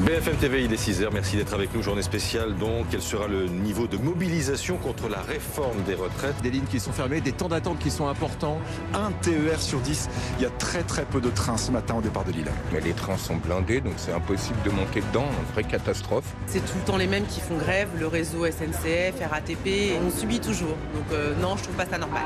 BFM TV, il est 6h, merci d'être avec nous, journée spéciale donc. Quel sera le niveau de mobilisation contre la réforme des retraites? Des lignes qui sont fermées, des temps d'attente qui sont importants, un TER sur 10. Il y a très peu de trains ce matin au départ de Lille. Mais les trains sont blindés, donc c'est impossible de monter dedans, une vraie catastrophe. C'est tout le temps les mêmes qui font grève, le réseau SNCF, RATP, on subit toujours. Donc non, je trouve pas ça normal.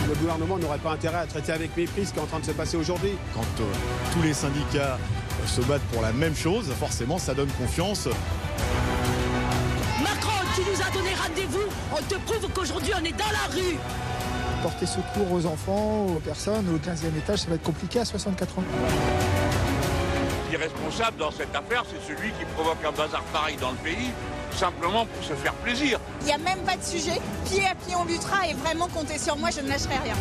Le gouvernement n'aurait pas intérêt à traiter avec mépris ce qui est en train de se passer aujourd'hui. Quand tous les syndicats se battent pour la même chose, forcément ça donne confiance. Macron, tu nous as donné rendez-vous, on te prouve qu'aujourd'hui on est dans la rue. Porter secours aux enfants, aux personnes, au 15e étage, ça va être compliqué à 64 ans. Irresponsable dans cette affaire, c'est celui qui provoque un bazar pareil dans le pays, simplement pour se faire plaisir. Il n'y a même pas de sujet. Pied à pied, on luttera et vraiment comptez sur moi, je ne lâcherai rien.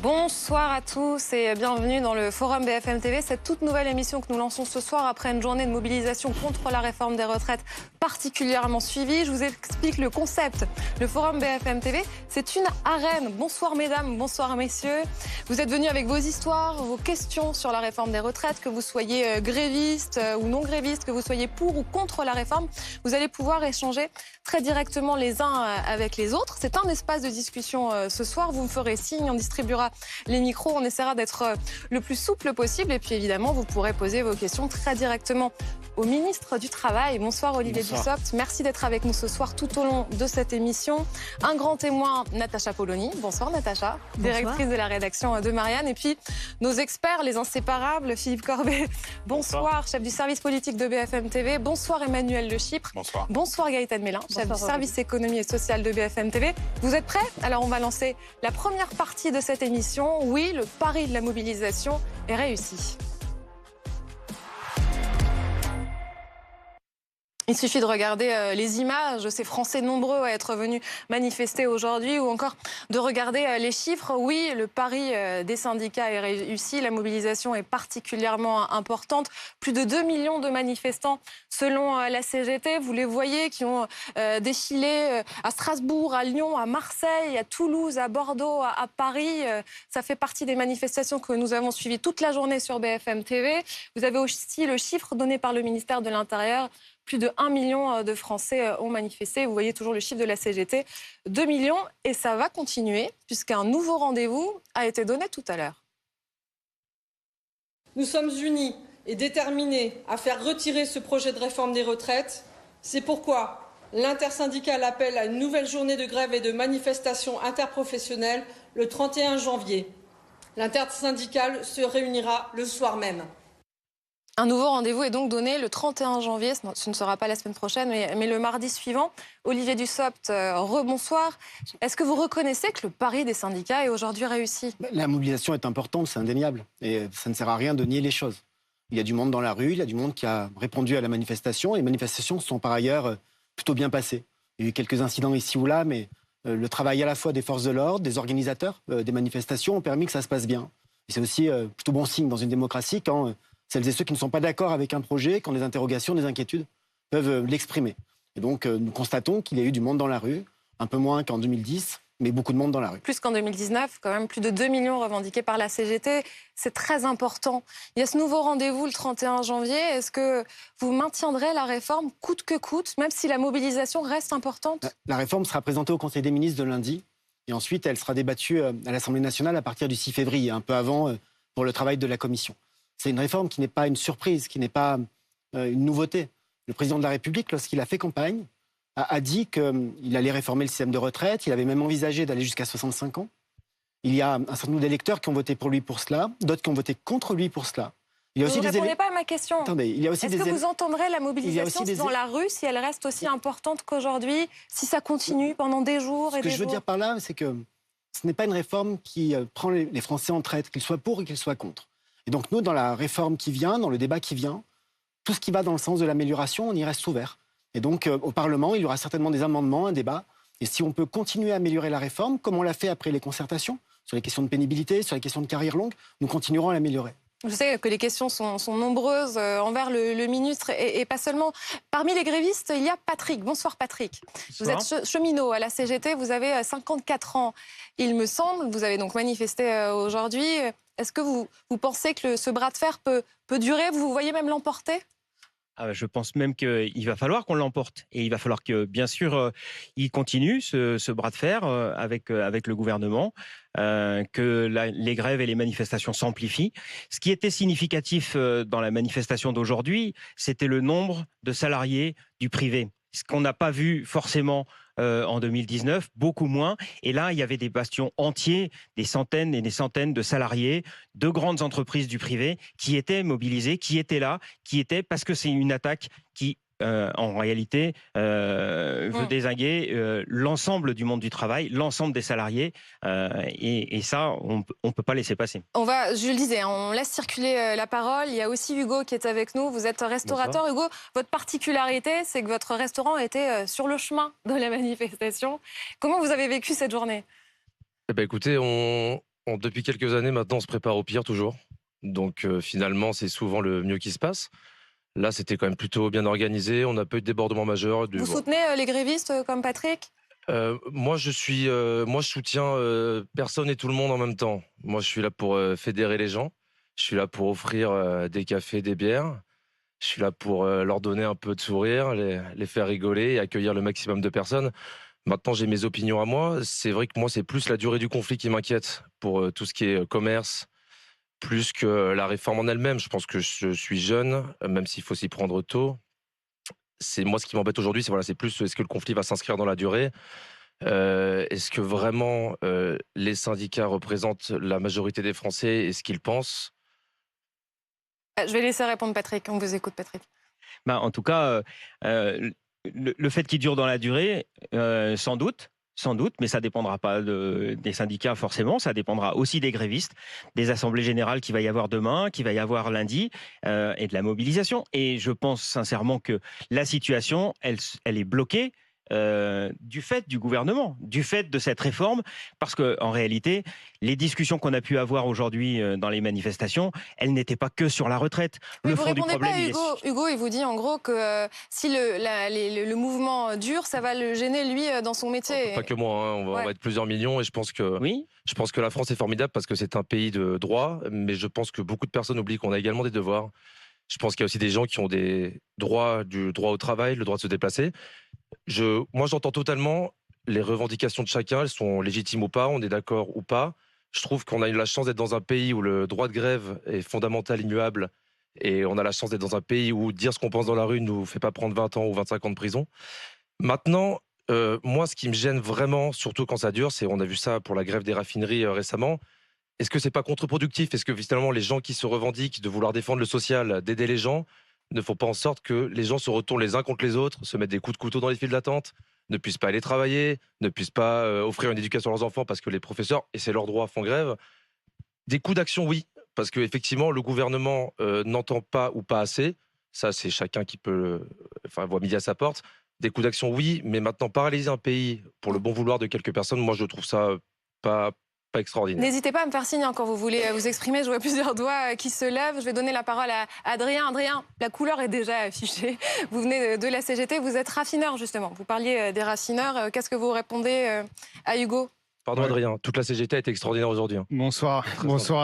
Bonsoir à tous et bienvenue dans le Forum BFM TV, cette toute nouvelle émission que nous lançons ce soir après une journée de mobilisation contre la réforme des retraites particulièrement suivie. Je vous explique le concept. Le Forum BFM TV, c'est une arène. Bonsoir mesdames, bonsoir messieurs. Vous êtes venus avec vos histoires, vos questions sur la réforme des retraites, que vous soyez gréviste ou non gréviste, que vous soyez pour ou contre la réforme. Vous allez pouvoir échanger très directement les uns avec les autres. C'est un espace de discussion ce soir. Vous me ferez signe, on distribuera les micros, on essaiera d'être le plus souple possible. Et puis évidemment, vous pourrez poser vos questions très directement au ministre du Travail. Bonsoir Olivier Dussopt. Merci d'être avec nous ce soir tout au long de cette émission. Un grand témoin, Natacha Polony. Bonsoir Natacha, directrice de la rédaction de Marianne. Et puis nos experts, les inséparables, Philippe Corbet. Bonsoir, chef du service politique de BFM TV. Bonsoir Emmanuel Le Chypre. Bonsoir. Bonsoir Gaëtan Mélin, chef du service économie et social de BFM TV. Vous êtes prêts? Alors on va lancer la première partie de cette émission. Oui, le pari de la mobilisation est réussi. Il suffit de regarder les images de ces Français nombreux à être venus manifester aujourd'hui ou encore de regarder les chiffres. Oui, le pari des syndicats est réussi. La mobilisation est particulièrement importante. Plus de 2 millions de manifestants selon la CGT. Vous les voyez qui ont défilé à Strasbourg, à Lyon, à Marseille, à Toulouse, à Bordeaux, à Paris. Ça fait partie des manifestations que nous avons suivies toute la journée sur BFM TV. Vous avez aussi le chiffre donné par le ministère de l'Intérieur. Plus de 1 million de Français ont manifesté. Vous voyez toujours le chiffre de la CGT, 2 millions. Et ça va continuer puisqu'un nouveau rendez-vous a été donné tout à l'heure. Nous sommes unis et déterminés à faire retirer ce projet de réforme des retraites. C'est pourquoi l'intersyndicale appelle à une nouvelle journée de grève et de manifestation interprofessionnelle le 31 janvier. L'intersyndicale se réunira le soir même. Un nouveau rendez-vous est donc donné le 31 janvier. Ce ne sera pas la semaine prochaine, mais le mardi suivant. Olivier Dussopt, rebonsoir. Est-ce que vous reconnaissez que le pari des syndicats est aujourd'hui réussi? La mobilisation est importante, c'est indéniable. Et ça ne sert à rien de nier les choses. Il y a du monde dans la rue, il y a du monde qui a répondu à la manifestation. Et les manifestations sont par ailleurs plutôt bien passées. Il y a eu quelques incidents ici ou là, mais le travail à la fois des forces de l'ordre, des organisateurs des manifestations ont permis que ça se passe bien. Et c'est aussi plutôt bon signe dans une démocratie quand celles et ceux qui ne sont pas d'accord avec un projet, quand des interrogations, des inquiétudes, peuvent l'exprimer. Et donc, nous constatons qu'il y a eu du monde dans la rue, un peu moins qu'en 2010, mais beaucoup de monde dans la rue. Plus qu'en 2019, quand même plus de 2 millions revendiqués par la CGT. C'est très important. Il y a ce nouveau rendez-vous le 31 janvier. Est-ce que vous maintiendrez la réforme coûte que coûte, même si la mobilisation reste importante? La réforme sera présentée au Conseil des ministres de lundi. Et ensuite, elle sera débattue à l'Assemblée nationale à partir du 6 février, un peu avant pour le travail de la Commission. C'est une réforme qui n'est pas une surprise, qui n'est pas une nouveauté. Le président de la République, lorsqu'il a fait campagne, a dit qu'il allait réformer le système de retraite. Il avait même envisagé d'aller jusqu'à 65 ans. Il y a un certain nombre d'électeurs qui ont voté pour lui pour cela, d'autres qui ont voté contre lui pour cela. Vous ne répondez pas à ma question. Attendez, il y a aussi Est-ce que vous entendrez la mobilisation dans la rue si elle reste aussi importante qu'aujourd'hui, si ça continue pendant des jours et des jours? Ce que je veux dire par là, c'est que ce n'est pas une réforme qui prend les Français en traître, qu'ils soient pour ou qu'ils soient contre. Et donc nous, dans la réforme qui vient, dans le débat qui vient, tout ce qui va dans le sens de l'amélioration, on y reste ouvert. Et donc au Parlement, il y aura certainement des amendements, un débat. Et si on peut continuer à améliorer la réforme, comme on l'a fait après les concertations, sur les questions de pénibilité, sur les questions de carrière longue, nous continuerons à l'améliorer. Je sais que les questions sont nombreuses envers le ministre et pas seulement. Parmi les grévistes, il y a Patrick. Bonsoir Patrick. Bonsoir. Vous êtes cheminot à la CGT, vous avez 54 ans, il me semble. Vous avez donc manifesté aujourd'hui. Est-ce que vous pensez que ce bras de fer peut durer? Vous voyez même l'emporter? Je pense même qu'il va falloir qu'on l'emporte. Et il va falloir que, bien sûr, il continue ce bras de fer avec le gouvernement, que les grèves et les manifestations s'amplifient. Ce qui était significatif dans la manifestation d'aujourd'hui, c'était le nombre de salariés du privé. Ce qu'on n'a pas vu forcément en 2019, beaucoup moins. Et là, il y avait des bastions entiers, des centaines et des centaines de salariés de grandes entreprises du privé qui étaient mobilisés, qui étaient là, parce que c'est une attaque qui, en réalité, veut dézinguer l'ensemble du monde du travail, l'ensemble des salariés. Et ça, on ne peut pas laisser passer. Je le disais, on laisse circuler la parole. Il y a aussi Hugo qui est avec nous. Vous êtes restaurateur. Bonsoir. Hugo, votre particularité, c'est que votre restaurant était sur le chemin de la manifestation. Comment vous avez vécu cette journée? Écoutez, depuis quelques années maintenant, on se prépare au pire toujours. Donc finalement, c'est souvent le mieux qui se passe. Là, c'était quand même plutôt bien organisé. On n'a pas eu de débordement majeur. Vous soutenez les grévistes comme Patrick? Moi, je soutiens personne et tout le monde en même temps. Moi, je suis là pour fédérer les gens. Je suis là pour offrir des cafés, des bières. Je suis là pour leur donner un peu de sourire, les faire rigoler et accueillir le maximum de personnes. Maintenant, j'ai mes opinions à moi. C'est vrai que moi, c'est plus la durée du conflit qui m'inquiète pour tout ce qui est commerce, plus que la réforme en elle-même. Je pense que je suis jeune, même s'il faut s'y prendre tôt. C'est moi ce qui m'embête aujourd'hui, c'est plus est-ce que le conflit va s'inscrire dans la durée? Est-ce que vraiment les syndicats représentent la majorité des Français et ce qu'ils pensent? Je vais laisser répondre Patrick. On vous écoute, Patrick. En tout cas, le fait qu'il dure dans la durée, sans doute, mais ça ne dépendra pas des syndicats forcément, ça dépendra aussi des grévistes, des assemblées générales qu'il va y avoir demain, qu'il va y avoir lundi, et de la mobilisation. Et je pense sincèrement que la situation, elle est bloquée du fait du gouvernement, du fait de cette réforme, parce qu'en réalité, les discussions qu'on a pu avoir aujourd'hui dans les manifestations, elles n'étaient pas que sur la retraite. Mais vous ne répondez pas, Hugo, il vous dit en gros que si le mouvement dure, ça va le gêner, lui, dans son métier. Pas que moi, hein. On va être plusieurs millions et je pense que la France est formidable parce que c'est un pays de droit, mais je pense que beaucoup de personnes oublient qu'on a également des devoirs. Je pense qu'il y a aussi des gens qui ont des droits, du droit au travail, le droit de se déplacer. Moi, j'entends totalement les revendications de chacun, elles sont légitimes ou pas, on est d'accord ou pas. Je trouve qu'on a eu la chance d'être dans un pays où le droit de grève est fondamental, immuable, et on a la chance d'être dans un pays où dire ce qu'on pense dans la rue ne nous fait pas prendre 20 ans ou 25 ans de prison. Maintenant, moi, ce qui me gêne vraiment, surtout quand ça dure, c'est, on a vu ça pour la grève des raffineries récemment, est-ce que c'est pas contre-productif? Est-ce que finalement les gens qui se revendiquent de vouloir défendre le social, d'aider les gens, ne font pas en sorte que les gens se retournent les uns contre les autres, se mettent des coups de couteau dans les files d'attente, ne puissent pas aller travailler, ne puissent pas offrir une éducation à leurs enfants parce que les professeurs, et c'est leur droit, font grève? Des coups d'action, oui, parce qu'effectivement, le gouvernement n'entend pas ou pas assez. Ça, c'est chacun qui peut voit midi à sa porte. Des coups d'action, oui, mais maintenant, paralyser un pays pour le bon vouloir de quelques personnes, moi, je trouve ça pas extraordinaire. N'hésitez pas à me faire signe quand vous voulez vous exprimer. Je vois plusieurs doigts qui se lèvent. Je vais donner la parole à Adrien. Adrien, la couleur est déjà affichée. Vous venez de la CGT, vous êtes raffineur justement. Vous parliez des raffineurs. Qu'est-ce que vous répondez à Hugo? Pardon Adrien, toute la CGT a été extraordinaire aujourd'hui. Bonsoir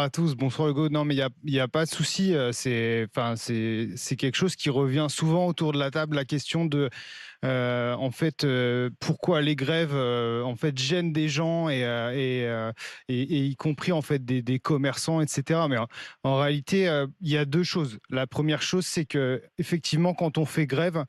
à tous, bonsoir Hugo. Non mais il y a pas de souci, c'est quelque chose qui revient souvent autour de la table, la question de pourquoi les grèves gênent des gens et y compris des commerçants, etc. Mais en réalité, il y a deux choses. La première chose, c'est que effectivement, quand on fait grève,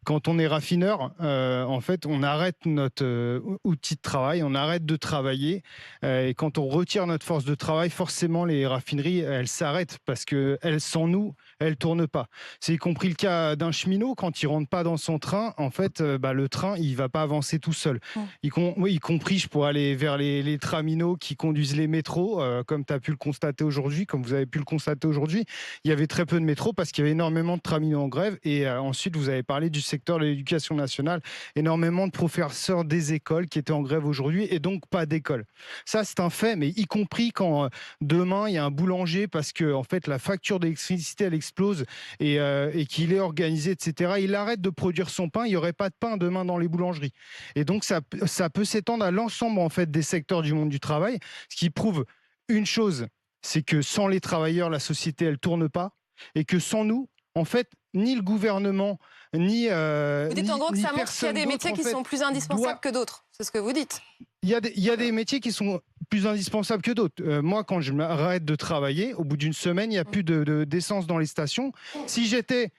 quand on est raffineur, on arrête notre outil de travail, on arrête de travailler. Et quand on retire notre force de travail, forcément, les raffineries, elles s'arrêtent parce qu'elles, sans nous, elles ne tournent pas. C'est y compris le cas d'un cheminot. Quand il ne rentre pas dans son train, le train, il ne va pas avancer tout seul. Y compris, je pourrais aller vers les traminots qui conduisent les métros, comme tu as pu le constater aujourd'hui, comme vous avez pu le constater aujourd'hui. Il y avait très peu de métros parce qu'il y avait énormément de traminots en grève. Et ensuite, vous avez parlé du secteur de l'éducation nationale, énormément de professeurs des écoles qui étaient en grève aujourd'hui et donc pas d'école. Ça, c'est un fait, mais y compris quand demain, il y a un boulanger parce que en fait, la facture d'électricité, elle explose et qu'il est organisé, etc. Il arrête de produire son pain, il n'y aurait pas de pain demain dans les boulangeries. Et donc, ça peut s'étendre à l'ensemble en fait, des secteurs du monde du travail, ce qui prouve une chose, c'est que sans les travailleurs, la société, elle ne tourne pas et que sans nous, en fait, ni le gouvernement, ni Vous dites en gros que ça montre qu'il y a personne des métiers d'autre, qui sont plus indispensables que d'autres. C'est ce que vous dites. Il y a des métiers qui sont plus indispensables que d'autres. Moi, quand je m'arrête de travailler, au bout d'une semaine, il n'y a plus d'essence dans les stations. Si j'étais...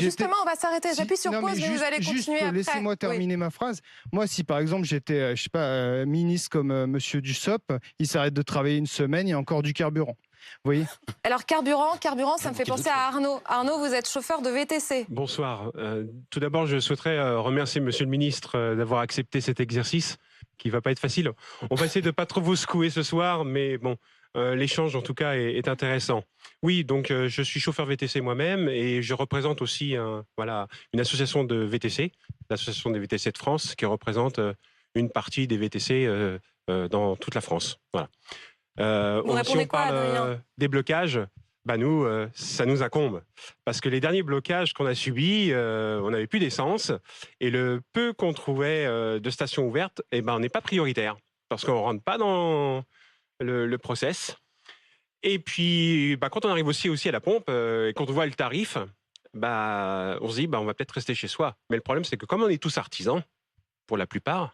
Justement, on va s'arrêter. J'appuie sur pause, mais vous allez continuer après. Laissez-moi terminer ma phrase. Moi, si par exemple j'étais, je sais pas, ministre comme Monsieur Dussopt, il s'arrête de travailler une semaine, il y a encore du carburant. Vous voyez ? Alors carburant, ça me fait penser à Arnaud. Arnaud, vous êtes chauffeur de VTC. Bonsoir. Tout d'abord, je souhaiterais remercier Monsieur le ministre d'avoir accepté cet exercice qui va pas être facile. On va essayer de pas trop vous secouer ce soir, mais bon. L'échange, en tout cas, est intéressant. Oui, donc je suis chauffeur VTC moi-même et je représente aussi une association de VTC, l'association des VTC de France, qui représente une partie des VTC dans toute la France. Voilà. Si on parle des blocages, nous, ça nous incombe. Parce que les derniers blocages qu'on a subis, on n'avait plus d'essence et le peu qu'on trouvait de stations ouvertes, on n'est pas prioritaire parce qu'on ne rentre pas dans le process. Et puis, quand on arrive aussi à la pompe et quand on voit le tarif, on se dit on va peut-être rester chez soi. Mais le problème, c'est que comme on est tous artisans, pour la plupart,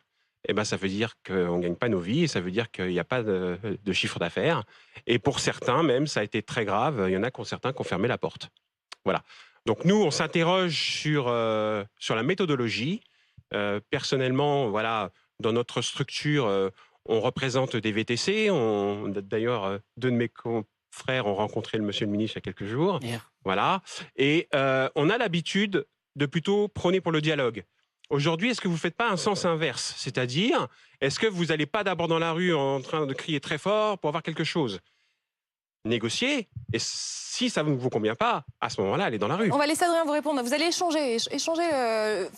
ça veut dire qu'on ne gagne pas nos vies et ça veut dire qu'il n'y a pas de chiffre d'affaires. Et pour certains, même, ça a été très grave. Il y en a certains qui ont fermé la porte. Voilà. Donc nous, on s'interroge sur la méthodologie. Personnellement, dans notre structure, on représente des VTC. D'ailleurs, deux de mes confrères ont rencontré monsieur le ministre il y a quelques jours. Yeah. Voilà. Et on a l'habitude de plutôt prôner pour le dialogue. Aujourd'hui, est-ce que vous ne faites pas un sens inverse ? C'est-à-dire, est-ce que vous n'allez pas d'abord dans la rue en train de crier très fort pour avoir quelque chose ? Négocier, et si ça ne vous convient pas, à ce moment-là, allez dans la rue. On va laisser Adrien vous répondre. Vous allez échanger.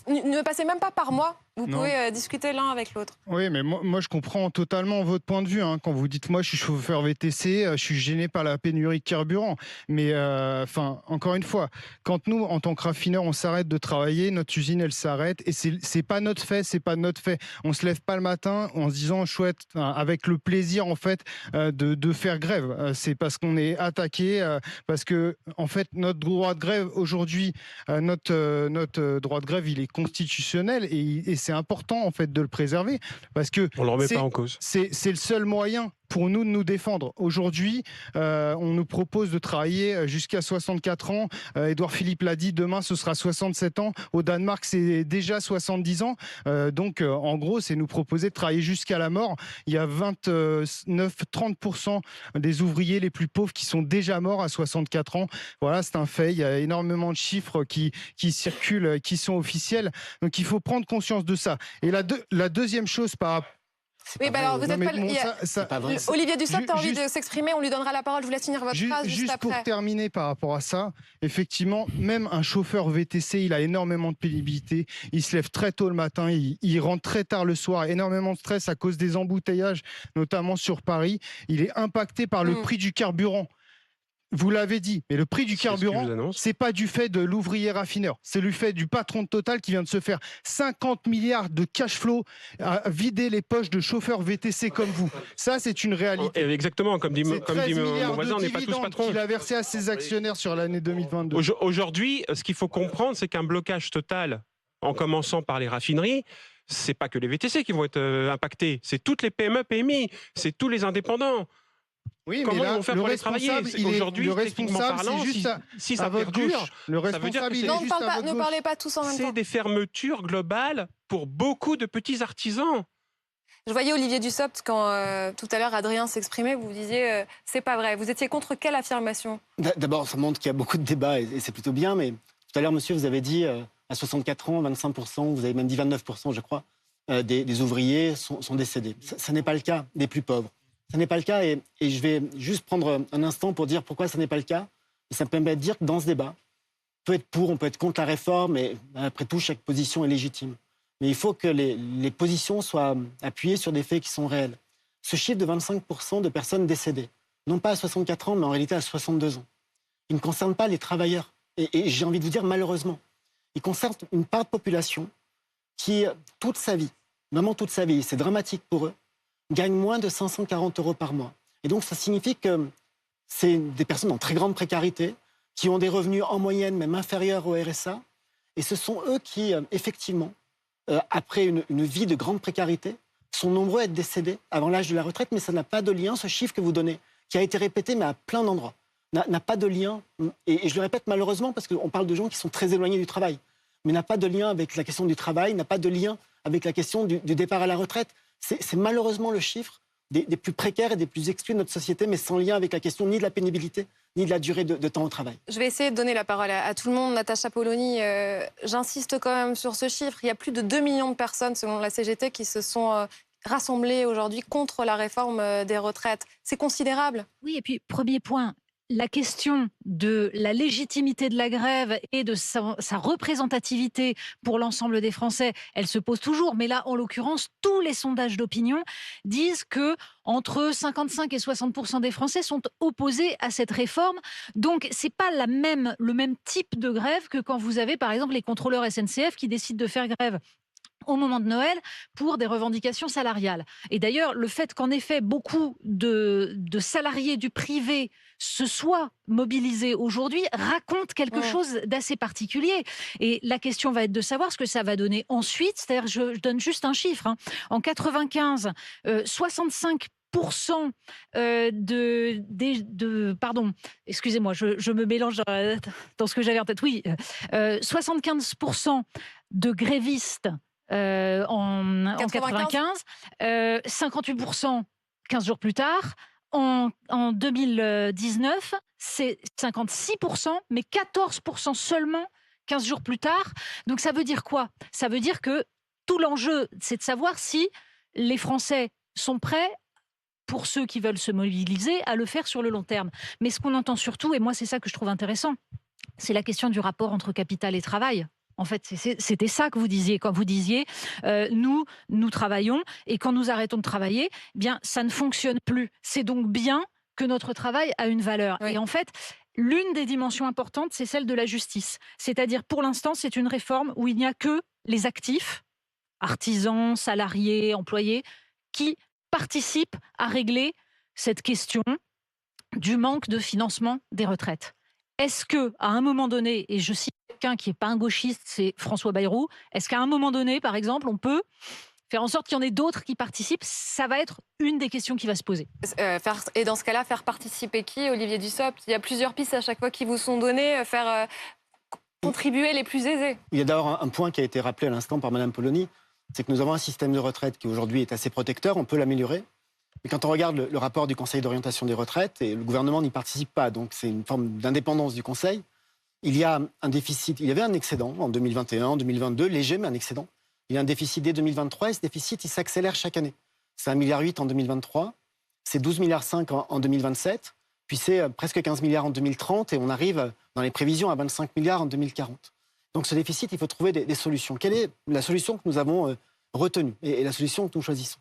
Ne passez même pas par moi. Vous pouvez discuter l'un avec l'autre. Oui, mais moi, je comprends totalement votre point de vue. Quand vous dites, moi, je suis chauffeur VTC, je suis gêné par la pénurie de carburant. Mais, encore une fois, quand nous, en tant que raffineurs, on s'arrête de travailler, notre usine, elle s'arrête. Et c'est pas notre fait, c'est pas notre fait. On se lève pas le matin en se disant, chouette, avec le plaisir, en fait, de faire grève. C'est parce qu'on est attaqué, parce que, en fait, notre droit de grève, aujourd'hui, notre droit de grève, il est constitutionnel et c'est important en fait de le préserver parce que on le remet pas en cause. C'est le seul moyen pour nous de nous défendre. Aujourd'hui, on nous propose de travailler jusqu'à 64 ans. Édouard Philippe l'a dit, demain ce sera 67 ans. Au Danemark, c'est déjà 70 ans. Donc, en gros, c'est nous proposer de travailler jusqu'à la mort. Il y a 29-30% des ouvriers les plus pauvres qui sont déjà morts à 64 ans. Voilà, c'est un fait. Il y a énormément de chiffres qui circulent, qui sont officiels. Donc, il faut prendre conscience de ça. Et la deuxième chose par rapport... Oui, alors vous êtes pas Olivier Dussopt a envie de s'exprimer, on lui donnera la parole. Je vous laisse finir votre phrase juste après. Pour terminer par rapport à ça, effectivement, même un chauffeur VTC, il a énormément de pénibilité. Il se lève très tôt le matin, il rentre très tard le soir, énormément de stress à cause des embouteillages, notamment sur Paris. Il est impacté par le prix du carburant. Vous l'avez dit, mais le prix du carburant, c'est pas du fait de l'ouvrier raffineur, c'est le fait du patron de Total qui vient de se faire 50 milliards de cash flow à vider les poches de chauffeurs VTC comme vous. Ça, c'est une réalité. Exactement, comme dit mon voisin, on n'est pas tous patrons. Il a versé à ses actionnaires sur l'année 2022. Aujourd'hui, ce qu'il faut comprendre, c'est qu'un blocage total, en commençant par les raffineries, c'est pas que les VTC qui vont être impactés, c'est toutes les PME, PMI, c'est tous les indépendants. Oui, comment mais là, ils vont faire pour les travailler ? Aujourd'hui, techniquement parlant, si ça perdure, ça veut dire que ne parlez pas tous en même temps. C'est des fermetures globales pour beaucoup de petits artisans. Je voyais Olivier Dussopt quand tout à l'heure Adrien s'exprimait, vous disiez c'est pas vrai. Vous étiez contre quelle affirmation ? D'abord, ça montre qu'il y a beaucoup de débats et c'est plutôt bien, mais tout à l'heure, monsieur, vous avez dit à 64 ans, 25%, vous avez même dit 29%, je crois, des ouvriers sont décédés. Ça n'est pas le cas des plus pauvres. Ça n'est pas le cas et je vais juste prendre un instant pour dire pourquoi ça n'est pas le cas. Et ça me permet de dire que dans ce débat, peut être pour, on peut être contre la réforme, et après tout, chaque position est légitime. Mais il faut que les positions soient appuyées sur des faits qui sont réels. Ce chiffre de 25% de personnes décédées, non pas à 64 ans, mais en réalité à 62 ans, il ne concerne pas les travailleurs. Et j'ai envie de vous dire, malheureusement, il concerne une part de population qui, toute sa vie, vraiment toute sa vie, c'est dramatique pour eux, gagne moins de 540 € par mois. Et donc, ça signifie que c'est des personnes en très grande précarité, qui ont des revenus en moyenne même inférieurs au RSA. Et ce sont eux qui, effectivement, après une vie de grande précarité, sont nombreux à être décédés avant l'âge de la retraite, mais ça n'a pas de lien, ce chiffre que vous donnez, qui a été répété, mais à plein d'endroits, n'a pas de lien, et je le répète malheureusement, parce qu'on parle de gens qui sont très éloignés du travail, mais n'a pas de lien avec la question du travail, n'a pas de lien avec la question du départ à la retraite. C'est malheureusement le chiffre des plus précaires et des plus exclus de notre société, mais sans lien avec la question ni de la pénibilité, ni de la durée de temps au travail. Je vais essayer de donner la parole à tout le monde. Natacha Polony, j'insiste quand même sur ce chiffre. Il y a plus de 2 millions de personnes, selon la CGT, qui se sont rassemblées aujourd'hui contre la réforme des retraites. C'est considérable. Oui, et puis, premier point, la question de la légitimité de la grève et de sa représentativité pour l'ensemble des Français, elle se pose toujours. Mais là, en l'occurrence, tous les sondages d'opinion disent que entre 55 et 60% des Français sont opposés à cette réforme. Donc, c'est pas le même type de grève que quand vous avez, par exemple, les contrôleurs SNCF qui décident de faire grève au moment de Noël pour des revendications salariales. Et d'ailleurs, le fait qu'en effet, beaucoup de salariés du privé se soient mobilisés aujourd'hui raconte quelque chose d'assez particulier. Et la question va être de savoir ce que ça va donner ensuite. C'est-à-dire, je donne juste un chiffre. En 95, 65% pardon, excusez-moi, je me mélange dans ce que j'avais en tête. Oui, 75% de grévistes en 95, 58% 15 jours plus tard. En 2019, c'est 56%, mais 14% seulement 15 jours plus tard. Donc ça veut dire quoi? Ça veut dire que tout l'enjeu, c'est de savoir si les Français sont prêts, pour ceux qui veulent se mobiliser, à le faire sur le long terme. Mais ce qu'on entend surtout, et moi c'est ça que je trouve intéressant, c'est la question du rapport entre capital et travail. En fait, c'était ça que vous disiez quand vous disiez nous travaillons et quand nous arrêtons de travailler, eh bien ça ne fonctionne plus. C'est donc bien que notre travail a une valeur. Oui. Et en fait, l'une des dimensions importantes, c'est celle de la justice. C'est-à-dire, pour l'instant, c'est une réforme où il n'y a que les actifs, artisans, salariés, employés, qui participent à régler cette question du manque de financement des retraites. Est-ce qu'à un moment donné, et je cite quelqu'un qui n'est pas un gauchiste, c'est François Bayrou, est-ce qu'à un moment donné, par exemple, on peut faire en sorte qu'il y en ait d'autres qui participent? Ça va être une des questions qui va se poser. Et dans ce cas-là, faire participer qui, Olivier Dussopt? Il y a plusieurs pistes à chaque fois qui vous sont données. Faire contribuer les plus aisés. Il y a d'abord un point qui a été rappelé à l'instant par Mme Polony, c'est que nous avons un système de retraite qui aujourd'hui est assez protecteur, on peut l'améliorer. Mais quand on regarde le rapport du Conseil d'orientation des retraites, et le gouvernement n'y participe pas, donc c'est une forme d'indépendance du Conseil, il y a un déficit, il y avait un excédent en 2021, en 2022, léger, mais un excédent. Il y a un déficit dès 2023 et ce déficit, il s'accélère chaque année. C'est 1,8 milliard en 2023, c'est 12,5 milliards en 2027, puis c'est presque 15 milliards en 2030 et on arrive dans les prévisions à 25 milliards en 2040. Donc ce déficit, il faut trouver des solutions. Quelle est la solution que nous avons retenue et la solution que nous choisissons?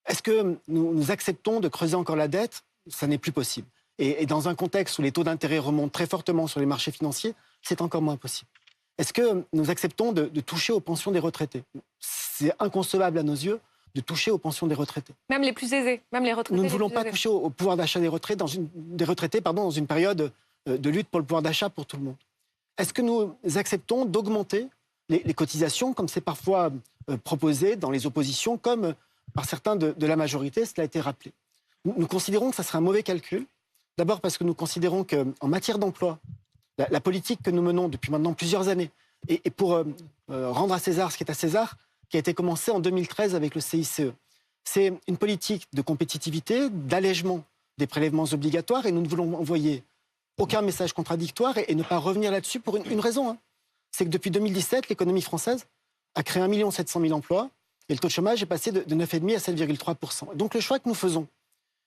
Est-ce que nous acceptons de creuser encore la dette? Ça n'est plus possible. Et dans un contexte où les taux d'intérêt remontent très fortement sur les marchés financiers, c'est encore moins possible. Est-ce que nous acceptons de toucher aux pensions des retraités? C'est inconcevable à nos yeux de toucher aux pensions des retraités. Même les plus aisés, même les retraités. Nous ne voulons pas toucher au pouvoir d'achat des retraités dans une période de lutte pour le pouvoir d'achat pour tout le monde. Est-ce que nous acceptons d'augmenter les cotisations, comme c'est parfois proposé dans les oppositions, comme par certains de la majorité, cela a été rappelé? Nous considérons que ça serait un mauvais calcul. D'abord parce que nous considérons qu'en matière d'emploi, la politique que nous menons depuis maintenant plusieurs années, et pour rendre à César ce qui est à César, qui a été commencée en 2013 avec le CICE, c'est une politique de compétitivité, d'allègement des prélèvements obligatoires, et nous ne voulons envoyer aucun message contradictoire et ne pas revenir là-dessus pour une raison. C'est que depuis 2017, l'économie française a créé 1 700 000 emplois et le taux de chômage est passé de 9,5 à 7,3%. Donc le choix que nous faisons,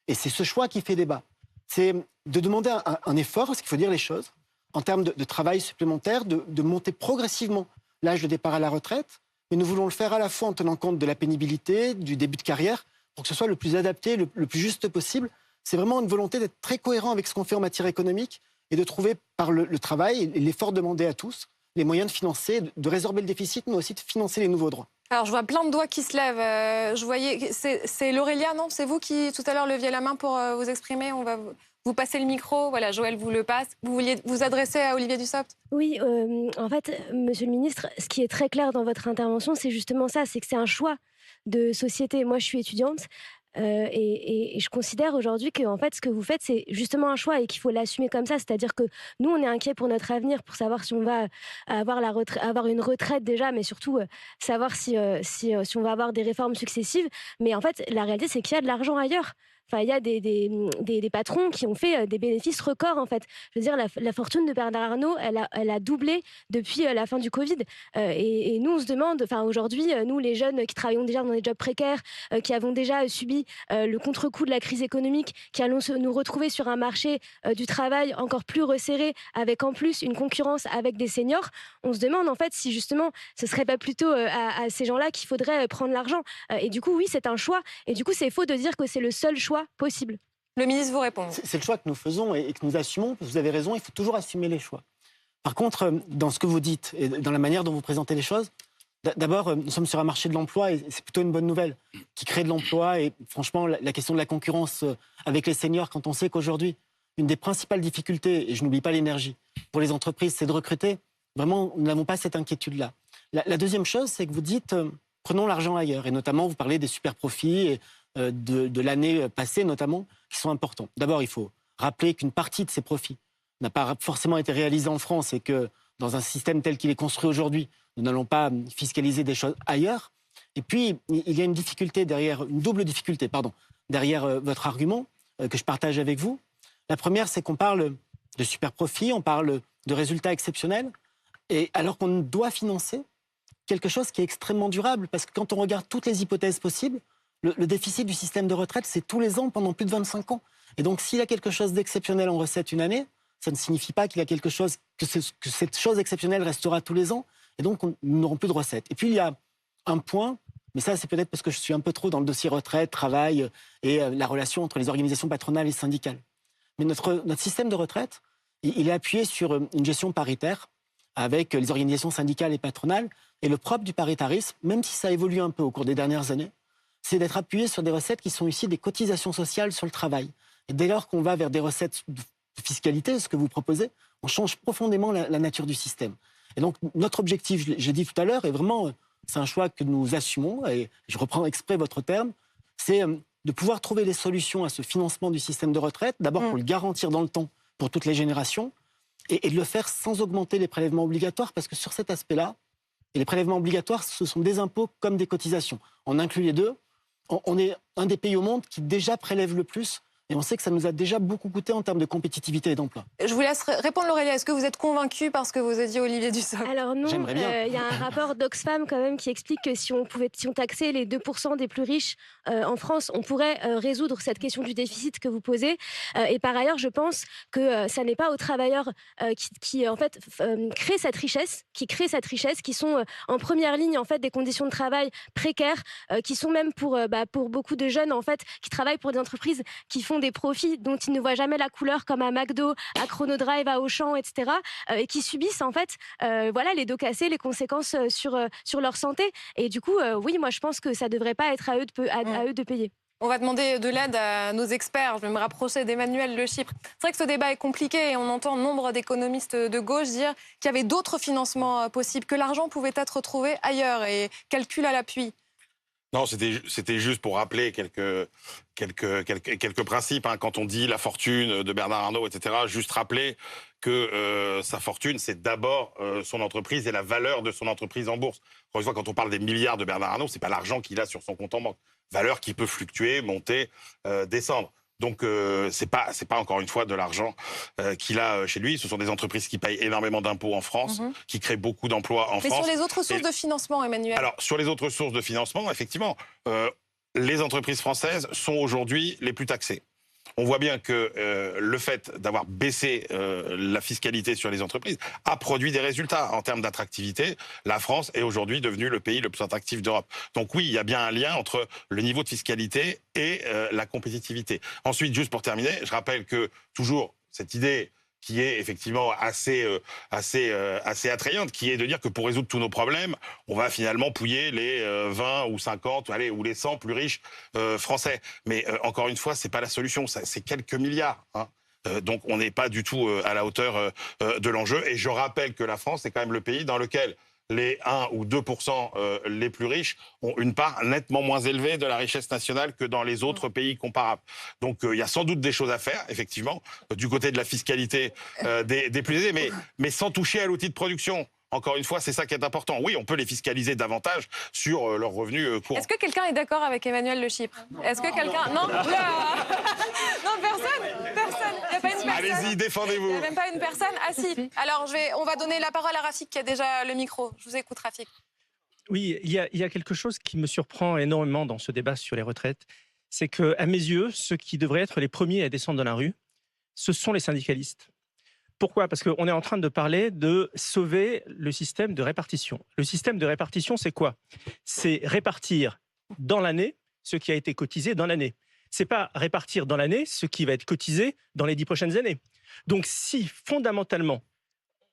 et c'est ce choix qui fait débat, c'est de demander un effort, parce qu'il faut dire les choses, en termes de travail supplémentaire, de monter progressivement l'âge de départ à la retraite, mais nous voulons le faire à la fois en tenant compte de la pénibilité, du début de carrière, pour que ce soit le plus adapté, le plus juste possible. C'est vraiment une volonté d'être très cohérent avec ce qu'on fait en matière économique et de trouver par le travail et l'effort demandé à tous les moyens de financer, de résorber le déficit, mais aussi de financer les nouveaux droits. Alors, je vois plein de doigts qui se lèvent. Je voyais, c'est Laurelia, non? C'est vous qui, tout à l'heure, leviez la main pour vous exprimer. On va vous passer le micro. Voilà, Joël vous le passe. Vous vouliez vous adresser à Olivier Dussopt? Oui, en fait, Monsieur le Ministre, ce qui est très clair dans votre intervention, c'est justement ça, c'est que c'est un choix de société. Moi, je suis étudiante. Et je considère aujourd'hui que en fait, ce que vous faites, c'est justement un choix et qu'il faut l'assumer comme ça. C'est-à-dire que nous, on est inquiets pour notre avenir, pour savoir si on va avoir une retraite déjà, mais surtout savoir si on va avoir des réformes successives. Mais en fait, la réalité, c'est qu'il y a de l'argent ailleurs. Enfin, il y a des patrons qui ont fait des bénéfices records, en fait. Je veux dire, la fortune de Bernard Arnault, elle a doublé depuis la fin du Covid. Et nous, on se demande, enfin, aujourd'hui, nous, les jeunes qui travaillons déjà dans des jobs précaires, qui avons déjà subi le contre-coup de la crise économique, qui allons nous retrouver sur un marché du travail encore plus resserré, avec en plus une concurrence avec des seniors, on se demande, en fait, si justement, ce serait pas plutôt à ces gens-là qu'il faudrait prendre l'argent. Et du coup, oui, c'est un choix. Et du coup, c'est faux de dire que c'est le seul choix possible. Le ministre vous répond. C'est le choix que nous faisons et que nous assumons. Vous avez raison, il faut toujours assumer les choix. Par contre, dans ce que vous dites et dans la manière dont vous présentez les choses, d'abord, nous sommes sur un marché de l'emploi et c'est plutôt une bonne nouvelle qui crée de l'emploi. Et franchement, la question de la concurrence avec les seniors, quand on sait qu'aujourd'hui, une des principales difficultés, et je n'oublie pas l'énergie, pour les entreprises, c'est de recruter. Vraiment, nous n'avons pas cette inquiétude-là. La deuxième chose, c'est que vous dites, prenons l'argent ailleurs. Et notamment, vous parlez des super profits et de l'année passée notamment, qui sont importants. D'abord, il faut rappeler qu'une partie de ces profits n'a pas forcément été réalisée en France et que dans un système tel qu'il est construit aujourd'hui, nous n'allons pas fiscaliser des choses ailleurs. Et puis, il y a une double difficulté, derrière votre argument que je partage avec vous. La première, c'est qu'on parle de super profits, on parle de résultats exceptionnels, et alors qu'on doit financer quelque chose qui est extrêmement durable, parce que quand on regarde toutes les hypothèses possibles, le déficit du système de retraite, c'est tous les ans pendant plus de 25 ans. Et donc, s'il y a quelque chose d'exceptionnel en recette une année, ça ne signifie pas qu'il y a quelque chose, que cette chose exceptionnelle restera tous les ans. Et donc, nous n'aurons plus de recettes. Et puis, il y a un point, mais ça, c'est peut-être parce que je suis un peu trop dans le dossier retraite, travail et la relation entre les organisations patronales et syndicales. Mais notre système de retraite, il est appuyé sur une gestion paritaire avec les organisations syndicales et patronales. Et le propre du paritarisme, même si ça évolue un peu au cours des dernières années, c'est d'être appuyé sur des recettes qui sont issues des cotisations sociales sur le travail. Et dès lors qu'on va vers des recettes de fiscalité, ce que vous proposez, on change profondément la nature du système. Et donc, notre objectif, je l'ai dit tout à l'heure, et vraiment, c'est un choix que nous assumons, et je reprends exprès votre terme, c'est de pouvoir trouver des solutions à ce financement du système de retraite, d'abord pour le garantir dans le temps pour toutes les générations, et de le faire sans augmenter les prélèvements obligatoires, parce que sur cet aspect-là, et les prélèvements obligatoires, ce sont des impôts comme des cotisations. On inclut les deux. On est un des pays au monde qui déjà prélève le plus. Et on sait que ça nous a déjà beaucoup coûté en termes de compétitivité et d'emploi. Je vous laisse répondre, Laurelia. Est-ce que vous êtes convaincue par ce que vous a dit Olivier Dussopt? Alors non, il y a un rapport d'Oxfam quand même qui explique que si on taxait les 2% des plus riches en France, on pourrait résoudre cette question du déficit que vous posez. Et par ailleurs, je pense que ça n'est pas aux travailleurs qui en fait créent cette richesse, qui sont en première ligne en fait des conditions de travail précaires, qui sont même pour beaucoup de jeunes en fait qui travaillent pour des entreprises qui font des profits dont ils ne voient jamais la couleur, comme à McDo, à Chronodrive, à Auchan, etc., et qui subissent en fait les dos cassés, les conséquences sur leur santé. Et du coup, oui, moi je pense que ça ne devrait pas être à eux de payer. On va demander de l'aide à nos experts. Je vais me rapprocher d'Emmanuel Le Chypre. C'est vrai que ce débat est compliqué et on entend nombre d'économistes de gauche dire qu'il y avait d'autres financements possibles, que l'argent pouvait être trouvé ailleurs et calcul à l'appui. Non, c'était juste pour rappeler quelques principes. Quand on dit la fortune de Bernard Arnault, etc., juste rappeler que sa fortune, c'est d'abord son entreprise et la valeur de son entreprise en bourse. Encore une fois, quand on parle des milliards de Bernard Arnault, c'est pas l'argent qu'il a sur son compte en banque. Valeur qui peut fluctuer, monter, descendre. Donc, c'est pas encore une fois de l'argent qu'il a chez lui. Ce sont des entreprises qui payent énormément d'impôts en France, qui créent beaucoup d'emplois en France. Mais sur les autres sources de financement, Emmanuel? Alors, sur les autres sources de financement, effectivement, les entreprises françaises sont aujourd'hui les plus taxées. on voit bien que le fait d'avoir baissé la fiscalité sur les entreprises a produit des résultats en termes d'attractivité. La France est aujourd'hui devenue le pays le plus attractif d'Europe. Donc oui, il y a bien un lien entre le niveau de fiscalité et la compétitivité. Ensuite, juste pour terminer, je rappelle que toujours cette idée qui est effectivement assez attrayante, qui est de dire que pour résoudre tous nos problèmes, on va finalement pouiller les 20 ou 50, ou les 100 plus riches français. Mais encore une fois, c'est pas la solution, c'est quelques milliards. Hein. Donc on n'est pas du tout à la hauteur de l'enjeu. Et je rappelle que la France est quand même le pays dans lequel les 1 ou 2% les plus riches ont une part nettement moins élevée de la richesse nationale que dans les autres pays comparables. Donc il y a sans doute des choses à faire, effectivement, du côté de la fiscalité des plus aisés, mais sans toucher à l'outil de production. Encore une fois, c'est ça qui est important. Oui, on peut les fiscaliser davantage sur leurs revenus courants. Est-ce que quelqu'un est d'accord avec Emmanuel Le Chypre? Est-ce que quelqu'un... Non. Non, personne. Il n'y a pas une personne. Allez-y, défendez-vous. Il n'y a même pas une personne. Ah si. Alors, on va donner la parole à Rafik qui a déjà le micro. Je vous écoute, Rafik. Oui, il y a quelque chose qui me surprend énormément dans ce débat sur les retraites. C'est qu'à mes yeux, ceux qui devraient être les premiers à descendre dans la rue, ce sont les syndicalistes. Pourquoi? Parce qu'on est en train de parler de sauver le système de répartition. Le système de répartition, c'est quoi? C'est répartir dans l'année ce qui a été cotisé dans l'année. C'est pas répartir dans l'année ce qui va être cotisé dans les 10 prochaines années. Donc si fondamentalement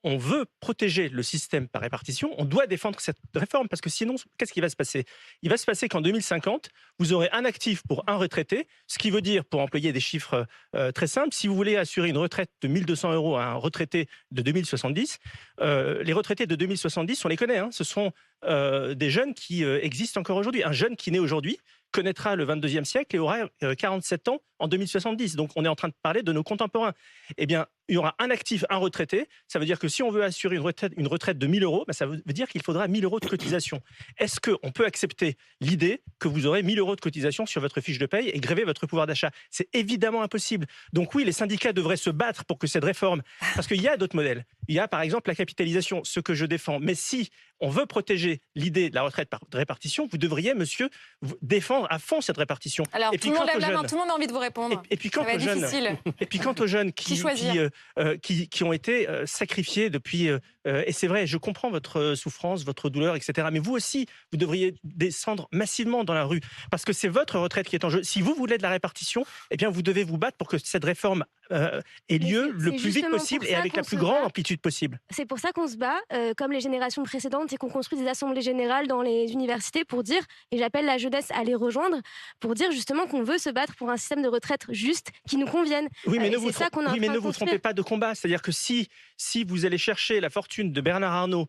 on veut protéger le système par répartition, on doit défendre cette réforme parce que sinon, qu'est-ce qui va se passer? Il va se passer qu'en 2050, vous aurez un actif pour un retraité, ce qui veut dire, pour employer des chiffres très simples, si vous voulez assurer une retraite de 1 200 € à un retraité de 2070, les retraités de 2070, on les connaît, hein, ce sont des jeunes qui existent encore aujourd'hui. Un jeune qui naît aujourd'hui connaîtra le 22e siècle et aura 47 ans en 2070. Donc, on est en train de parler de nos contemporains. Eh bien, il y aura un actif, un retraité. Ça veut dire que si on veut assurer une retraite de 1 000 €, ben ça veut dire qu'il faudra 1 000 € de cotisation. Est-ce qu'on peut accepter l'idée que vous aurez 1 000 € de cotisation sur votre fiche de paye et gréver votre pouvoir d'achat? C'est évidemment impossible. Donc oui, les syndicats devraient se battre pour que cette réforme... Parce qu'il y a d'autres modèles. Il y a par exemple la capitalisation, ce que je défends. Mais si on veut protéger l'idée de la retraite par répartition, vous devriez, monsieur, défendre à fond cette répartition. Alors, tout le monde lève la main, tout le monde a envie de vous répondre. Et puis quant aux jeunes qui ont été sacrifiés depuis... et c'est vrai, je comprends votre souffrance, votre douleur, etc. Mais vous aussi, vous devriez descendre massivement dans la rue. Parce que c'est votre retraite qui est en jeu. Si vous voulez de la répartition, eh bien, vous devez vous battre pour que cette réforme ait lieu le plus vite possible et avec la plus grande amplitude possible. C'est pour ça qu'on se bat, comme les générations précédentes, et qu'on construit des assemblées générales dans les universités pour dire, et j'appelle la jeunesse à les rejoindre, pour dire justement qu'on veut se battre pour un système de retraite juste qui nous convienne. Oui, mais ne vous trompez pas de combat. C'est-à-dire que si vous allez chercher la fortune de Bernard Arnault,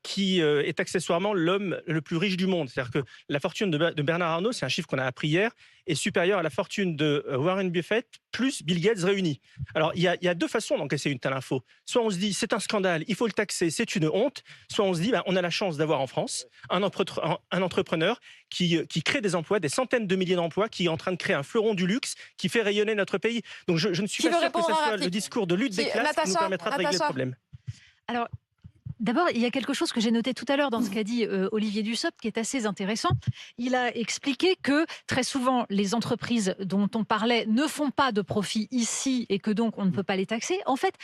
qui est accessoirement l'homme le plus riche du monde, c'est-à-dire que la fortune de Bernard Arnault, c'est un chiffre qu'on a appris hier, est supérieure à la fortune de Warren Buffett plus Bill Gates réunis. Alors, il y a deux façons d'encaisser une telle info. Soit on se dit, c'est un scandale, il faut le taxer, c'est une honte. Soit on se dit, on a la chance d'avoir en France un entrepreneur qui crée des emplois, des centaines de milliers d'emplois, qui est en train de créer un fleuron du luxe, qui fait rayonner notre pays. Donc, je ne suis pas sûr que ce soit le discours de lutte des classes qui nous permettra de régler le problème. Alors, d'abord, il y a quelque chose que j'ai noté tout à l'heure dans ce qu'a dit Olivier Dussopt qui est assez intéressant. Il a expliqué que très souvent, les entreprises dont on parlait ne font pas de profit ici et que donc on ne peut pas les taxer. En fait,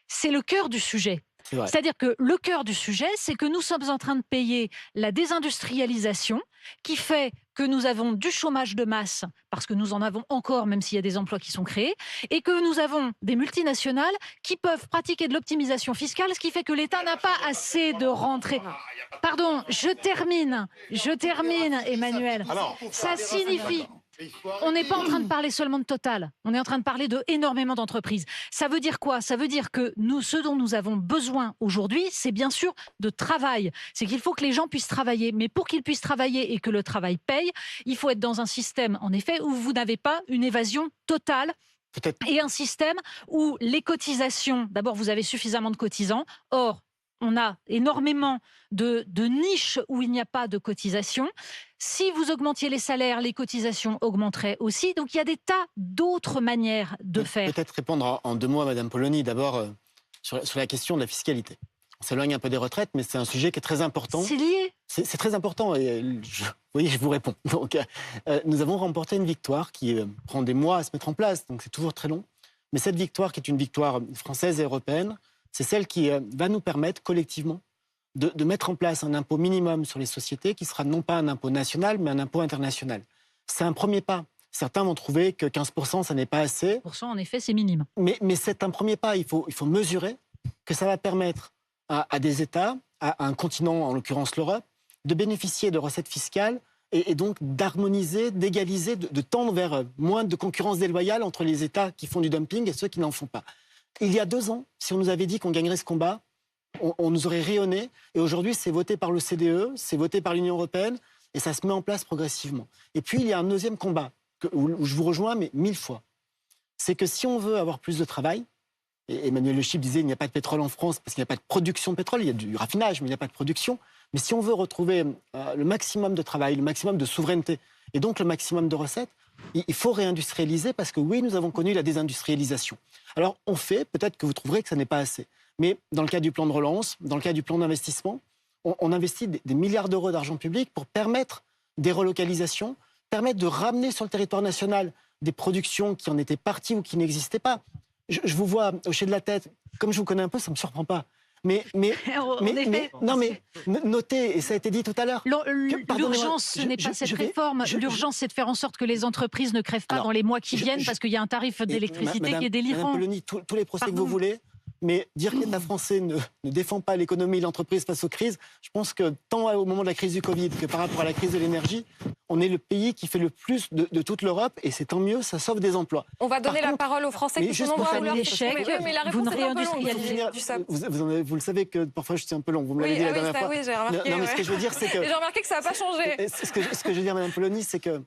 c'est le cœur du sujet. C'est-à-dire que le cœur du sujet, c'est que nous sommes en train de payer la désindustrialisation qui fait que nous avons du chômage de masse, parce que nous en avons encore, même s'il y a des emplois qui sont créés, et que nous avons des multinationales qui peuvent pratiquer de l'optimisation fiscale, ce qui fait que l'État n'a pas assez de rentrées. Pardon, je termine, Emmanuel. Ça signifie... On n'est pas en train de parler seulement de Total, on est en train de parler de énormément d'entreprises. Ça veut dire quoi? Ça veut dire que ce dont nous avons besoin aujourd'hui, c'est bien sûr de travail. C'est qu'il faut que les gens puissent travailler, mais pour qu'ils puissent travailler et que le travail paye, il faut être dans un système, en effet, où vous n'avez pas une évasion totale. Et un système où les cotisations, d'abord vous avez suffisamment de cotisants, or on a énormément de niches où il n'y a pas de cotisation. Si vous augmentiez les salaires, les cotisations augmenteraient aussi. Donc il y a des tas d'autres manières de faire. Peut-être répondre en 2 mots à Mme Polony. D'abord, sur la question de la fiscalité. on s'éloigne un peu des retraites, mais c'est un sujet qui est très important. C'est lié. C'est très important et je vous réponds. Donc, nous avons remporté une victoire qui prend des mois à se mettre en place, donc c'est toujours très long. Mais cette victoire, qui est une victoire française et européenne, c'est celle qui va nous permettre collectivement de mettre en place un impôt minimum sur les sociétés qui sera non pas un impôt national, mais un impôt international. C'est un premier pas. Certains vont trouver que 15%, ça n'est pas assez. 15%, en effet, c'est minime. Mais c'est un premier pas. Il faut mesurer que ça va permettre à des États, à un continent, en l'occurrence l'Europe, de bénéficier de recettes fiscales et donc d'harmoniser, d'égaliser, de tendre vers moins de concurrence déloyale entre les États qui font du dumping et ceux qui n'en font pas. Il y a 2 ans, si on nous avait dit qu'on gagnerait ce combat, on nous aurait rayonné. Et aujourd'hui, c'est voté par l'OCDE, c'est voté par l'Union européenne, et ça se met en place progressivement. Et puis, il y a un deuxième combat, où je vous rejoins, mais 1000 fois. C'est que si on veut avoir plus de travail, et Emmanuel Le Chip disait il n'y a pas de pétrole en France parce qu'il n'y a pas de production de pétrole, il y a du raffinage, mais il n'y a pas de production. Mais si on veut retrouver le maximum de travail, le maximum de souveraineté, et donc le maximum de recettes, il faut réindustrialiser parce que oui, nous avons connu la désindustrialisation. Alors on fait, peut-être que vous trouverez que ça n'est pas assez. Mais dans le cas du plan de relance, dans le cas du plan d'investissement, on investit des milliards d'euros d'argent public pour permettre des relocalisations, permettre de ramener sur le territoire national des productions qui en étaient parties ou qui n'existaient pas. Je vous vois hocher de la tête. Comme je vous connais un peu, ça ne me surprend pas. Mais notez, et ça a été dit tout à l'heure. L'urgence, ce n'est pas cette réforme. L'urgence, c'est de faire en sorte que les entreprises ne crèvent pas dans les mois qui viennent parce qu'il y a un tarif d'électricité qui est délirant. Madame Polony, tous les procès que vous voulez, mais dire que l'État français ne défend pas l'économie et l'entreprise face aux crises, je pense que tant au moment de la crise du Covid que par rapport à la crise de l'énergie, on est le pays qui fait le plus de toute l'Europe et c'est tant mieux, ça sauve des emplois. On va donner la parole aux Français qui sont nombreux à vouloir s'exprimer. Mais la réponse est un peu longue. Vous le savez que parfois je suis un peu long, vous me l'avez dit la dernière fois. Oui, j'ai remarqué. Non, mais ce que je veux dire, c'est que... J'ai remarqué que ça n'a pas changé. Ce que je veux dire, Madame Polony, c'est que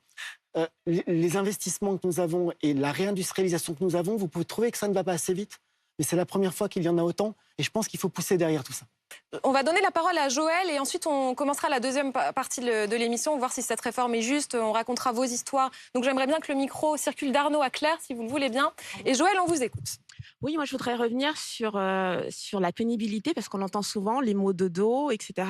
les investissements que nous avons et la réindustrialisation que nous avons, vous pouvez trouver que ça ne va pas assez vite. Mais c'est la première fois qu'il y en a autant et je pense qu'il faut pousser derrière tout ça. On va donner la parole à Joël et ensuite on commencera la deuxième partie de l'émission, voir si cette réforme est juste, on racontera vos histoires. Donc j'aimerais bien que le micro circule d'Arnaud à Claire, si vous le voulez bien. Et Joël, on vous écoute. Oui, moi je voudrais revenir sur la pénibilité, parce qu'on entend souvent les mots de dos, etc.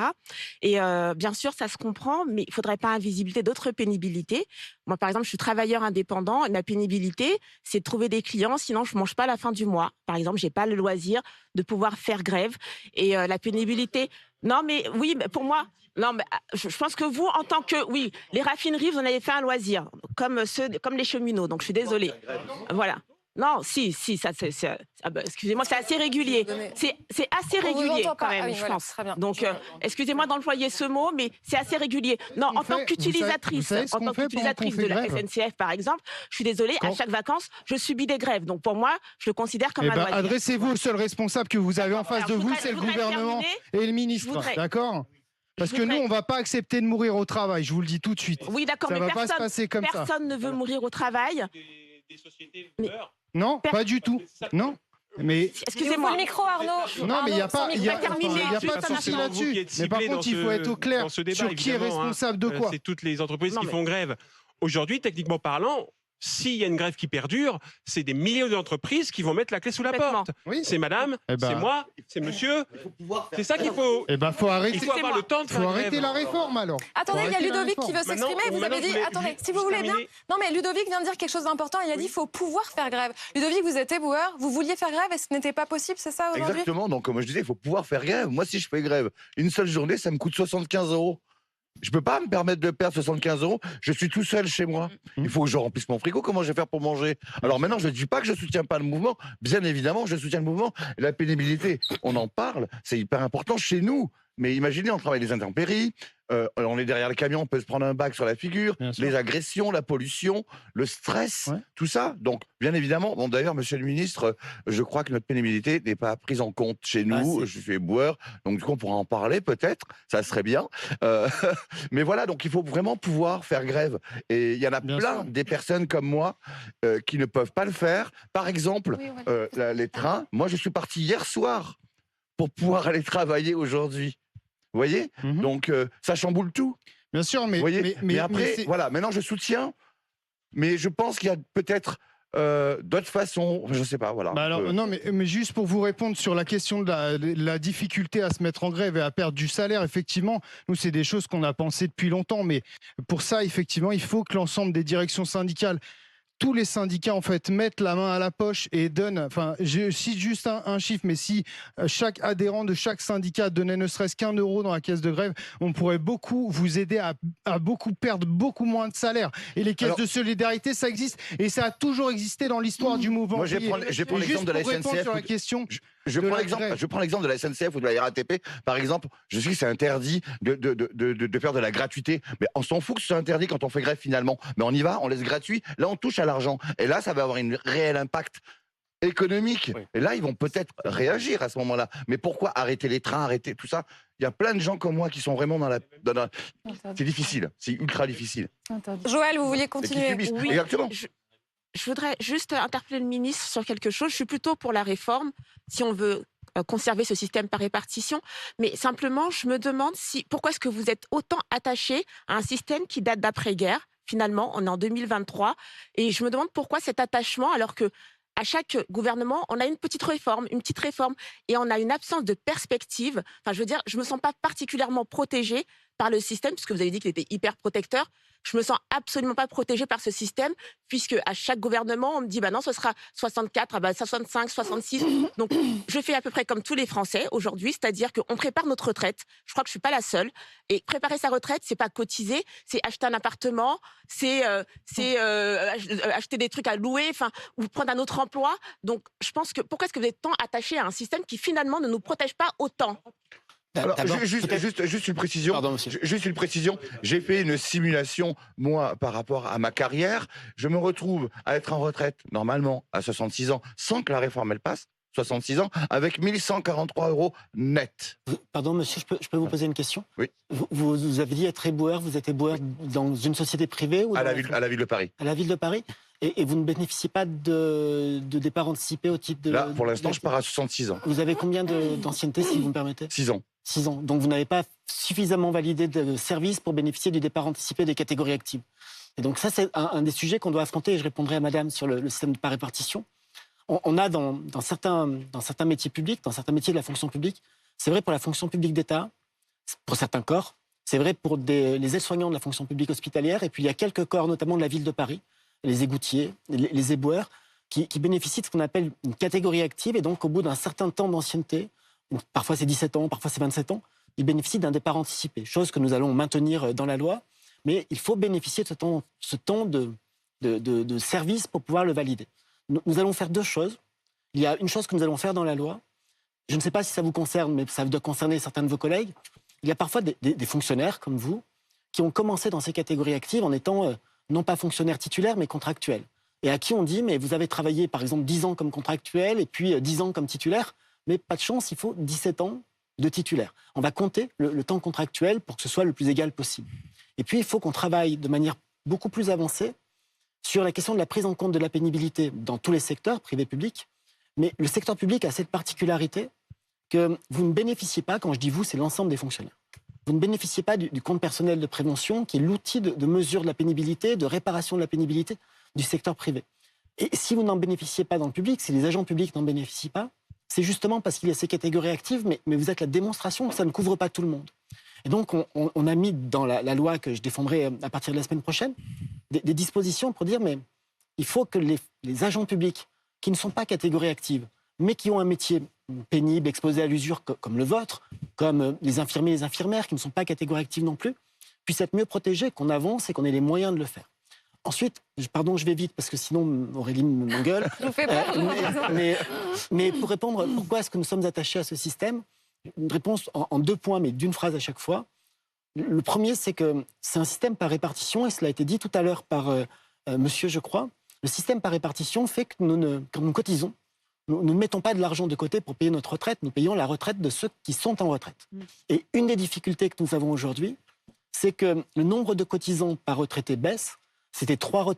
Et bien sûr, ça se comprend, mais il ne faudrait pas invisibiliser d'autres pénibilités. Moi, par exemple, je suis travailleur indépendant et ma pénibilité, c'est de trouver des clients, sinon je ne mange pas à la fin du mois. Par exemple, je n'ai pas le loisir de pouvoir faire grève. Et la pénibilité... Non, mais oui, mais pour moi... Non, mais je pense que vous, en tant que... Oui, les raffineries, vous en avez fait un loisir, comme les cheminots, donc je suis désolée. Voilà. Non, si, ça, excusez-moi, c'est assez régulier. C'est assez régulier quand même, je pense. Donc, excusez-moi d'employer ce mot, mais c'est assez régulier. Non, en tant qu'utilisatrice de la SNCF, par exemple, je suis désolée, à chaque vacances, je subis des grèves. Donc, pour moi, je le considère comme un loisir. Adressez-vous au seul responsable que vous avez en face de vous, c'est le gouvernement et le ministre, d'accord ? Parce que nous, on ne va pas accepter de mourir au travail, je vous le dis tout de suite. Oui, d'accord, mais personne ne veut mourir au travail. Des sociétés meurent. Non, pas du tout. Non. Mais excusez-moi. Le micro, Arnaud. Non, mais il n'y a pas de souci là-dessus. Mais par contre, il faut être au clair sur qui est responsable de quoi. C'est toutes les entreprises qui font grève. Aujourd'hui, techniquement parlant, s'il y a une grève qui perdure, c'est des milliers d'entreprises qui vont mettre la clé sous la porte. Oui. C'est madame, c'est moi, c'est monsieur. C'est ça qu'il faut. Faut arrêter. Il faut avoir le temps de faire grève. Faut arrêter la réforme alors. Attendez, il y a Ludovic qui veut s'exprimer. Vous avez dit, attendez, si vous voulez bien. Non, mais Ludovic vient de dire quelque chose d'important. Il a dit qu'il faut pouvoir faire grève. Ludovic, vous êtes éboueur, vous vouliez faire grève et ce n'était pas possible, c'est ça aujourd'hui ? Exactement. Donc, comme je disais, il faut pouvoir faire grève. Moi, si je fais grève une seule journée, ça me coûte 75 €. Je ne peux pas me permettre de perdre 75 €. Je suis tout seul chez moi. Il faut que je remplisse mon frigo. Comment je vais faire pour manger ? Alors maintenant, je ne dis pas que je ne soutiens pas le mouvement. Bien évidemment, je soutiens le mouvement. Et la pénibilité, on en parle. C'est hyper important chez nous. Mais imaginez, on travaille les intempéries. On est derrière le camion, on peut se prendre un bac sur la figure, les agressions, la pollution, le stress, tout ça. Donc, bien évidemment, bon, d'ailleurs, monsieur le ministre, je crois que notre pénibilité n'est pas prise en compte chez nous. Je suis éboueur, donc du coup, on pourra en parler peut-être, ça serait bien. Mais voilà, donc il faut vraiment pouvoir faire grève. Et il y en a plein des personnes comme moi qui ne peuvent pas le faire. Par exemple, les trains. Moi, je suis parti hier soir pour pouvoir aller travailler aujourd'hui. Vous voyez ? Donc, ça chamboule tout. Bien sûr, mais... Vous voyez ? Mais après, voilà, maintenant je soutiens, mais je pense qu'il y a peut-être d'autres façons. Je ne sais pas, voilà. Non, mais juste pour vous répondre sur la question de la difficulté à se mettre en grève et à perdre du salaire, effectivement, nous, c'est des choses qu'on a pensées depuis longtemps. Mais pour ça, effectivement, il faut que l'ensemble des directions syndicales, tous les syndicats, en fait, mettent la main à la poche et donnent, enfin, je cite juste un chiffre, mais si chaque adhérent de chaque syndicat donnait ne serait-ce qu'1 euro dans la caisse de grève, on pourrait beaucoup vous aider à beaucoup perdre beaucoup moins de salaire. Et les caisses de solidarité, ça existe et ça a toujours existé dans l'histoire du mouvement. Moi, je prends l'exemple de la SNCF. Sur la question je prends l'exemple de la SNCF ou de la RATP. Par exemple, je sais que c'est interdit de faire de la gratuité. Mais on s'en fout que ce soit interdit quand on fait grève finalement. Mais on y va, on laisse gratuit. Là, on touche à l'argent. Et là, ça va avoir un réel impact économique. Oui. Et là, ils vont peut-être réagir à ce moment-là. Mais pourquoi arrêter les trains, arrêter tout ça? Il y a plein de gens comme moi qui sont vraiment dans la... C'est difficile. C'est ultra difficile. Joël, vous vouliez continuer? Oui, exactement. Je voudrais juste interpeller le ministre sur quelque chose. Je suis plutôt pour la réforme, si on veut conserver ce système par répartition. Mais simplement, je me demande pourquoi est-ce que vous êtes autant attaché à un système qui date d'après-guerre. Finalement, on est en 2023. Et je me demande pourquoi cet attachement, alors que à chaque gouvernement, on a une petite réforme, et on a une absence de perspective. Enfin, je veux dire, je me sens pas particulièrement protégée par le système, puisque vous avez dit qu'il était hyper protecteur. Je me sens absolument pas protégée par ce système, puisque à chaque gouvernement, on me dit, bah non, ce sera 64, 65, 66. Donc, je fais à peu près comme tous les Français aujourd'hui, c'est-à-dire qu'on prépare notre retraite. Je crois que je suis pas la seule. Et préparer sa retraite, c'est pas cotiser, c'est acheter un appartement, c'est acheter des trucs à louer, enfin, ou prendre un autre emploi. Donc, je pense que pourquoi est-ce que vous êtes tant attaché à un système qui finalement ne nous protège pas autant? Alors, juste une précision. Pardon, juste une précision. J'ai fait une simulation, moi, par rapport à ma carrière. Je me retrouve à être en retraite, normalement, à 66 ans, sans que la réforme, elle passe. 66 ans, avec 1143 € net. Pardon, monsieur, je peux vous poser une question? Oui. Vous avez dit être éboueur. Vous êtes éboueur dans une société privée ou à la ville de Paris. À la ville de Paris. Et vous ne bénéficiez pas de départ anticipé au titre de... Là, pour l'instant, je pars à 66 ans. Vous avez combien d'ancienneté, si vous me permettez? 6 ans. 6 ans. Donc vous n'avez pas suffisamment validé de service pour bénéficier du départ anticipé des catégories actives. Et donc ça, c'est un des sujets qu'on doit affronter. Et je répondrai à madame sur le système de par répartition. On a dans certains métiers publics, dans certains métiers de la fonction publique, c'est vrai pour la fonction publique d'État, pour certains corps, c'est vrai pour les aides-soignants de la fonction publique hospitalière, et puis il y a quelques corps, notamment de la ville de Paris, les égoutiers, les éboueurs, qui bénéficient de ce qu'on appelle une catégorie active, et donc au bout d'un certain temps d'ancienneté, parfois c'est 17 ans, parfois c'est 27 ans, ils bénéficient d'un départ anticipé, chose que nous allons maintenir dans la loi, mais il faut bénéficier de ce temps de service pour pouvoir le valider. Nous allons faire deux choses. Il y a une chose que nous allons faire dans la loi. Je ne sais pas si ça vous concerne, mais ça doit concerner certains de vos collègues. Il y a parfois des fonctionnaires, comme vous, qui ont commencé dans ces catégories actives en étant non pas fonctionnaires titulaires, mais contractuels. Et à qui on dit, mais vous avez travaillé par exemple 10 ans comme contractuel et puis 10 ans comme titulaire, mais pas de chance, il faut 17 ans de titulaire. On va compter le temps contractuel pour que ce soit le plus égal possible. Et puis, il faut qu'on travaille de manière beaucoup plus avancée sur la question de la prise en compte de la pénibilité dans tous les secteurs, privés, publics. Mais le secteur public a cette particularité que vous ne bénéficiez pas, quand je dis vous, c'est l'ensemble des fonctionnaires. Vous ne bénéficiez pas du compte personnel de prévention, qui est l'outil de mesure de la pénibilité, de réparation de la pénibilité du secteur privé. Et si vous n'en bénéficiez pas dans le public, si les agents publics n'en bénéficient pas, c'est justement parce qu'il y a ces catégories actives, mais vous êtes la démonstration que ça ne couvre pas tout le monde. Et donc, on a mis dans la loi que je défendrai à partir de la semaine prochaine, des dispositions pour dire, mais il faut que les agents publics qui ne sont pas catégories actives, mais qui ont un métier pénible, exposé à l'usure comme le vôtre, comme les infirmiers et les infirmières qui ne sont pas catégories actives non plus, puissent être mieux protégés, qu'on avance et qu'on ait les moyens de le faire. Ensuite, pardon, je vais vite parce que sinon Aurélie m'engueule. Je vous fais peur. Mais pour répondre, pourquoi est-ce que nous sommes attachés à ce système? Une réponse en 2 points, mais d'une phrase à chaque fois. Le premier, c'est que c'est un système par répartition, et cela a été dit tout à l'heure par monsieur, je crois. Le système par répartition fait que quand nous cotisons, nous ne mettons pas de l'argent de côté pour payer notre retraite, nous payons la retraite de ceux qui sont en retraite. Et une des difficultés que nous avons aujourd'hui, c'est que le nombre de cotisants par retraité baisse. C'était 3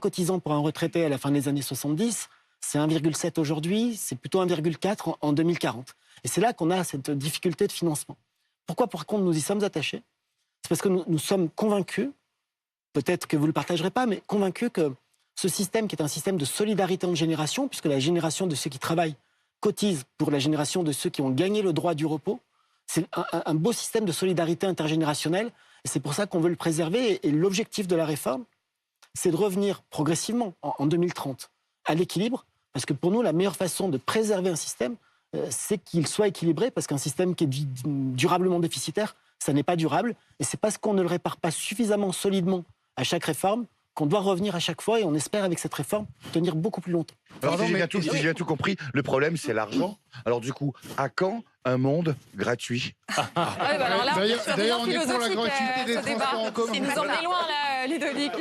cotisants pour un retraité à la fin des années 70, c'est 1,7 aujourd'hui, c'est plutôt 1,4 en 2040. Et c'est là qu'on a cette difficulté de financement. Pourquoi, par contre, nous y sommes attachés? C'est parce que nous sommes convaincus, peut-être que vous ne le partagerez pas, mais convaincus que ce système qui est un système de solidarité entre générations, puisque la génération de ceux qui travaillent cotise pour la génération de ceux qui ont gagné le droit du repos. C'est un beau système de solidarité intergénérationnelle, et c'est pour ça qu'on veut le préserver. Et l'objectif de la réforme, c'est de revenir progressivement, en 2030, à l'équilibre, parce que pour nous, la meilleure façon de préserver un système, c'est qu'il soit équilibré, parce qu'un système qui est durablement déficitaire, ça n'est pas durable, et c'est parce qu'on ne le répare pas suffisamment solidement à chaque réforme qu'on doit revenir à chaque fois, et on espère avec cette réforme tenir beaucoup plus longtemps. Alors, si j'ai bien tout compris, le problème c'est l'argent. Alors du coup, à quand un monde gratuit? Alors là, D'ailleurs, on est pour la gratuité des transports en commun. Il nous emmenait loin, là, Ludovic.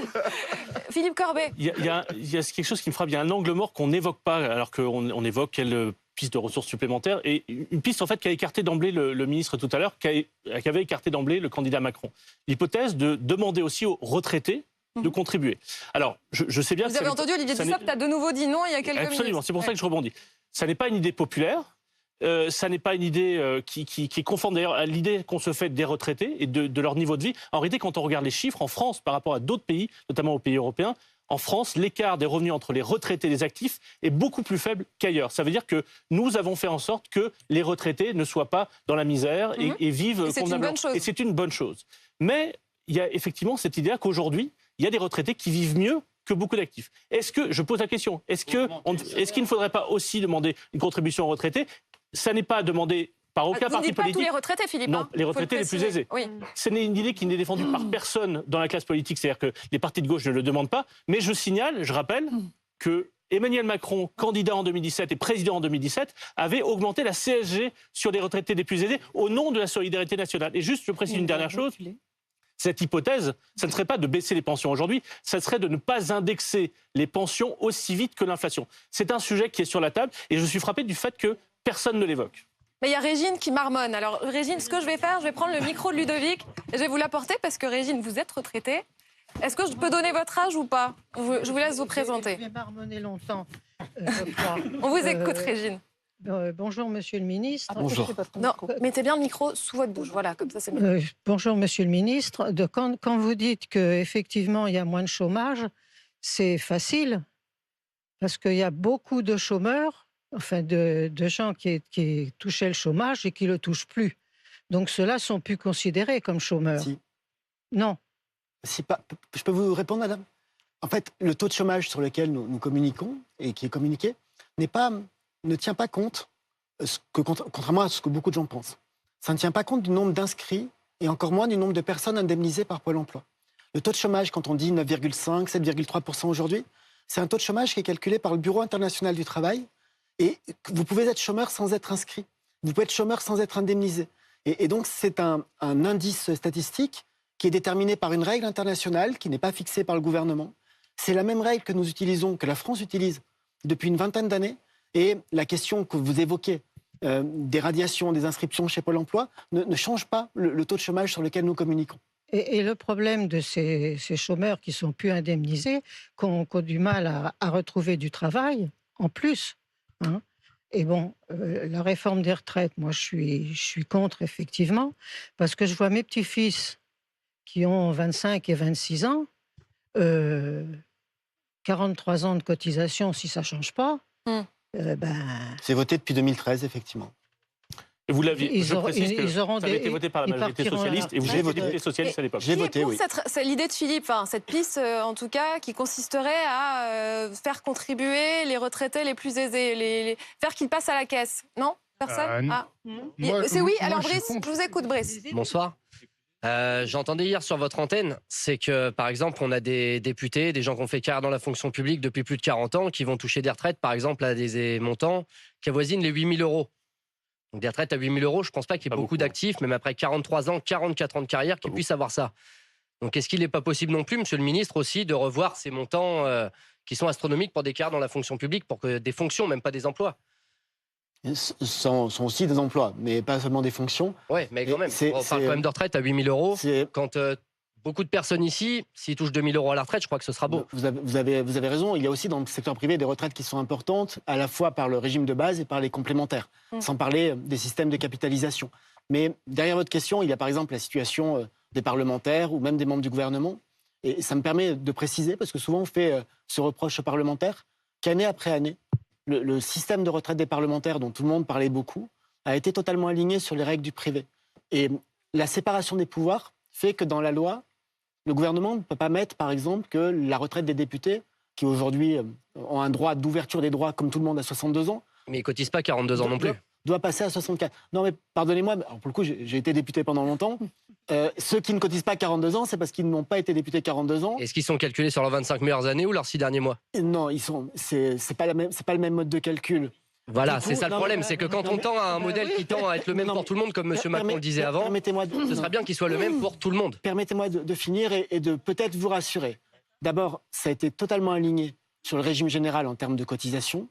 Philippe Corbet. Il y a quelque chose qui me frappe. Il y a un angle mort qu'on n'évoque pas, alors qu'on évoque quelle piste de ressources supplémentaires. Et une piste, en fait, qu'a écarté d'emblée le ministre tout à l'heure, qu'avait écarté d'emblée le candidat Macron. L'hypothèse de demander aussi aux retraités de contribuer. Alors, je sais bien... Vous avez entendu Olivier Dussopt, tu as de nouveau dit non il y a quelques minutes. Absolument, c'est pour ça que je rebondis. Ça n'est pas une idée populaire, ça n'est pas une idée qui est conforme d'ailleurs à l'idée qu'on se fait des retraités et de leur niveau de vie. En réalité, quand on regarde les chiffres en France par rapport à d'autres pays, notamment aux pays européens, en France, l'écart des revenus entre les retraités et les actifs est beaucoup plus faible qu'ailleurs. Ça veut dire que nous avons fait en sorte que les retraités ne soient pas dans la misère et vivent convenablement. Et c'est une bonne chose. Mais il y a effectivement cette idée qu'aujourd'hui, il y a des retraités qui vivent mieux que beaucoup d'actifs. Je pose la question, est-ce qu'il ne faudrait pas aussi demander une contribution aux retraités? Ça n'est pas demandé par aucun parti politique. Vous ne dites pas tous les retraités, Philippe. Non, les retraités les plus aisés. Oui. Ce n'est une idée qui n'est défendue par personne dans la classe politique, c'est-à-dire que les partis de gauche ne le demandent pas. Mais je rappelle que Emmanuel Macron, candidat en 2017 et président en 2017, avait augmenté la CSG sur les retraités les plus aisés au nom de la solidarité nationale. Et juste, je précise une dernière chose. Cette hypothèse, ça ne serait pas de baisser les pensions aujourd'hui, ça serait de ne pas indexer les pensions aussi vite que l'inflation. C'est un sujet qui est sur la table et je suis frappé du fait que personne ne l'évoque. Mais il y a Régine qui marmonne. Alors Régine, ce que je vais faire, je vais prendre le micro de Ludovic et je vais vous l'apporter parce que Régine, vous êtes retraitée. Est-ce que je peux donner votre âge ou pas? Je vous laisse vous présenter. Je vais marmonner longtemps, On vous écoute, Régine. Bonjour, Monsieur le Ministre. Bonjour. Non, mettez bien le micro sous votre bouche. Voilà, comme ça c'est mieux. Bonjour, Monsieur le Ministre. Quand vous dites qu'effectivement il y a moins de chômage, c'est facile parce qu'il y a beaucoup de chômeurs, enfin de gens qui touchaient le chômage et qui ne le touchent plus. Donc ceux-là sont plus considérés comme chômeurs. Si. Non. Si pas, je peux vous répondre, madame? En fait, le taux de chômage sur lequel nous communiquons et qui est communiqué ne tient pas compte, contrairement à ce que beaucoup de gens pensent. Ça ne tient pas compte du nombre d'inscrits et encore moins du nombre de personnes indemnisées par Pôle emploi. Le taux de chômage, quand on dit 9,5, 7,3% aujourd'hui, c'est un taux de chômage qui est calculé par le Bureau international du travail et vous pouvez être chômeur sans être inscrit. Vous pouvez être chômeur sans être indemnisé. Et donc, c'est un indice statistique qui est déterminé par une règle internationale qui n'est pas fixée par le gouvernement. C'est la même règle que nous utilisons, que la France utilise depuis une vingtaine d'années. Et la question que vous évoquez, des radiations, des inscriptions chez Pôle emploi, ne change pas le taux de chômage sur lequel nous communiquons. Et le problème de ces chômeurs qui sont plus indemnisés, qui ont du mal à retrouver du travail, en plus. Hein. Et bon, la réforme des retraites, moi je suis contre, effectivement, parce que je vois mes petits-fils qui ont 25 et 26 ans, 43 ans de cotisation si ça ne change pas. C'est voté depuis 2013, effectivement. Et vous l'aviez, je précise que ça avait été voté par la majorité socialiste et vous avez voté les socialistes à l'époque. J'ai voté, oui. C'est l'idée de Philippe, cette piste en tout cas, qui consisterait à faire contribuer les retraités les plus aisés, faire qu'ils passent à la caisse. Non? Personne? C'est oui. Alors Brice, je vous écoute, Brice. Bonsoir. J'entendais hier sur votre antenne, c'est que par exemple on a des députés, des gens qui ont fait carrière dans la fonction publique depuis plus de 40 ans qui vont toucher des retraites par exemple à des montants qui avoisinent les 8 000 €. Donc des retraites à 8 000 €, je ne pense pas qu'il y ait beaucoup d'actifs, même après 43 ans, 44 ans de carrière, qui puissent avoir ça. Donc est-ce qu'il n'est pas possible non plus, Monsieur le Ministre, aussi de revoir ces montants qui sont astronomiques pour des carrières dans la fonction publique, pour que des fonctions, même pas des emplois? Sont aussi des emplois, mais pas seulement des fonctions. Oui, mais quand même, on parle quand même de retraite à 8 000 €. Quand beaucoup de personnes ici, s'ils touchent 2 000 € à la retraite, je crois que ce sera beau. Vous avez raison, il y a aussi dans le secteur privé des retraites qui sont importantes, à la fois par le régime de base et par les complémentaires, sans parler des systèmes de capitalisation. Mais derrière votre question, il y a par exemple la situation des parlementaires ou même des membres du gouvernement Et ça me permet de préciser, parce que souvent on fait ce reproche aux parlementaires, qu'année après année, le système de retraite des parlementaires, dont tout le monde parlait beaucoup, a été totalement aligné sur les règles du privé. Et la séparation des pouvoirs fait que dans la loi, le gouvernement ne peut pas mettre, par exemple, que la retraite des députés, qui aujourd'hui ont un droit d'ouverture des droits comme tout le monde à 62 ans. Mais ils ne cotisent pas 42 ans non plus. Doit passer à 64. Non mais pardonnez-moi, alors pour le coup j'ai été député pendant longtemps. Ceux qui ne cotisent pas 42 ans, c'est parce qu'ils n'ont pas été députés 42 ans. Est-ce qu'ils sont calculés sur leurs 25 meilleures années ou leurs 6 derniers mois? Non, c'est pas le même mode de calcul. Voilà, c'est ça le problème, c'est que quand on tend à un modèle qui tend à être le même pour tout le monde, comme M. Macron le disait avant, ce serait bien qu'il soit le même pour tout le monde. Permettez-moi de finir et de peut-être vous rassurer. D'abord, ça a été totalement aligné sur le régime général en termes de cotisation.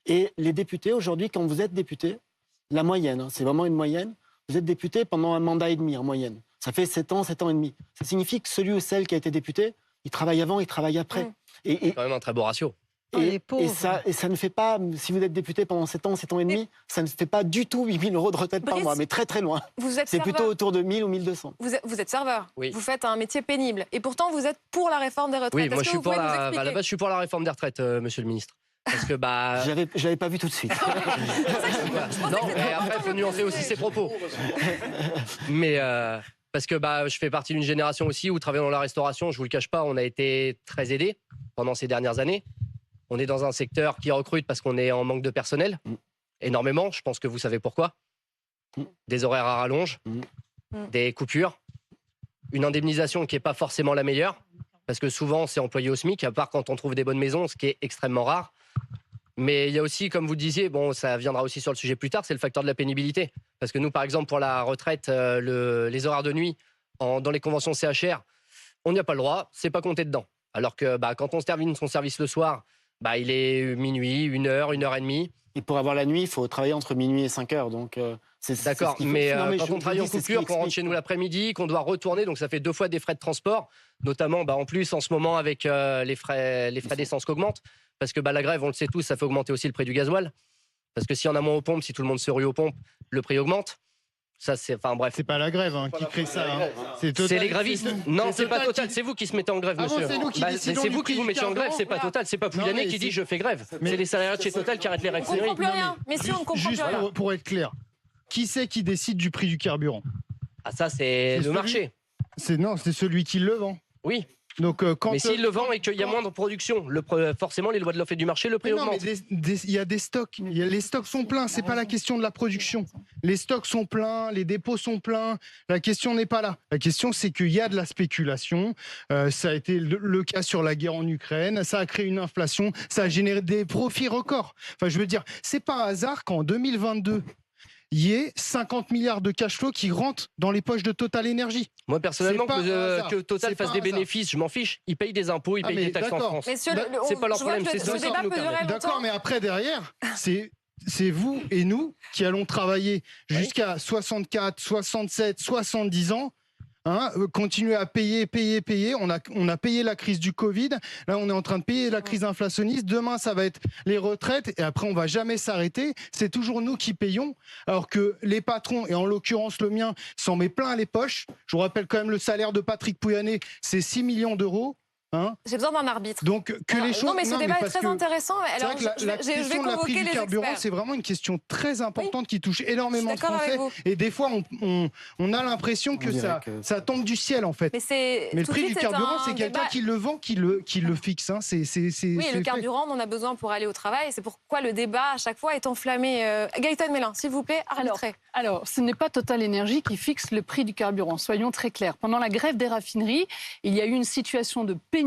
Et les députés, aujourd'hui, quand vous êtes député, la moyenne, c'est vraiment une moyenne, vous êtes député pendant un mandat et demi en moyenne. Ça fait 7 ans et demi. Ça signifie que celui ou celle qui a été député, il travaille avant, il travaille après. C'est quand même un très beau ratio. Et ça ne fait pas, si vous êtes député pendant 7 ans et demi, ça ne fait pas du tout 8 000 € de retraite par mois, mais très très loin. C'est plutôt autour de 1 000 ou 1 200. Vous êtes serveur, oui. Vous faites un métier pénible, et pourtant vous êtes pour la réforme des retraites. Oui, moi je suis pour à la base, je suis pour la réforme des retraites, monsieur le ministre. Parce que j'avais pas vu tout de suite. Non, mais après il faut nuancer aussi ses propos. Mais parce que je fais partie d'une génération aussi où travaillant dans la restauration, je vous le cache pas, on a été très aidés pendant ces dernières années. On est dans un secteur qui recrute parce qu'on est en manque de personnel, énormément. Je pense que vous savez pourquoi. Des horaires à rallonge, des coupures, une indemnisation qui n'est pas forcément la meilleure, parce que souvent c'est employé au SMIC, à part quand on trouve des bonnes maisons, ce qui est extrêmement rare. Mais il y a aussi, comme vous le disiez, ça viendra aussi sur le sujet plus tard, c'est le facteur de la pénibilité. Parce que nous, par exemple, pour la retraite, les horaires de nuit dans les conventions CHR, on n'y a pas le droit, c'est pas compté dedans. Alors que quand on se termine son service le soir, il est minuit, 1h, 1h30. Et pour avoir la nuit, il faut travailler entre minuit et 5h. Donc d'accord, mais quand on travaille en coupure, qu'on rentre chez nous l'après-midi, qu'on doit retourner, donc ça fait 2 fois des frais de transport, notamment en plus en ce moment avec les frais d'essence qui augmentent, parce que la grève, on le sait tous, ça fait augmenter aussi le prix du gasoil, parce que s'il y en a moins aux pompes, si tout le monde se rue aux pompes, le prix augmente. Ça, bref. C'est pas la grève qui crée ça. C'est les grévistes. Non, c'est pas Total. C'est vous qui se mettez en grève, monsieur. C'est vous qui vous mettez en grève. C'est pas Total. C'est pas Pouyanné qui dit je fais grève. C'est les salariés de chez Total qui arrêtent les raffineries. On comprend plus rien. Messieurs, on comprend plus rien. Pour être clair, qui c'est qui décide du prix du carburant? Ça, c'est le marché. Non, c'est celui qui le vend. Oui. Donc, mais s'il le vend et qu'il y a moins de production, forcément, les lois de l'offre et du marché, le prix augmente. Il y a des stocks. Les stocks sont pleins. C'est pas la question de la production. Les stocks sont pleins, les dépôts sont pleins. La question n'est pas là. La question, c'est qu'il y a de la spéculation. Ça a été le cas sur la guerre en Ukraine. Ça a créé une inflation. Ça a généré des profits records. Enfin, je veux dire, c'est pas un hasard qu'en 2022, il y ait 50 milliards de cash flow qui rentrent dans les poches de Total Énergie. Moi, personnellement, que Total fasse des bénéfices, je m'en fiche. Ils payent des impôts, ils payent des taxes en France. C'est pas leur problème, c'est ça qui nous permet. D'accord, mais après, derrière, c'est vous et nous qui allons travailler jusqu'à 64, 67, 70 ans. Continuer à payer. On a payé la crise du Covid. Là, on est en train de payer la crise inflationniste. Demain, ça va être les retraites. Et après, on va jamais s'arrêter. C'est toujours nous qui payons. Alors que les patrons, et en l'occurrence le mien, s'en met plein les poches. Je vous rappelle quand même le salaire de Patrick Pouyanné, c'est 6 millions d'euros. J'ai besoin d'un arbitre. Donc que les choses. Non, mais ce débat est très intéressant. Alors, la question de la prise du carburant, c'est vraiment une question très importante qui touche énormément de Français. Et des fois, on a l'impression que ça tombe du ciel, en fait. Mais le prix du carburant, c'est quelqu'un qui le vend, qui le fixe. Oui, le carburant, on en a besoin pour aller au travail. C'est pourquoi le débat, à chaque fois, est enflammé. Gaëtane Mélin, s'il vous plaît, arbitrez. Alors, ce n'est pas Total Énergie qui fixe le prix du carburant. Soyons très clairs. Pendant la grève des raffineries, il y a eu une situation de pénurie.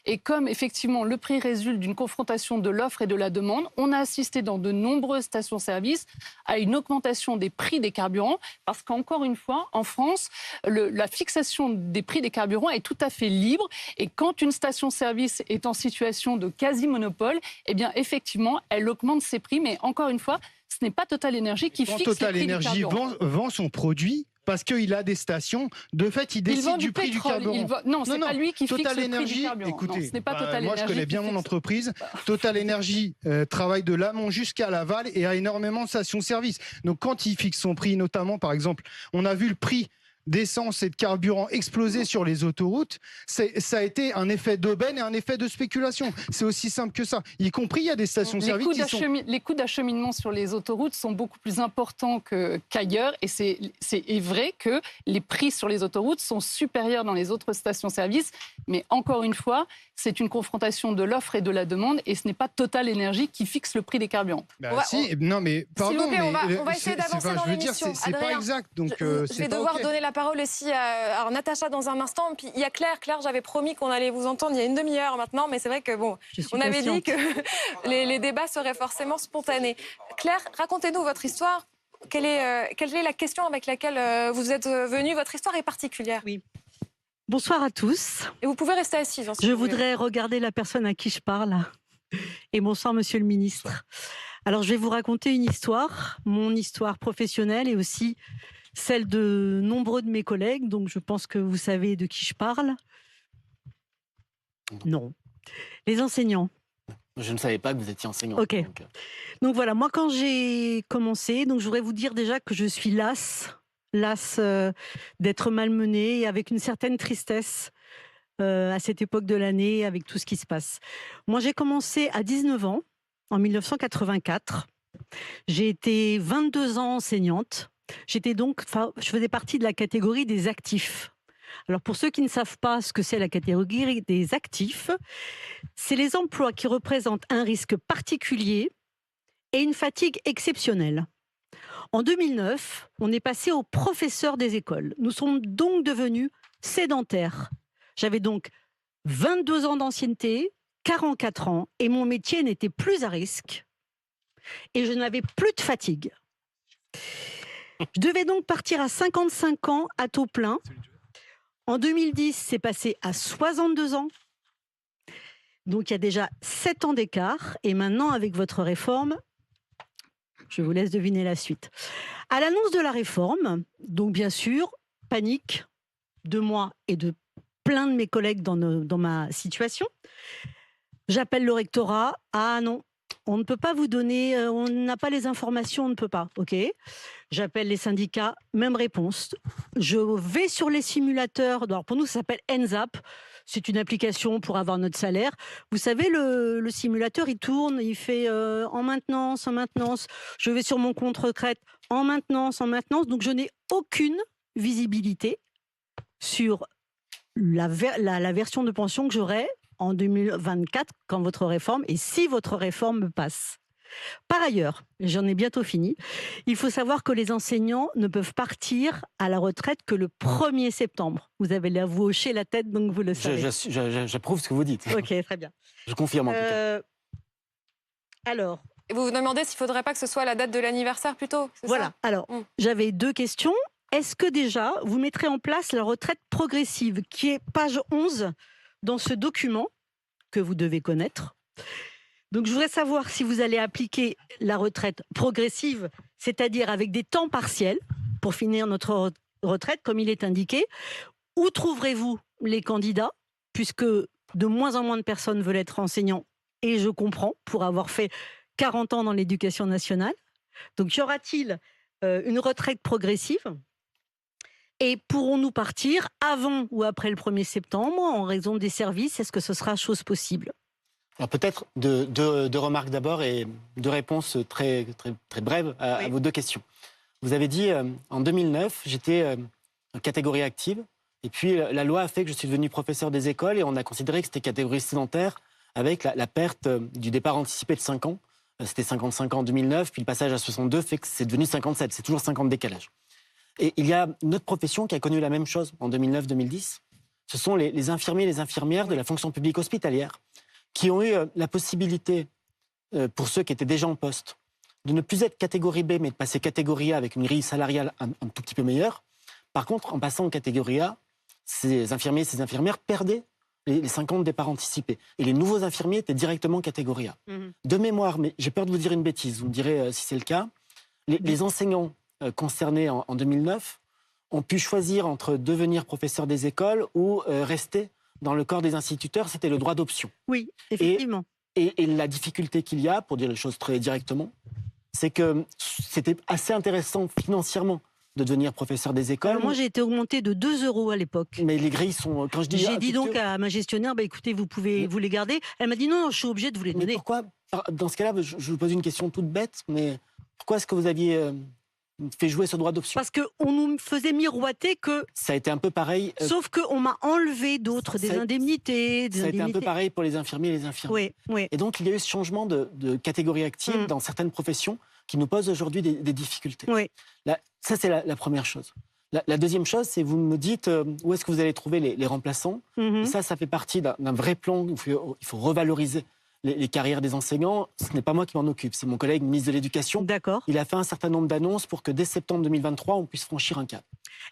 Et comme effectivement le prix résulte d'une confrontation de l'offre et de la demande, on a assisté dans de nombreuses stations-service à une augmentation des prix des carburants parce qu'encore une fois, en France, la fixation des prix des carburants est tout à fait libre et quand une station-service est en situation de quasi-monopole, eh bien effectivement, elle augmente ses prix. Mais encore une fois, ce n'est pas Total Énergie qui fixe Total les prix Énergie du carburant. vend son produit parce qu'il a des stations, de fait, il décide du prix du carburant. Non, c'est pas lui qui fixe Total le prix Énergie, du carburant. Écoutez, Non, ce n'est pas Total moi, je connais bien mon entreprise. Total Énergie travaille de l'amont jusqu'à l'aval et a énormément de stations-service. Donc, quand il fixe son prix, notamment, par exemple, on a vu le prix d'essence et de carburant exploser sur les autoroutes, ça a été un effet d'aubaine et un effet de spéculation. C'est aussi simple que ça. Y compris, il y a des stations-service qui sont... Les coûts d'acheminement sur les autoroutes sont beaucoup plus importants qu'ailleurs. Et c'est vrai que les prix sur les autoroutes sont supérieurs dans les autres stations-service. Mais encore une fois, c'est une confrontation de l'offre et de la demande. Et ce n'est pas Total Énergie qui fixe le prix des carburants. Non, mais pardon, S'il vous plaît, on va essayer d'avancer dans l'émission. C'est pas exact. Donc, je vais devoir donner la parole aussi à Natacha dans un instant. Puis il y a Claire. Claire, j'avais promis qu'on allait vous entendre il y a une demi-heure maintenant. Mais c'est vrai que on avait dit que les débats seraient forcément spontanés. Claire, racontez-nous votre histoire. Quelle est la question avec laquelle vous êtes venue? Votre histoire est particulière. Oui. Bonsoir à tous. Et vous pouvez rester assise. Je voudrais regarder la personne à qui je parle. Et bonsoir, monsieur le ministre. Alors, je vais vous raconter une histoire, mon histoire professionnelle et aussi celle de nombreux de mes collègues. Donc, je pense que vous savez de qui je parle. Non. Les enseignants. Je ne savais pas que vous étiez enseignant. Ok. Donc voilà, moi quand j'ai commencé, donc je voudrais vous dire déjà que je suis lasse d'être malmenée et avec une certaine tristesse à cette époque de l'année, avec tout ce qui se passe. Moi j'ai commencé à 19 ans, en 1984. J'ai été 22 ans enseignante. Je faisais partie de la catégorie des actifs. Alors pour ceux qui ne savent pas ce que c'est la catégorie des actifs, c'est les emplois qui représentent un risque particulier et une fatigue exceptionnelle. En 2009, on est passé aux professeurs des écoles. Nous sommes donc devenus sédentaires. J'avais donc 22 ans d'ancienneté, 44 ans, et mon métier n'était plus à risque. Et je n'avais plus de fatigue. Je devais donc partir à 55 ans à taux plein. En 2010, c'est passé à 62 ans. Donc, il y a déjà 7 ans d'écart. Et maintenant, avec votre réforme, je vous laisse deviner la suite. À l'annonce de la réforme, donc bien sûr, panique de moi et de plein de mes collègues dans ma situation. J'appelle le rectorat. Ah non, on ne peut pas vous donner, on n'a pas les informations, on ne peut pas. OK. J'appelle les syndicats, même réponse. Je vais sur les simulateurs. Alors pour nous, ça s'appelle NZAP. C'est une application pour avoir notre salaire. Vous savez, le simulateur, il tourne, il fait en maintenance. Je vais sur mon compte retraite en maintenance. Donc je n'ai aucune visibilité sur la version de pension que j'aurai en 2024 quand votre réforme, et si votre réforme passe. Par ailleurs, j'en ai bientôt fini, il faut savoir que les enseignants ne peuvent partir à la retraite que le 1er septembre. Vous avez l'air vous hocher la tête, donc vous le savez. J'approuve ce que vous dites. Ok, très bien. Je confirme en tout cas. Alors. Et vous vous demandez s'il ne faudrait pas que ce soit la date de l'anniversaire plutôt, c'est voilà. Ça Alors, j'avais 2 questions. Est-ce que déjà, vous mettrez en place la retraite progressive, qui est page 11 dans ce document que vous devez connaître? Donc, je voudrais savoir si vous allez appliquer la retraite progressive, c'est-à-dire avec des temps partiels pour finir notre retraite, comme il est indiqué. Où trouverez-vous les candidats, puisque de moins en moins de personnes veulent être enseignants, et je comprends, pour avoir fait 40 ans dans l'éducation nationale. Donc, y aura-t-il une retraite progressive? Et pourrons-nous partir avant ou après le 1er septembre en raison des services? Est-ce que ce sera chose possible? Alors peut-être deux remarques d'abord et 2 réponses très brèves à vos 2 questions. Vous avez dit, en 2009, j'étais en catégorie active. Et puis la loi a fait que je suis devenu professeur des écoles et on a considéré que c'était catégorie sédentaire avec la perte du départ anticipé de 5 ans. C'était 55 ans en 2009, puis le passage à 62 fait que c'est devenu 57. C'est toujours 50 de décalage. Et il y a une autre profession qui a connu la même chose en 2009-2010. Ce sont les infirmiers et les infirmières de la fonction publique hospitalière qui ont eu la possibilité, pour ceux qui étaient déjà en poste, de ne plus être catégorie B, mais de passer catégorie A avec une grille salariale un tout petit peu meilleure. Par contre, en passant en catégorie A, ces infirmiers et ces infirmières perdaient les 5 ans de départ anticipé. Et les nouveaux infirmiers étaient directement catégorie A. De mémoire, mais j'ai peur de vous dire une bêtise, vous me direz si c'est le cas, les enseignants concernés en 2009 ont pu choisir entre devenir professeur des écoles ou rester dans le corps des instituteurs. C'était le droit d'option. Oui, effectivement. Et la difficulté qu'il y a, pour dire les choses très directement, c'est que c'était assez intéressant financièrement de devenir professeur des écoles. Alors moi, j'ai été augmenté de 2 € à l'époque. Mais les grilles sont... Quand je dis, j'ai dit donc à ma gestionnaire, écoutez, vous pouvez vous les garder. Elle m'a dit non, je suis obligée de vous les donner. Pourquoi, dans ce cas-là, je vous pose une question toute bête, mais pourquoi est-ce que vous aviez fait jouer ce droit d'option? Parce qu'on nous faisait miroiter que... Ça a été un peu pareil... Sauf qu'on m'a enlevé d'autres, des indemnités. Ça a été un peu pareil pour les infirmiers et les infirmières. Oui. Et donc, il y a eu ce changement de catégorie active dans certaines professions qui nous pose aujourd'hui des difficultés. Oui. Ça, c'est la première chose. La deuxième chose, c'est vous me dites où est-ce que vous allez trouver les remplaçants. Et ça fait partie d'un vrai plan. Il faut revaloriser les carrières des enseignants. Ce n'est pas moi qui m'en occupe, c'est mon collègue ministre de l'Éducation. D'accord. Il a fait un certain nombre d'annonces pour que dès septembre 2023, on puisse franchir un cap.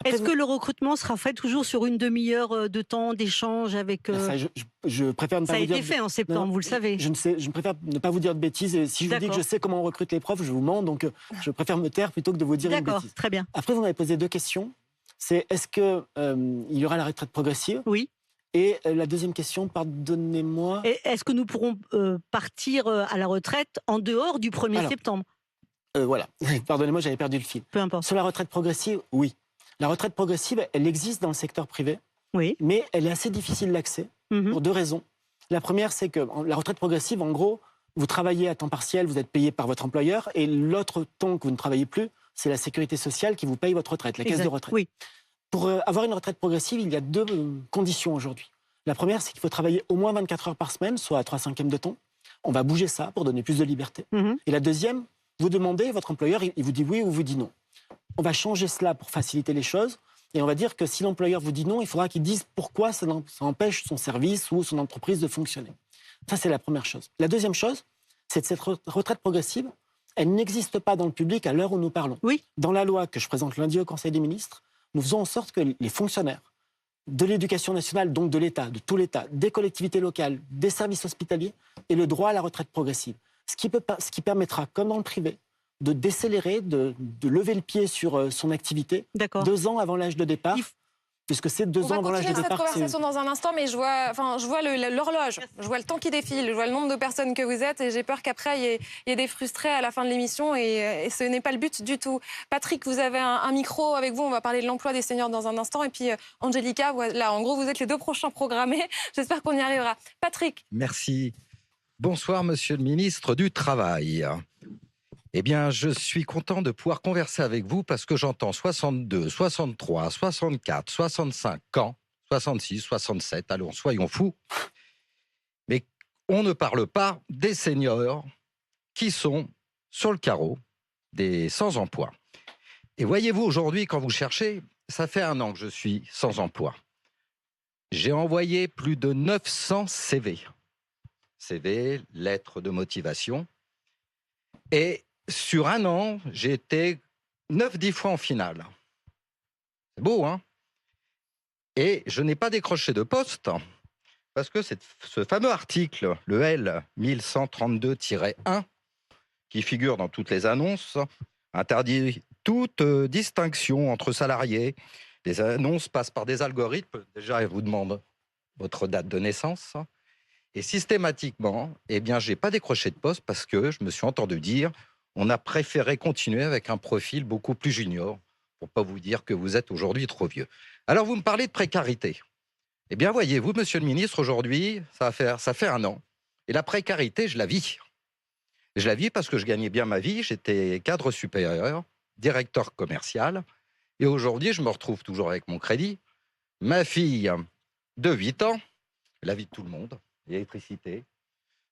Est-ce que le recrutement sera fait toujours sur une demi-heure de temps d'échange avec... Ça, je préfère ne pas vous dire... Ça a été fait en septembre, vous le savez. Je préfère ne pas vous dire de bêtises. Et si je vous dis que je sais comment on recrute les profs, je vous mens. Donc, je préfère me taire plutôt que de vous dire une bêtise. D'accord, très bien. Après, vous m'avez posé 2 questions. C'est est-ce qu'il y aura la retraite progressive? Oui. Et la deuxième question, pardonnez-moi... Est-ce que nous pourrons partir à la retraite en dehors du 1er septembre? Voilà, pardonnez-moi, j'avais perdu le fil. Peu importe. Sur la retraite progressive, oui. La retraite progressive, elle existe dans le secteur privé, mais elle est assez difficile d'accès pour 2 raisons. La première, c'est que la retraite progressive, en gros, vous travaillez à temps partiel, vous êtes payé par votre employeur, et l'autre temps que vous ne travaillez plus, c'est la sécurité sociale qui vous paye votre retraite, la caisse de retraite. Oui. Pour avoir une retraite progressive, il y a 2 conditions aujourd'hui. La première, c'est qu'il faut travailler au moins 24 heures par semaine, soit à 3/5 de temps. On va bouger ça pour donner plus de liberté. Et la deuxième, vous demandez, votre employeur, il vous dit oui ou vous dit non. On va changer cela pour faciliter les choses. Et on va dire que si l'employeur vous dit non, il faudra qu'il dise pourquoi ça empêche son service ou son entreprise de fonctionner. Ça, c'est la première chose. La deuxième chose, c'est que cette retraite progressive, elle n'existe pas dans le public à l'heure où nous parlons. Oui. Dans la loi que je présente lundi au Conseil des ministres, nous faisons en sorte que les fonctionnaires de l'éducation nationale, donc de l'État, de tout l'État, des collectivités locales, des services hospitaliers, aient le droit à la retraite progressive. Ce qui permettra, comme dans le privé, de décélérer, de lever le pied sur son activité 2 ans avant l'âge de départ. Puisque c'est 2 ans avant l'âge de départ. On va continuer cette conversation dans un instant, mais je vois l'horloge, je vois le temps qui défile, je vois le nombre de personnes que vous êtes, et j'ai peur qu'après, il y ait des frustrés à la fin de l'émission, et ce n'est pas le but du tout. Patrick, vous avez un micro avec vous, on va parler de l'emploi des seniors dans un instant, et puis Angelica, là, en gros, vous êtes les 2 prochains programmés, j'espère qu'on y arrivera. Patrick. Merci. Bonsoir, monsieur le ministre du Travail. Eh bien, je suis content de pouvoir converser avec vous parce que j'entends 62, 63, 64, 65 ans, 66, 67, allons, soyons fous. Mais on ne parle pas des seniors qui sont sur le carreau, des sans-emploi. Et voyez-vous, aujourd'hui, quand vous cherchez, ça fait 1 an que je suis sans emploi. J'ai envoyé plus de 900 CV. CV, lettres de motivation. Et sur 1 an, j'ai été 9-10 fois en finale. C'est beau, hein? Et je n'ai pas décroché de poste parce que ce fameux article, le L 1132-1, qui figure dans toutes les annonces, interdit toute distinction entre salariés. Les annonces passent par des algorithmes. Déjà, ils vous demandent votre date de naissance. Et systématiquement, eh bien, je n'ai pas décroché de poste parce que je me suis entendu dire on a préféré continuer avec un profil beaucoup plus junior, pour ne pas vous dire que vous êtes aujourd'hui trop vieux. Alors, vous me parlez de précarité. Eh bien, voyez-vous, monsieur le ministre, aujourd'hui, ça fait 1 an. Et la précarité, je la vis. Je la vis parce que je gagnais bien ma vie, j'étais cadre supérieur, directeur commercial, et aujourd'hui, je me retrouve toujours avec mon crédit. Ma fille de 8 ans, la vie de tout le monde, l'électricité,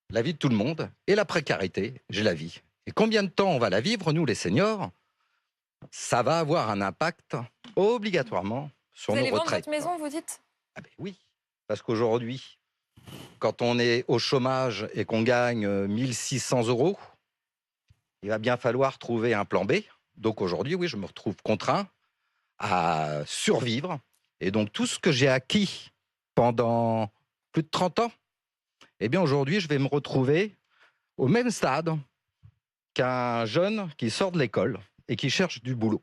la vie de tout le monde, et la précarité, je la vis. Et combien de temps on va la vivre, nous les seniors? Ça va avoir un impact obligatoirement sur nos retraites. Vous allez vendre votre maison, vous dites? Ah ben oui, parce qu'aujourd'hui, quand on est au chômage et qu'on gagne 1 600 €, il va bien falloir trouver un plan B. Donc aujourd'hui, oui, je me retrouve contraint à survivre. Et donc tout ce que j'ai acquis pendant plus de 30 ans, eh bien aujourd'hui, je vais me retrouver au même stade qu'un jeune qui sort de l'école et qui cherche du boulot.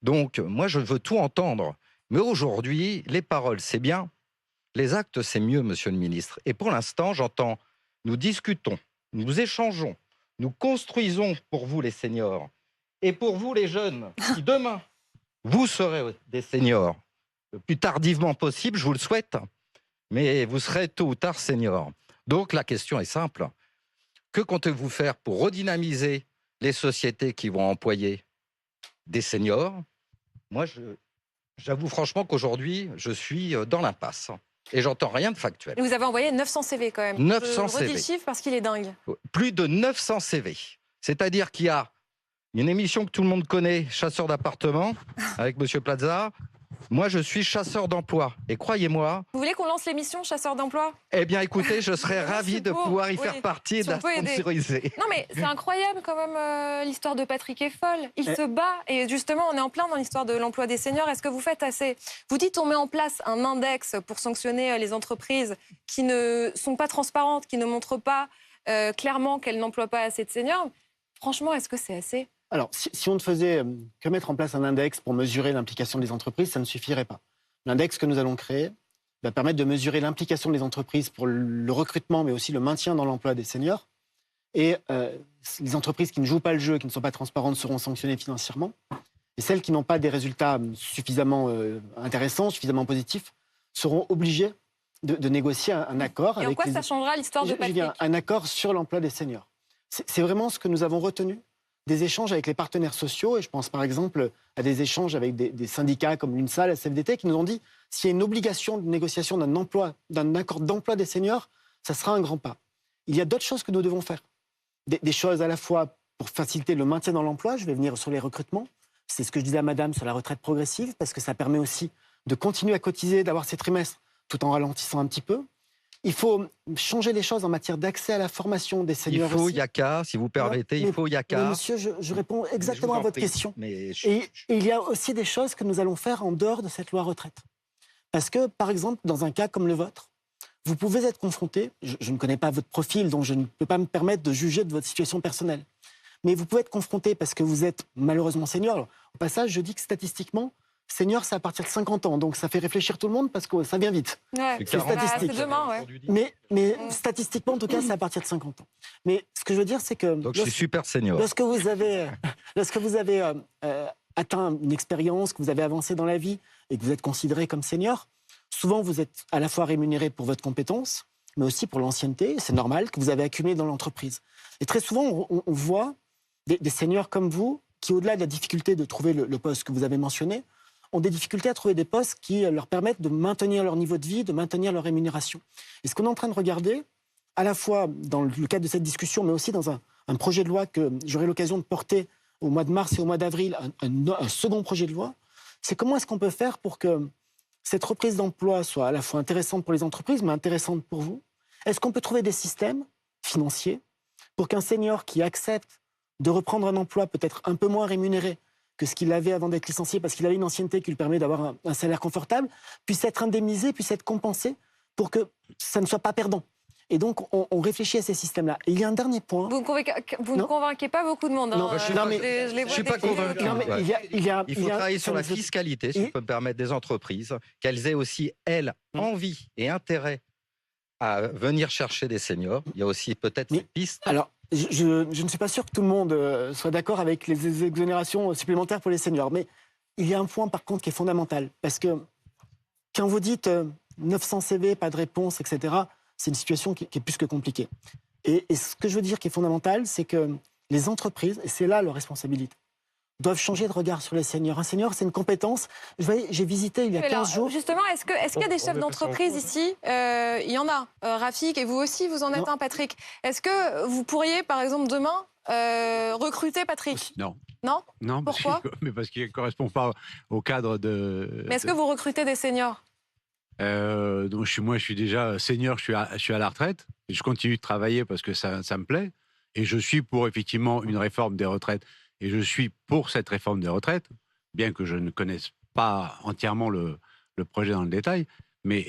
Donc, moi, je veux tout entendre. Mais aujourd'hui, les paroles, c'est bien. Les actes, c'est mieux, monsieur le ministre. Et pour l'instant, j'entends, nous discutons, nous échangeons, nous construisons pour vous, les seniors. Et pour vous, les jeunes, si demain, vous serez des seniors, le plus tardivement possible, je vous le souhaite, mais vous serez tôt ou tard seniors. Donc la question est simple. Que comptez-vous faire pour redynamiser les sociétés qui vont employer des seniors? Moi, j'avoue franchement qu'aujourd'hui, je suis dans l'impasse. Et j'entends rien de factuel. Vous avez envoyé 900 CV quand même. 900 Je redis CV. le chiffre parce qu'il est dingue. Plus de 900 CV. C'est-à-dire qu'il y a une émission que tout le monde connaît, Chasseur d'appartements, avec Monsieur Plaza. Moi, je suis chasseur d'emploi. Et croyez-moi... Vous voulez qu'on lance l'émission Chasseurs d'emploi? Eh bien, écoutez, je serais ravi de pouvoir y faire partie et de la sponsoriser. Non, mais c'est incroyable quand même, l'histoire de Patrick est folle. Il se bat. Et justement, on est en plein dans l'histoire de l'emploi des seniors. Est-ce que vous faites assez? Vous dites on met en place un index pour sanctionner les entreprises qui ne sont pas transparentes, qui ne montrent pas clairement qu'elles n'emploient pas assez de seniors. Franchement, est-ce que c'est assez? Alors, si on ne faisait que mettre en place un index pour mesurer l'implication des entreprises, ça ne suffirait pas. L'index que nous allons créer va permettre de mesurer l'implication des entreprises pour le recrutement, mais aussi le maintien dans l'emploi des seniors. Et les entreprises qui ne jouent pas le jeu, qui ne sont pas transparentes, seront sanctionnées financièrement. Et celles qui n'ont pas des résultats suffisamment intéressants, suffisamment positifs, seront obligées de négocier un accord. Et en quoi ça changera l'histoire de Patrick? Un accord sur l'emploi des seniors. C'est vraiment ce que nous avons retenu des échanges avec les partenaires sociaux, et je pense par exemple à des échanges avec des syndicats comme l'UNSA, la CFDT, qui nous ont dit s'il y a une obligation de négociation d'un accord d'emploi des seniors, ça sera un grand pas. Il y a d'autres choses que nous devons faire. Des choses à la fois pour faciliter le maintien dans l'emploi, je vais venir sur les recrutements, c'est ce que je disais à madame sur la retraite progressive, parce que ça permet aussi de continuer à cotiser, d'avoir ces trimestres, tout en ralentissant un petit peu. Il faut changer les choses en matière d'accès à la formation des seniors. Il faut Yaka, si vous permettez, il faut Yaka. Monsieur, je réponds exactement à votre question. Et il y a aussi des choses que nous allons faire en dehors de cette loi retraite. Parce que, par exemple, dans un cas comme le vôtre, vous pouvez être confronté, je ne connais pas votre profil, donc je ne peux pas me permettre de juger de votre situation personnelle, mais vous pouvez être confronté parce que vous êtes malheureusement senior. Alors, au passage, je dis que statistiquement, senior, c'est à partir de 50 ans, donc ça fait réfléchir tout le monde parce que ça vient vite. Ouais, c'est statistique. C'est demain, ouais. Mais statistiquement, en tout cas, c'est à partir de 50 ans. Mais ce que je veux dire, c'est que... Donc je suis super senior. Lorsque vous avez atteint une expérience, que vous avez avancé dans la vie et que vous êtes considéré comme senior, souvent vous êtes à la fois rémunéré pour votre compétence, mais aussi pour l'ancienneté. C'est normal que vous avez accumulé dans l'entreprise. Et très souvent, on voit des seniors comme vous qui, au-delà de la difficulté de trouver le poste que vous avez mentionné, ont des difficultés à trouver des postes qui leur permettent de maintenir leur niveau de vie, de maintenir leur rémunération. Et ce qu'on est en train de regarder, à la fois dans le cadre de cette discussion, mais aussi dans un projet de loi que j'aurai l'occasion de porter au mois de mars et au mois d'avril, un second projet de loi, c'est comment est-ce qu'on peut faire pour que cette reprise d'emploi soit à la fois intéressante pour les entreprises, mais intéressante pour vous. Est-ce qu'on peut trouver des systèmes financiers pour qu'un senior qui accepte de reprendre un emploi peut-être un peu moins rémunéré que ce qu'il avait avant d'être licencié, parce qu'il avait une ancienneté qui lui permet d'avoir un salaire confortable, puisse être indemnisé, puisse être compensé pour que ça ne soit pas perdant. Et donc, on réfléchit à ces systèmes-là. Et il y a un dernier point. Vous ne convainquez pas beaucoup de monde. Hein. Non, je ne suis pas convaincu. Il faut travailler sur la fiscalité, si je peux me permettre, des entreprises, qu'elles aient aussi, elles, envie et intérêt à venir chercher des seniors. Il y a aussi peut-être cette piste. Alors, je ne suis pas sûr que tout le monde soit d'accord avec les exonérations supplémentaires pour les seniors. Mais il y a un point, par contre, qui est fondamental. Parce que quand vous dites 900 CV, pas de réponse, etc., c'est une situation qui est plus que compliquée. Et ce que je veux dire qui est fondamental, c'est que les entreprises, et c'est là leur responsabilité, doivent changer de regard sur les seniors. Un senior, c'est une compétence. J'ai visité il y a 15 jours... Justement, est-ce qu'il y a des chefs d'entreprise ici? Il y en a. Rafik, et vous aussi, vous en êtes un, Patrick. Est-ce que vous pourriez, par exemple, demain, recruter Patrick? Non. Non? Non. Pourquoi? Parce qu'il ne correspond pas au cadre de... Mais est-ce que vous recrutez des seniors? Donc je suis déjà senior, je suis à la retraite. Et je continue de travailler parce que ça me plaît. Et je suis pour, effectivement, une réforme des retraites. Et je suis pour cette réforme des retraites, bien que je ne connaisse pas entièrement le projet dans le détail. Mais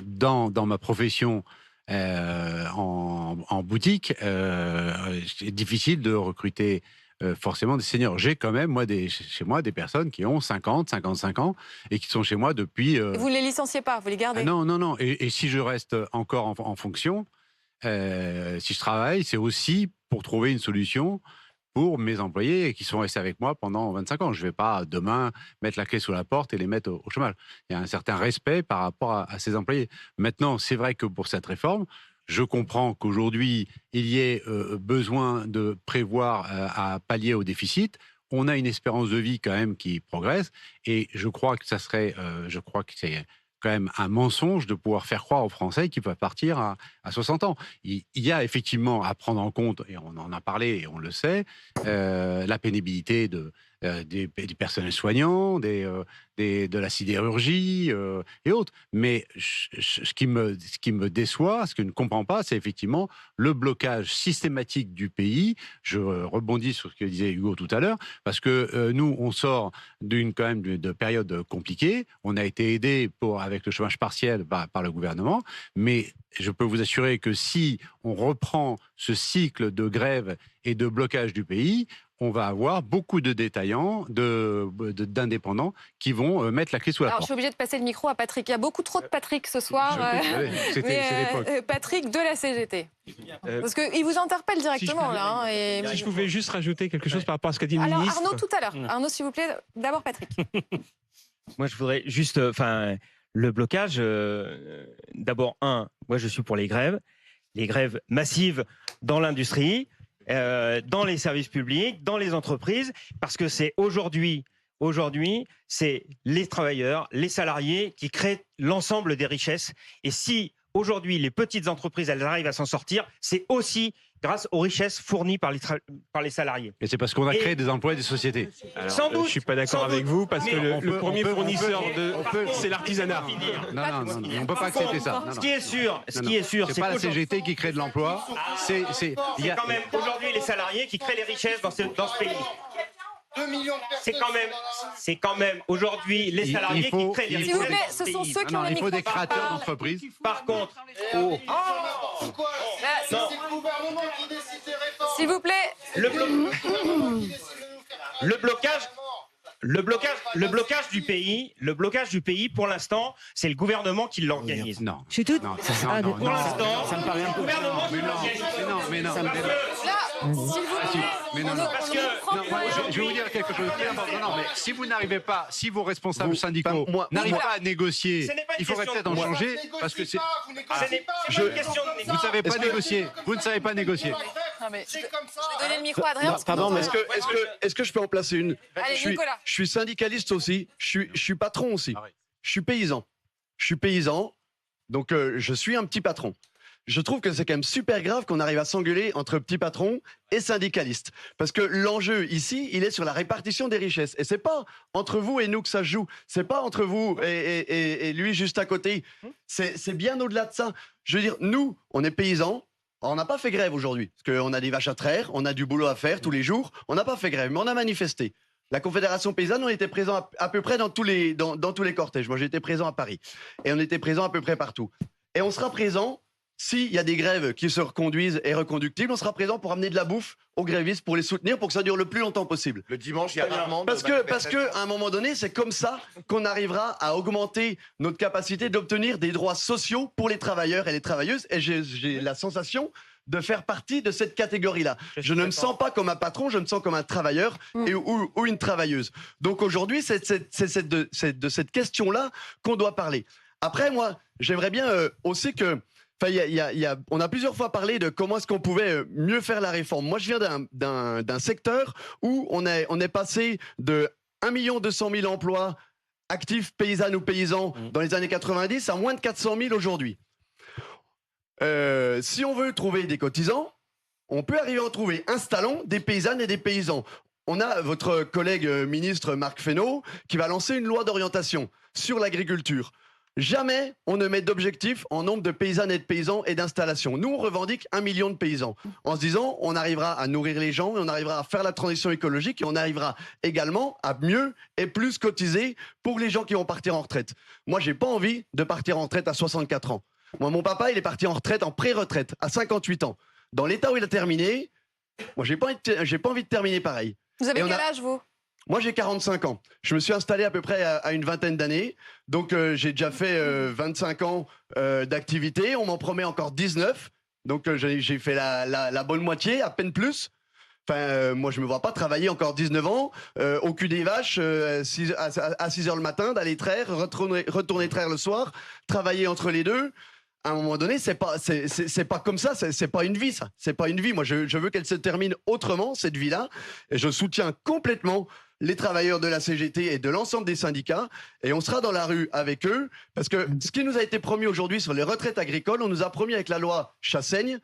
dans ma profession en boutique, c'est difficile de recruter forcément des seniors. J'ai quand même, chez moi, des personnes qui ont 50, 55 ans et qui sont chez moi depuis... Vous ne les licenciez pas, vous les gardez? Non. Et si je reste encore en fonction, si je travaille, c'est aussi pour trouver une solution pour mes employés qui sont restés avec moi pendant 25 ans. Je ne vais pas demain mettre la clé sous la porte et les mettre au chômage. Il y a un certain respect par rapport à ces employés. Maintenant, c'est vrai que pour cette réforme, je comprends qu'aujourd'hui, il y ait besoin de prévoir à pallier au déficit. On a une espérance de vie quand même qui progresse et je crois que ça serait, c'est quand même un mensonge de pouvoir faire croire aux Français qu'ils peuvent partir à 60 ans. Il y a effectivement à prendre en compte, et on en a parlé et on le sait, la pénibilité des personnels soignants, de la sidérurgie et autres. Mais ce qui me déçoit, ce que je ne comprends pas, c'est effectivement le blocage systématique du pays. Je rebondis sur ce que disait Hugo tout à l'heure, parce que nous, on sort quand même de période compliquée. On a été aidé avec le chômage partiel par le gouvernement, mais je peux vous assurer que si on reprend ce cycle de grève et de blocage du pays, on va avoir beaucoup de détaillants, d'indépendants qui vont mettre la clé sous la porte. Alors, je suis obligée de passer le micro à Patrick. Il y a beaucoup trop de Patrick ce soir. C'est l'époque. Patrick de la CGT. Parce qu'il vous interpelle directement. Si je pouvais juste rajouter quelque chose par rapport à ce qu'a dit le Alors, ministre. Arnaud, tout à l'heure. Arnaud, s'il vous plaît. D'abord, Patrick. Moi, je voudrais juste... le blocage, d'abord, moi, je suis pour les grèves massives dans l'industrie, dans les services publics, dans les entreprises, parce que c'est aujourd'hui, c'est les travailleurs, les salariés qui créent l'ensemble des richesses. Et si aujourd'hui les petites entreprises elles arrivent à s'en sortir, c'est aussi grâce aux richesses fournies par les salariés. Et c'est parce qu'on a créé des emplois et des sociétés. Alors, sans doute, je ne suis pas d'accord avec vous, parce que le premier fournisseur, c'est l'artisanat. Non, on ne peut pas accepter ça. Ce qui est sûr, c'est pas la CGT qui crée de l'emploi. C'est quand même aujourd'hui les salariés qui créent les richesses dans ce pays. 2 millions de personnes. C'est quand même aujourd'hui les salariés qui créent les richesses. S'il vous plaît, ce sont ceux qui ont les Il faut micros. des créateurs d'entreprises. Par contre, Pourquoi c'est le gouvernement qui décide des réformes. S'il vous plaît. Le blocage du pays, pour l'instant, c'est le gouvernement qui l'organise. Non. Je suis toute. Pour l'instant, ça me paraît un peu. le gouvernement qui l'organise. Mais non. Là, s'il vous plaît. Mais non. Parce que Je vais vous dire quelque chose de très important. Non, mais si vous n'arrivez pas, si vos responsables syndicaux n'arrivent pas à négocier, il faudrait peut-être en changer, parce que c'est. C'est pas une question de Vous ne savez pas négocier. Vous ne savez pas négocier. Non, mais je vais donner le micro à Adrien. Pardon, mais est-ce que je peux en placer une? Allez, Nicolas. Je suis syndicaliste aussi, je suis patron aussi. Je suis paysan, donc je suis un petit patron. Je trouve que c'est quand même super grave qu'on arrive à s'engueuler entre petits patrons et syndicalistes. Parce que l'enjeu ici, il est sur la répartition des richesses. Et c'est pas entre vous et nous que ça se joue. C'est pas entre vous et lui juste à côté. C'est bien au-delà de ça. Je veux dire, nous, on est paysans. On n'a pas fait grève aujourd'hui. Parce qu'on a des vaches à traire, on a du boulot à faire tous les jours. On n'a pas fait grève, mais on a manifesté. La Confédération paysanne, on était présent à peu près dans tous les cortèges. Moi, j'étais présent à Paris. Et on était présent à peu près partout. Et on sera présent, s'il y a des grèves qui se reconduisent et reconductibles, on sera présent pour amener de la bouffe aux grévistes, pour les soutenir, pour que ça dure le plus longtemps possible. Le dimanche, il y a rarement. Parce que, à un moment donné, c'est comme ça qu'on arrivera à augmenter notre capacité d'obtenir des droits sociaux pour les travailleurs et les travailleuses. Et j'ai la sensation de faire partie de cette catégorie-là. Je ne me sens pas comme un patron, je me sens comme un travailleur ou une travailleuse. Donc aujourd'hui, c'est de cette question-là qu'on doit parler. Après, moi, j'aimerais bien aussi que... on a plusieurs fois parlé de comment est-ce qu'on pouvait mieux faire la réforme. Moi, je viens d'un secteur où on est passé de 1 200 000 emplois actifs paysannes ou paysans dans les années 90 à moins de 400 000 aujourd'hui. Si on veut trouver des cotisants, on peut arriver à en trouver. Installons des paysannes et des paysans. On a votre collègue ministre Marc Fesneau qui va lancer une loi d'orientation sur l'agriculture. Jamais on ne met d'objectif en nombre de paysannes et de paysans et d'installations. Nous, on revendique 1 million de paysans en se disant on arrivera à nourrir les gens, et on arrivera à faire la transition écologique et on arrivera également à mieux et plus cotiser pour les gens qui vont partir en retraite. Moi, j'ai pas envie de partir en retraite à 64 ans. Moi, mon papa, il est parti en retraite, en pré-retraite, à 58 ans. Dans l'état où il a terminé, moi, j'ai pas envie de terminer pareil. Vous avez quel âge, vous ? Moi, j'ai 45 ans. Je me suis installé à peu près à une vingtaine d'années. Donc, j'ai déjà fait 25 ans d'activité. On m'en promet encore 19. Donc, j'ai fait la bonne moitié, à peine plus. Enfin, moi, je me vois pas travailler encore 19 ans au cul des vaches à 6 heures le matin, d'aller traire, retourner traire le soir, travailler entre les deux. À un moment donné, c'est pas comme ça, c'est pas une vie, ça. C'est pas une vie. Moi, je veux qu'elle se termine autrement, cette vie-là. Et je soutiens complètement les travailleurs de la CGT et de l'ensemble des syndicats. Et on sera dans la rue avec eux. Parce que ce qui nous a été promis aujourd'hui sur les retraites agricoles, on nous a promis avec la loi Chassaigne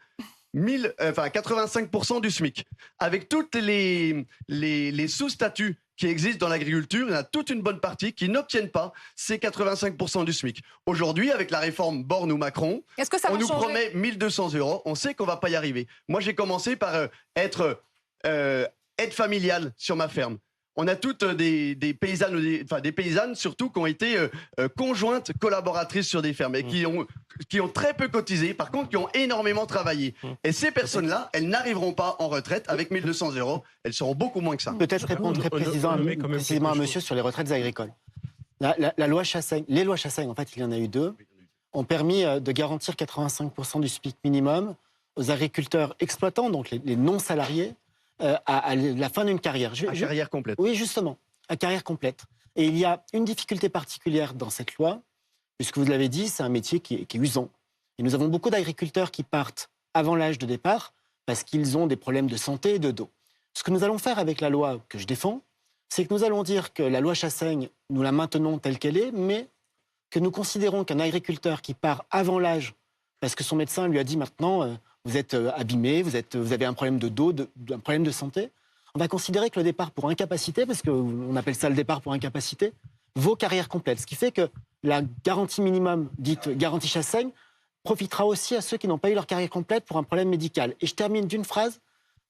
85% du SMIC. Avec toutes les sous-statuts qui existent dans l'agriculture, il y en a toute une bonne partie qui n'obtiennent pas ces 85% du SMIC. Aujourd'hui, avec la réforme Borne ou Macron, on nous promet 1 200 €. On sait qu'on ne va pas y arriver. Moi, j'ai commencé par être aide familiale sur ma ferme. On a toutes des paysannes, des paysannes surtout, qui ont été conjointes collaboratrices sur des fermes et qui ont très peu cotisé, par contre qui ont énormément travaillé. Et ces personnes-là, elles n'arriveront pas en retraite avec 1 200 €. Elles seront beaucoup moins que ça. Peut-être répondre très précisément à monsieur sur les retraites agricoles. La loi Chassaigne, les lois Chassaigne, en fait, il y en a eu 2, ont permis de garantir 85% du SMIC minimum aux agriculteurs exploitants, donc les non-salariés, à la fin d'une carrière. Carrière complète. Oui, justement, à carrière complète. Et il y a une difficulté particulière dans cette loi, puisque vous l'avez dit, c'est un métier qui est usant. Et nous avons beaucoup d'agriculteurs qui partent avant l'âge de départ parce qu'ils ont des problèmes de santé et de dos. Ce que nous allons faire avec la loi que je défends, c'est que nous allons dire que la loi Chassaigne, nous la maintenons telle qu'elle est, mais que nous considérons qu'un agriculteur qui part avant l'âge, parce que son médecin lui a dit maintenant... vous êtes abîmé, vous avez un problème de dos, un problème de santé. On va considérer que le départ pour incapacité, parce qu'on appelle ça le départ pour incapacité, vaut carrière complète. Ce qui fait que la garantie minimum, dite garantie Chassaigne, profitera aussi à ceux qui n'ont pas eu leur carrière complète pour un problème médical. Et je termine d'une phrase.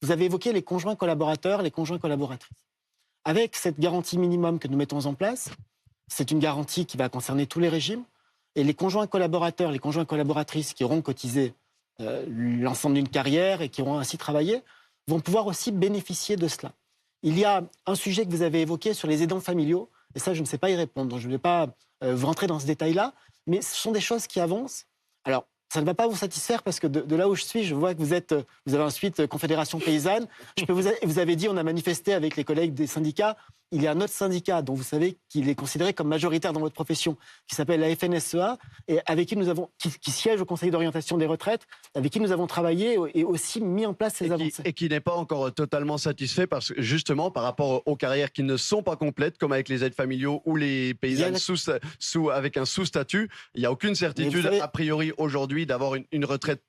Vous avez évoqué les conjoints collaborateurs, les conjoints collaboratrices. Avec cette garantie minimum que nous mettons en place, c'est une garantie qui va concerner tous les régimes. Et les conjoints collaborateurs, les conjoints collaboratrices qui auront cotisé l'ensemble d'une carrière et qui auront ainsi travaillé, vont pouvoir aussi bénéficier de cela. Il y a un sujet que vous avez évoqué sur les aidants familiaux, et ça, je ne sais pas y répondre, donc je ne vais pas vous rentrer dans ce détail-là, mais ce sont des choses qui avancent. Alors, ça ne va pas vous satisfaire parce que de là où je suis, je vois que vous avez ensuite Confédération Paysanne. Vous avez dit, on a manifesté avec les collègues des syndicats. Il y a un autre syndicat dont vous savez qu'il est considéré comme majoritaire dans votre profession, qui s'appelle la FNSEA, et avec qui siège au Conseil d'orientation des retraites, avec qui nous avons travaillé et aussi mis en place ces avancées. Et qui n'est pas encore totalement satisfait parce que justement par rapport aux carrières qui ne sont pas complètes, comme avec les aides familiaux ou les paysannes avec un sous-statut, il n'y a aucune certitude a priori aujourd'hui d'avoir une retraite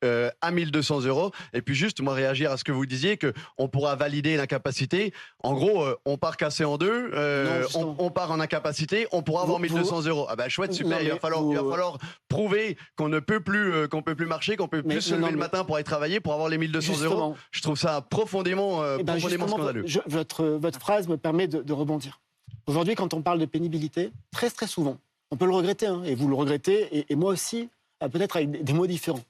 à 1 200 €. Et puis juste, moi, réagir à ce que vous disiez, qu'on pourra valider l'incapacité. En gros, on part cassé en deux, on part en incapacité, on pourra avoir 1 200 €. Ah ben chouette, super, il va falloir prouver qu'on ne peut plus, marcher, qu'on peut plus se lever le matin pour aller travailler, pour avoir les 1 200 €. Je trouve ça profondément scandaleux. Votre phrase me permet de rebondir. Aujourd'hui, quand on parle de pénibilité, très très souvent, on peut le regretter, hein, et vous le regrettez, et moi aussi, peut-être avec des mots différents.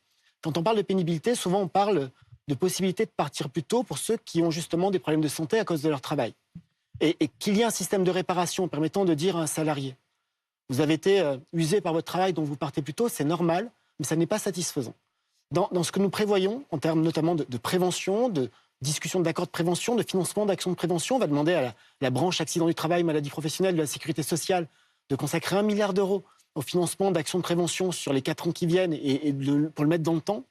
Quand on parle de pénibilité, souvent on parle de possibilité de partir plus tôt pour ceux qui ont justement des problèmes de santé à cause de leur travail. Et qu'il y ait un système de réparation permettant de dire à un salarié, vous avez été usé par votre travail, donc vous partez plus tôt, c'est normal, mais ça n'est pas satisfaisant. Dans ce que nous prévoyons, en termes notamment de prévention, de discussion d'accords de prévention, de financement d'actions de prévention, on va demander à la branche accident du travail, maladie professionnelle de la sécurité sociale de consacrer 1 milliard € au financement d'actions de prévention sur les 4 ans qui viennent pour le mettre dans le temps.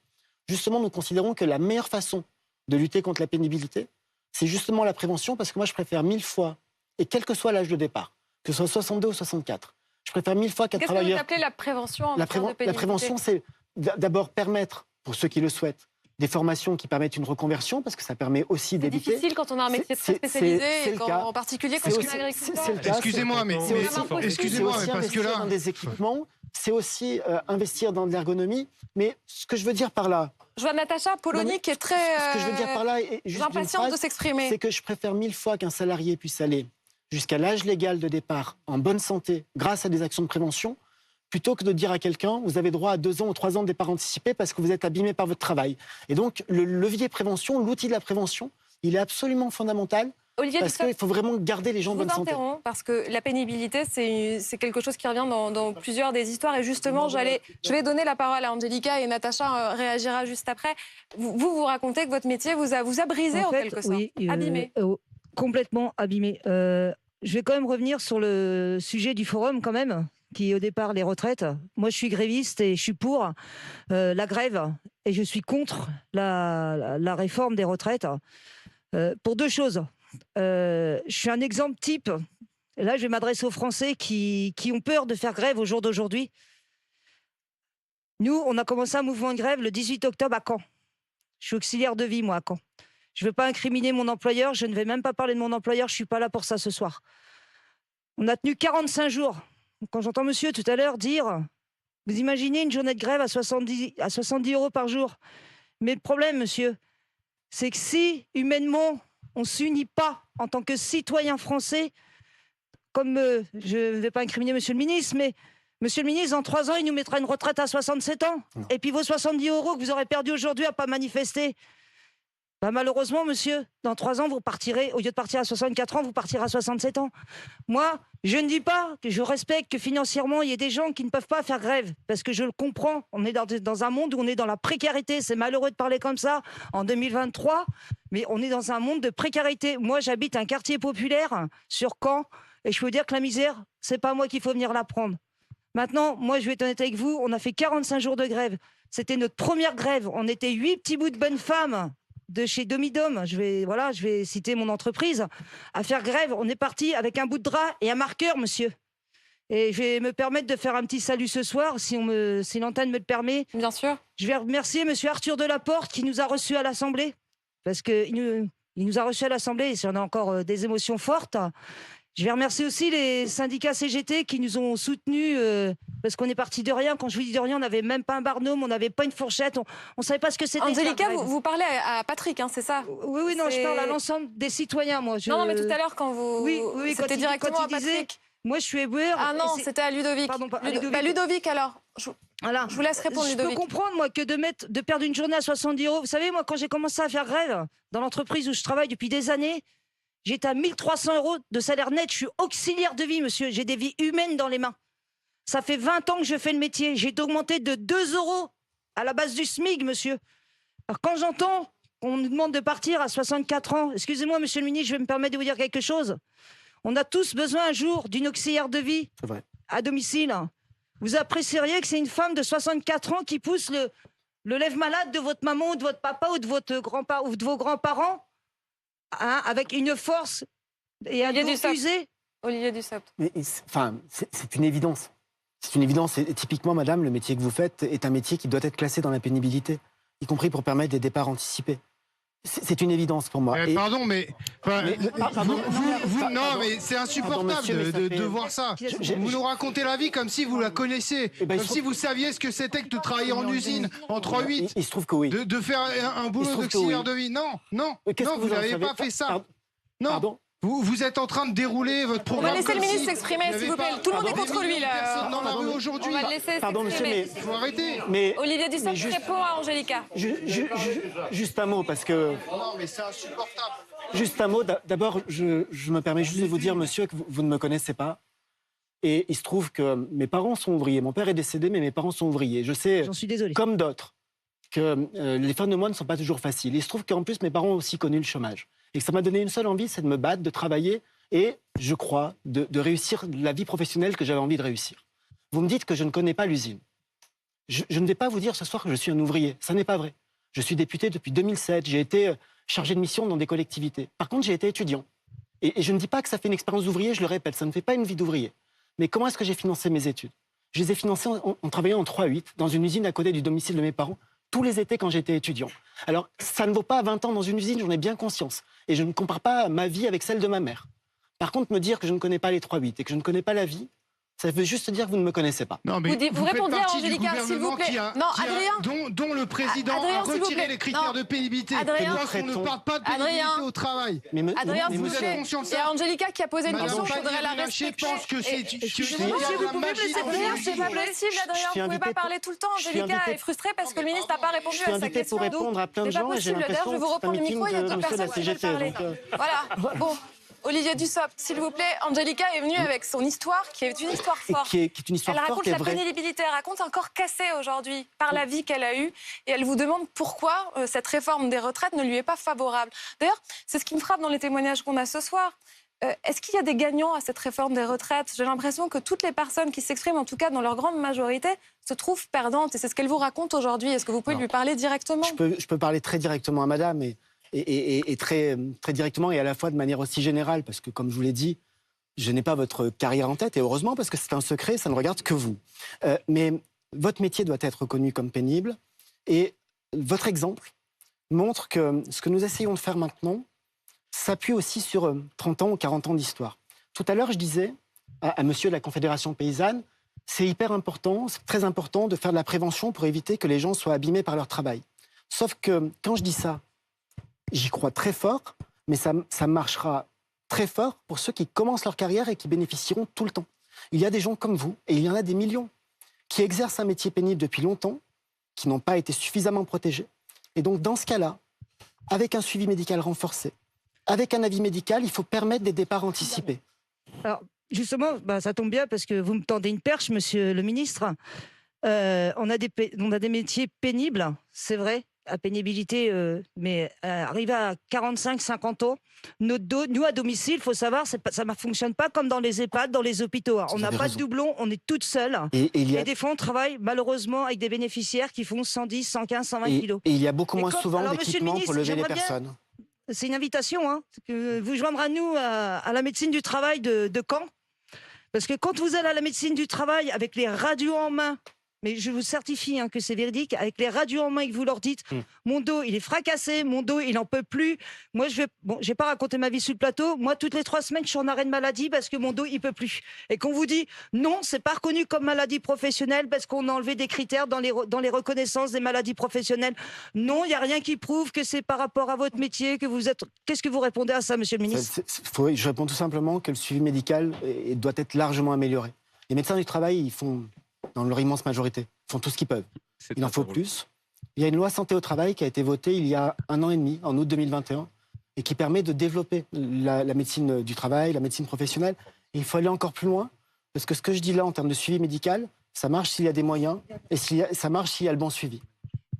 Justement, nous considérons que la meilleure façon de lutter contre la pénibilité, c'est justement la prévention, parce que moi, je préfère 1000 fois, et quel que soit l'âge de départ, que ce soit 62 ou 64, je préfère 1000 fois qu'un travailleur... Qu'est-ce que vous appelez la prévention en matière de pénibilité ? La prévention, c'est d'abord permettre, pour ceux qui le souhaitent, des formations qui permettent une reconversion, parce que ça permet aussi d'éviter... C'est difficile quand on a un métier très spécialisé, en particulier quand on est agriculteur. Excusez-moi, mais parce que là... dans des équipements, c'est aussi investir dans de l'ergonomie. Mais ce que je veux dire par là... Je vois Natacha Polony qui est très ce que je veux dire par là est juste impatiente de s'exprimer. C'est que je préfère 1000 fois qu'un salarié puisse aller jusqu'à l'âge légal de départ en bonne santé grâce à des actions de prévention, plutôt que de dire à quelqu'un, vous avez droit à 2 ans ou 3 ans de départ anticipé parce que vous êtes abîmé par votre travail. Et donc, le levier prévention, l'outil de la prévention, il est absolument fondamental Olivier Parce Dussopt, qu'il faut vraiment garder les gens en je vous bonne santé. interromps parce que la pénibilité, c'est quelque chose qui revient dans plusieurs des histoires. Et justement, je vais donner la parole à Angelica et Natacha réagira juste après. Vous racontez que votre métier vous a brisé en quelque sorte, abîmé. Complètement abîmé. Je vais quand même revenir sur le sujet du forum quand même, qui est au départ les retraites. Moi, je suis gréviste et je suis pour la grève et je suis contre la réforme des retraites pour deux choses. Je suis un exemple type. Et là, je vais m'adresser aux Français qui ont peur de faire grève au jour d'aujourd'hui. Nous, on a commencé un mouvement de grève le 18 octobre à Caen. Je suis auxiliaire de vie, moi, à Caen. Je ne veux pas incriminer mon employeur. Je ne vais même pas parler de mon employeur. Je ne suis pas là pour ça ce soir. On a tenu 45 jours. Quand j'entends monsieur tout à l'heure dire, vous imaginez une journée de grève à 70 € par jour. Mais le problème, monsieur, c'est que si, humainement, on ne s'unit pas en tant que citoyen français, comme je ne vais pas incriminer monsieur le ministre, mais monsieur le ministre, dans 3 ans, il nous mettra une retraite à 67 ans. Non. Et puis vos 70 € que vous aurez perdus aujourd'hui à ne pas manifester, bah malheureusement, monsieur, dans 3 ans, vous partirez, au lieu de partir à 64 ans, vous partirez à 67 ans. Moi, je ne dis pas que je respecte que financièrement, il y ait des gens qui ne peuvent pas faire grève, parce que je le comprends. On est dans un monde où on est dans la précarité. C'est malheureux de parler comme ça en 2023, mais on est dans un monde de précarité. Moi, j'habite un quartier populaire sur Caen, et je peux vous dire que la misère, c'est pas moi qu'il faut venir la prendre. Maintenant, moi, je vais être honnête avec vous, on a fait 45 jours de grève. C'était notre première grève. On était 8 petits bouts de bonnes femmes de chez Domidom, je vais citer mon entreprise, à faire grève. On est parti avec un bout de drap et un marqueur, monsieur. Et je vais me permettre de faire un petit salut ce soir, si l'antenne me le permet. Bien sûr. Je vais remercier monsieur Arthur Delaporte qui nous a reçus à l'Assemblée, parce qu'il nous a reçus à l'Assemblée, et si on a encore des émotions fortes. Je vais remercier aussi les syndicats CGT qui nous ont soutenus, parce qu'on est parti de rien. Quand je vous dis de rien, on n'avait même pas un barnum, on n'avait pas une fourchette, on ne savait pas ce que c'était. Angelica, vous parlez à Patrick, hein, c'est ça? Oui, non, je parle à l'ensemble des citoyens, moi. Non, mais tout à l'heure, quand vous... Oui, c'était directement à Patrick. Moi, je suis éboueur. Ah non, c'était à Ludovic. Pardon, Ludovic, alors. Voilà. Je vous laisse répondre, Ludovic. Je peux comprendre, moi, que de perdre une journée à 70 €. Vous savez, moi, quand j'ai commencé à faire grève dans l'entreprise où je travaille depuis des années, j'étais à 1 300 € de salaire net. Je suis auxiliaire de vie, monsieur. J'ai des vies humaines dans les mains. Ça fait 20 ans que je fais le métier. J'ai été augmenté de 2 € à la base du SMIC, monsieur. Alors, quand j'entends qu'on nous demande de partir à 64 ans, excusez-moi, monsieur le ministre, je vais me permettre de vous dire quelque chose. On a tous besoin un jour d'une auxiliaire de vie à domicile. Vous apprécieriez que c'est une femme de 64 ans qui pousse le lève-malade de votre maman ou de votre papa ou de vos grands-parents, hein, avec une force et un dos usé. Olivier Dussopt. Mais c'est une évidence. C'est une évidence. Et typiquement, madame, le métier que vous faites est un métier qui doit être classé dans la pénibilité, y compris pour permettre des départs anticipés. C'est une évidence pour moi. Pardon, mais mais c'est insupportable de voir ça. Vous nous racontez la vie comme si vous la connaissiez, comme si vous saviez ce que c'était que de travailler en usine en 3-8. Il se trouve que oui. De faire un boulot d'auxiliaire de vie. Non, vous n'avez pas fait ça. Non. Vous êtes en train de dérouler votre programme. On va laisser le ministre s'exprimer, s'il vous plaît. Tout le monde est contre lui, là. Personne dans la rue aujourd'hui. On va le laisser s'exprimer. Il faut arrêter. Olivier Dussopt répond à Angelica. Juste un mot, parce que... Non, mais c'est insupportable. Juste un mot. D'abord, je me permets juste de vous dire, monsieur, que vous ne me connaissez pas. Et il se trouve que mes parents sont ouvriers. Mon père est décédé, mais mes parents sont ouvriers. Je sais, j'en suis désolé, comme d'autres, que les fins de mois ne sont pas toujours faciles. Il se trouve qu'en plus, mes parents ont aussi connu le chômage. Et que ça m'a donné une seule envie, c'est de me battre, de travailler et, je crois, de réussir la vie professionnelle que j'avais envie de réussir. Vous me dites que je ne connais pas l'usine. Je ne vais pas vous dire ce soir que je suis un ouvrier. Ça n'est pas vrai. Je suis député depuis 2007. J'ai été chargé de mission dans des collectivités. Par contre, j'ai été étudiant. Et je ne dis pas que ça fait une expérience d'ouvrier, je le répète, ça ne fait pas une vie d'ouvrier. Mais comment est-ce que j'ai financé mes études? Je les ai financées en travaillant en 3-8 dans une usine à côté du domicile de mes parents, tous les étés quand j'étais étudiant. Alors, ça ne vaut pas 20 ans dans une usine, j'en ai bien conscience. Et je ne compare pas ma vie avec celle de ma mère. Par contre, me dire que je ne connais pas les 3-8 et que je ne connais pas la vie, Ça veut juste dire que vous ne me connaissez pas. Non, mais Vous faites répondez à partie du Angélica, s'il vous gouvernement plaît. dont le président Adrien, a s'il vous retiré plaît. les critères Non. de pénibilité. Adrien. Parce qu'on ne parle pas de pénibilité Adrien. au travail. Adrien, s'il vous vous êtes plaît. conscient de Il y ça? a Angélica qui a posé une Madame question, je voudrais la Pannier-Runacher respecter. pense que c'est- que- Excusez-moi, qu'il y a si de vous la pouvez me magie laisser dans finir, ce c'est pas sujet. possible, Adrien. Vous ne pouvez pas parler tout le temps. Angélica est frustrée parce que le ministre n'a pas répondu Je suis à sa invité question. pour répondre à plein de C'est pas gens et j'ai possible. D'ailleurs, l'impression je vais vous que c'est un reprendre le micro, il y a meeting de d'autres monsieur de la personnes qui veulent CGT. parler. Voilà, bon. Olivier Dussopt, s'il vous plaît, Angélica est venue avec son histoire, qui est une histoire Et forte. qui est une histoire Elle forte raconte et sa vraie. pénibilité, elle raconte un corps cassé aujourd'hui par la vie qu'elle a eue, et elle vous demande pourquoi cette réforme des retraites ne lui est pas favorable. D'ailleurs, c'est ce qui me frappe dans les témoignages qu'on a ce soir. Est-ce qu'il y a des gagnants à cette réforme des retraites? J'ai l'impression que toutes les personnes qui s'expriment, en tout cas dans leur grande majorité, se trouvent perdantes, et c'est ce qu'elle vous raconte aujourd'hui. Est-ce que vous pouvez lui parler directement? Je peux parler très directement à madame et très, très directement et à la fois de manière aussi générale, parce que comme je vous l'ai dit, je n'ai pas votre carrière en tête, et heureusement, parce que c'est un secret, ça ne regarde que vous. Mais votre métier doit être reconnu comme pénible, et votre exemple montre que ce que nous essayons de faire maintenant s'appuie aussi sur 30 ans ou 40 ans d'histoire. Tout à l'heure, je disais à monsieur de la Confédération paysanne, c'est hyper important, c'est très important de faire de la prévention pour éviter que les gens soient abîmés par leur travail. Sauf que quand je dis ça, j'y crois très fort, mais ça marchera très fort pour ceux qui commencent leur carrière et qui bénéficieront tout le temps. Il y a des gens comme vous, et il y en a des millions, qui exercent un métier pénible depuis longtemps, qui n'ont pas été suffisamment protégés. Et donc, dans ce cas-là, avec un suivi médical renforcé, avec un avis médical, il faut permettre des départs anticipés. Alors, justement, ça tombe bien parce que vous me tendez une perche, monsieur le ministre. On a des métiers pénibles, c'est vrai, à pénibilité, mais arrivé à 45-50 ans, nous, à domicile, il faut savoir, ça ne fonctionne pas comme dans les EHPAD, dans les hôpitaux. On n'a pas de doublon, on est toutes seules. Et des fois, on travaille malheureusement avec des bénéficiaires qui font 110, 115, 120 kilos. Et il y a beaucoup moins souvent d'équipements pour lever les personnes. C'est une invitation, que vous joindre à nous, à la médecine du travail de Caen. Parce que quand vous allez à la médecine du travail avec les radios en main, mais je vous certifie que c'est véridique, avec les radios en main et que vous leur dites mon dos il est fracassé, mon dos il n'en peut plus. Moi je vais pas raconter ma vie sur le plateau. Moi toutes les 3 semaines je suis en arrêt de maladie parce que mon dos il peut plus. Et qu'on vous dit non, c'est pas reconnu comme maladie professionnelle parce qu'on a enlevé des critères dans les reconnaissances des maladies professionnelles. Non, il n'y a rien qui prouve que c'est par rapport à votre métier que vous êtes. Qu'est-ce que vous répondez à ça, monsieur le ministre? Je réponds tout simplement que le suivi médical doit être largement amélioré. Les médecins du travail, ils font, dans leur immense majorité, font tout ce qu'ils peuvent. Il en faut plus. Il y a une loi santé au travail qui a été votée il y a 1 an et demi, en août 2021, et qui permet de développer la médecine du travail, la médecine professionnelle. Et il faut aller encore plus loin, parce que ce que je dis là en termes de suivi médical, ça marche s'il y a des moyens, et ça marche s'il y a le bon suivi.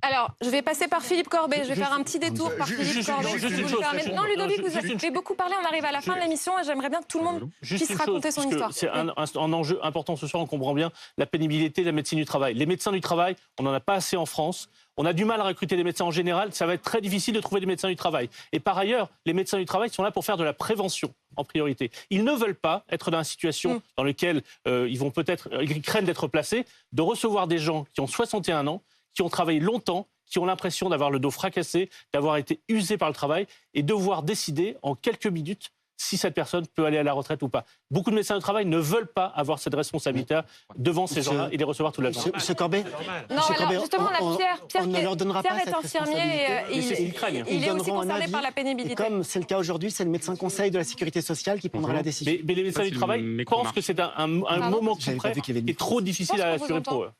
Alors, je vais passer par Philippe Corbet. Je vais faire un petit détour par Philippe Corbet. Non, Ludovic, vous avez beaucoup parlé. On arrive à la fin de l'émission et j'aimerais bien que tout le monde puisse raconter son histoire. C'est un enjeu important ce soir. On comprend bien la pénibilité de la médecine du travail. Les médecins du travail, on n'en a pas assez en France. On a du mal à recruter des médecins en général. Ça va être très difficile de trouver des médecins du travail. Et par ailleurs, les médecins du travail sont là pour faire de la prévention en priorité. Ils ne veulent pas être dans une situation dans laquelle ils craignent d'être placés, de recevoir des gens qui ont 61 ans, qui ont travaillé longtemps, qui ont l'impression d'avoir le dos fracassé, d'avoir été usés par le travail et devoir décider en quelques minutes si cette personne peut aller à la retraite ou pas. Beaucoup de médecins du travail ne veulent pas avoir cette responsabilité devant ces gens-là et les recevoir toute la journée. Monsieur Corbet, non, alors justement, Pierre ne leur donnera pas est cette infirmier et ils craignent. Il est aussi concerné par la pénibilité. Et comme c'est le cas aujourd'hui, c'est le médecin conseil de la sécurité sociale qui prendra la décision. Mais les médecins du travail pensent que c'est un moment qui est trop difficile à assurer pour eux.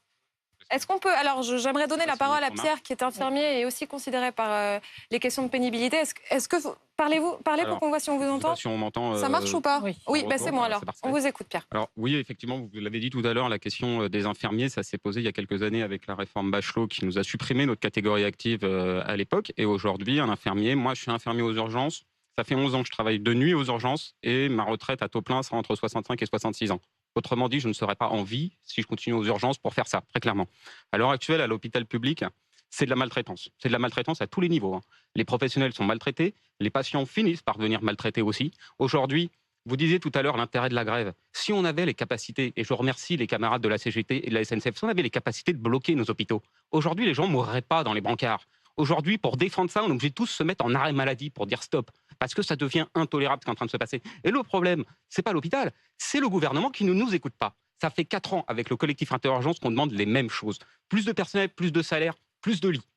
Est-ce qu'on peut... Alors, j'aimerais donner la parole à Pierre, qui est infirmier et aussi considéré par les questions de pénibilité. Est-ce que parlez pour qu'on voit si on vous entend. Si on m'entend. Ça marche ou pas? Oui, c'est moi alors. C'est on vous écoute, Pierre. Alors oui, effectivement, vous l'avez dit tout à l'heure, la question des infirmiers, ça s'est posé il y a quelques années avec la réforme Bachelot qui nous a supprimé notre catégorie active à l'époque. Et aujourd'hui, un infirmier, moi je suis infirmier aux urgences, ça fait 11 ans que je travaille de nuit aux urgences et ma retraite à taux plein sera entre 65 et 66 ans. Autrement dit, je ne serais pas en vie si je continue aux urgences pour faire ça, très clairement. À l'heure actuelle, à l'hôpital public, c'est de la maltraitance. C'est de la maltraitance à tous les niveaux. Les professionnels sont maltraités, les patients finissent par devenir maltraités aussi. Aujourd'hui, vous disiez tout à l'heure l'intérêt de la grève. Si on avait les capacités, et je remercie les camarades de la CGT et de la SNCF, si on avait les capacités de bloquer nos hôpitaux, aujourd'hui, les gens ne mourraient pas dans les brancards. Aujourd'hui, pour défendre ça, on est obligé de tous se mettre en arrêt maladie pour dire stop, parce que ça devient intolérable ce qui est en train de se passer. Et le problème, c'est pas l'hôpital, c'est le gouvernement qui ne nous écoute pas. Ça fait 4 ans avec le collectif Interurgence qu'on demande les mêmes choses. Plus de personnel, plus de salaire, plus de lits.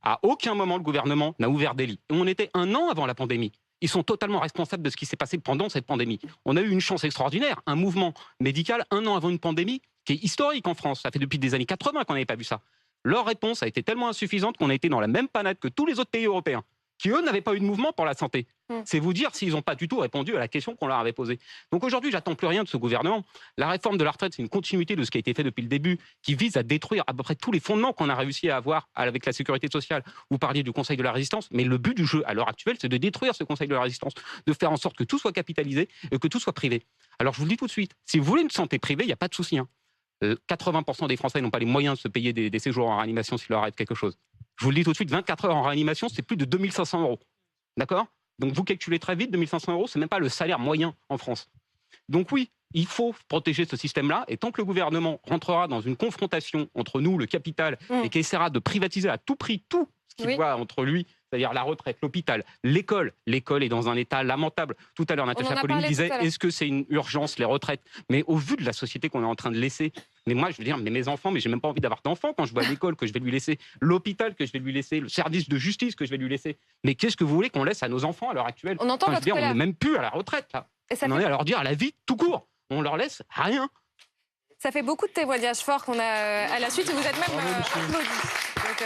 À aucun moment, le gouvernement n'a ouvert des lits. Et on était 1 an avant la pandémie. Ils sont totalement responsables de ce qui s'est passé pendant cette pandémie. On a eu une chance extraordinaire, un mouvement médical 1 an avant une pandémie qui est historique en France. Ça fait depuis des années 80 qu'on n'avait pas vu ça. Leur réponse a été tellement insuffisante qu'on a été dans la même panade que tous les autres pays européens, qui eux n'avaient pas eu de mouvement pour la santé. C'est vous dire s'ils n'ont pas du tout répondu à la question qu'on leur avait posée. Donc aujourd'hui, j'attends plus rien de ce gouvernement. La réforme de la retraite, c'est une continuité de ce qui a été fait depuis le début, qui vise à détruire à peu près tous les fondements qu'on a réussi à avoir avec la sécurité sociale. Vous parliez du Conseil de la résistance, mais le but du jeu à l'heure actuelle, c'est de détruire ce Conseil de la résistance, de faire en sorte que tout soit capitalisé et que tout soit privé. Alors je vous le dis tout de suite, si vous voulez une santé privée, il n'y a pas de souci. 80% des Français n'ont pas les moyens de se payer des séjours en réanimation s'il leur arrive quelque chose. Je vous le dis tout de suite, 24 heures en réanimation, c'est plus de 2500 €. D'accord ? Donc vous calculez très vite, 2500 €, c'est même pas le salaire moyen en France. Donc oui, il faut protéger ce système-là, et tant que le gouvernement rentrera dans une confrontation entre nous, le capital, et qui essaiera de privatiser à tout prix tout ce qu'il voit entre lui, c'est-à-dire la retraite, l'hôpital, l'école. L'école est dans un état lamentable. Tout à l'heure, Natacha Polony disait, est-ce que c'est une urgence, les retraites ? Mais au vu de la société qu'on est en train de laisser, mais moi, je veux dire, mais mes enfants, mais j'ai même pas envie d'avoir d'enfants quand je vois l'école que je vais lui laisser, l'hôpital que je vais lui laisser, le service de justice que je vais lui laisser. Mais qu'est-ce que vous voulez qu'on laisse à nos enfants à l'heure actuelle ? On entend votre colère. On n'est même plus à la retraite, là. On en est à leur dire à la vie tout court. On leur laisse rien. Ça fait beaucoup de témoignages forts qu'on a à la suite et vous êtes même applaudis. Donc,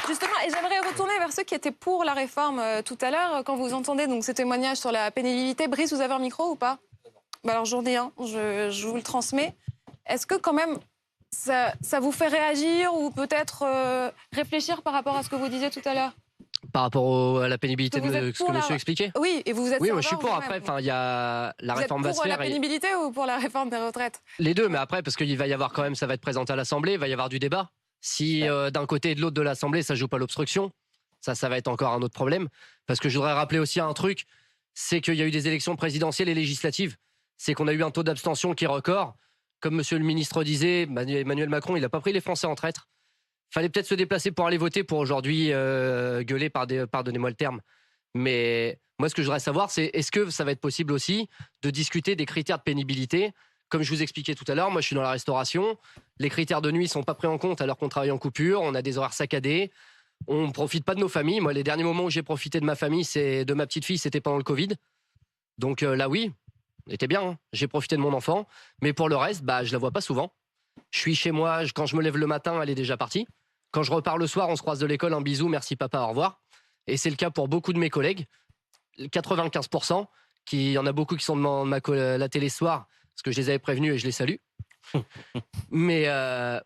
justement, et j'aimerais retourner vers ceux qui étaient pour la réforme tout à l'heure. Quand vous entendez donc ces témoignages sur la pénibilité, Brice, vous avez un micro ou pas ? Alors j'en ai un, je vous le transmets. Est-ce que quand même ça vous fait réagir ou peut-être réfléchir par rapport à ce que vous disiez tout à l'heure ? Par rapport à la pénibilité de ce que monsieur expliquait ? Oui, et vous êtes. Oui, moi je suis pour. Après, il y a la réforme va se faire. Pour la pénibilité ou pour la réforme des retraites ? Les deux, mais après, parce qu'il va y avoir quand même, ça va être présenté à l'Assemblée, il va y avoir du débat. Si d'un côté et de l'autre de l'Assemblée, ça joue pas l'obstruction, ça va être encore un autre problème. Parce que je voudrais rappeler aussi un truc, c'est qu'il y a eu des élections présidentielles et législatives. C'est qu'on a eu un taux d'abstention qui est record. Comme monsieur le ministre disait, Emmanuel Macron, il n'a pas pris les Français en traître. Fallait peut-être se déplacer pour aller voter pour aujourd'hui gueuler, pardonnez-moi le terme. Mais moi, ce que je voudrais savoir, c'est est-ce que ça va être possible aussi de discuter des critères de pénibilité ? Comme je vous expliquais tout à l'heure, moi, je suis dans la restauration. Les critères de nuit ne sont pas pris en compte alors qu'on travaille en coupure. On a des horaires saccadés. On ne profite pas de nos familles. Moi, les derniers moments où j'ai profité de ma famille, de ma petite fille, c'était pendant le Covid. Donc là, oui, c'était bien. Hein. J'ai profité de mon enfant. Mais pour le reste, je ne la vois pas souvent. Je suis chez moi. Quand je me lève le matin, elle est déjà partie. Quand je repars le soir, on se croise de l'école, un bisou, merci papa, au revoir. Et c'est le cas pour beaucoup de mes collègues, 95%, il y en a beaucoup qui sont devant la télé ce soir, parce que je les avais prévenus et je les salue. Mais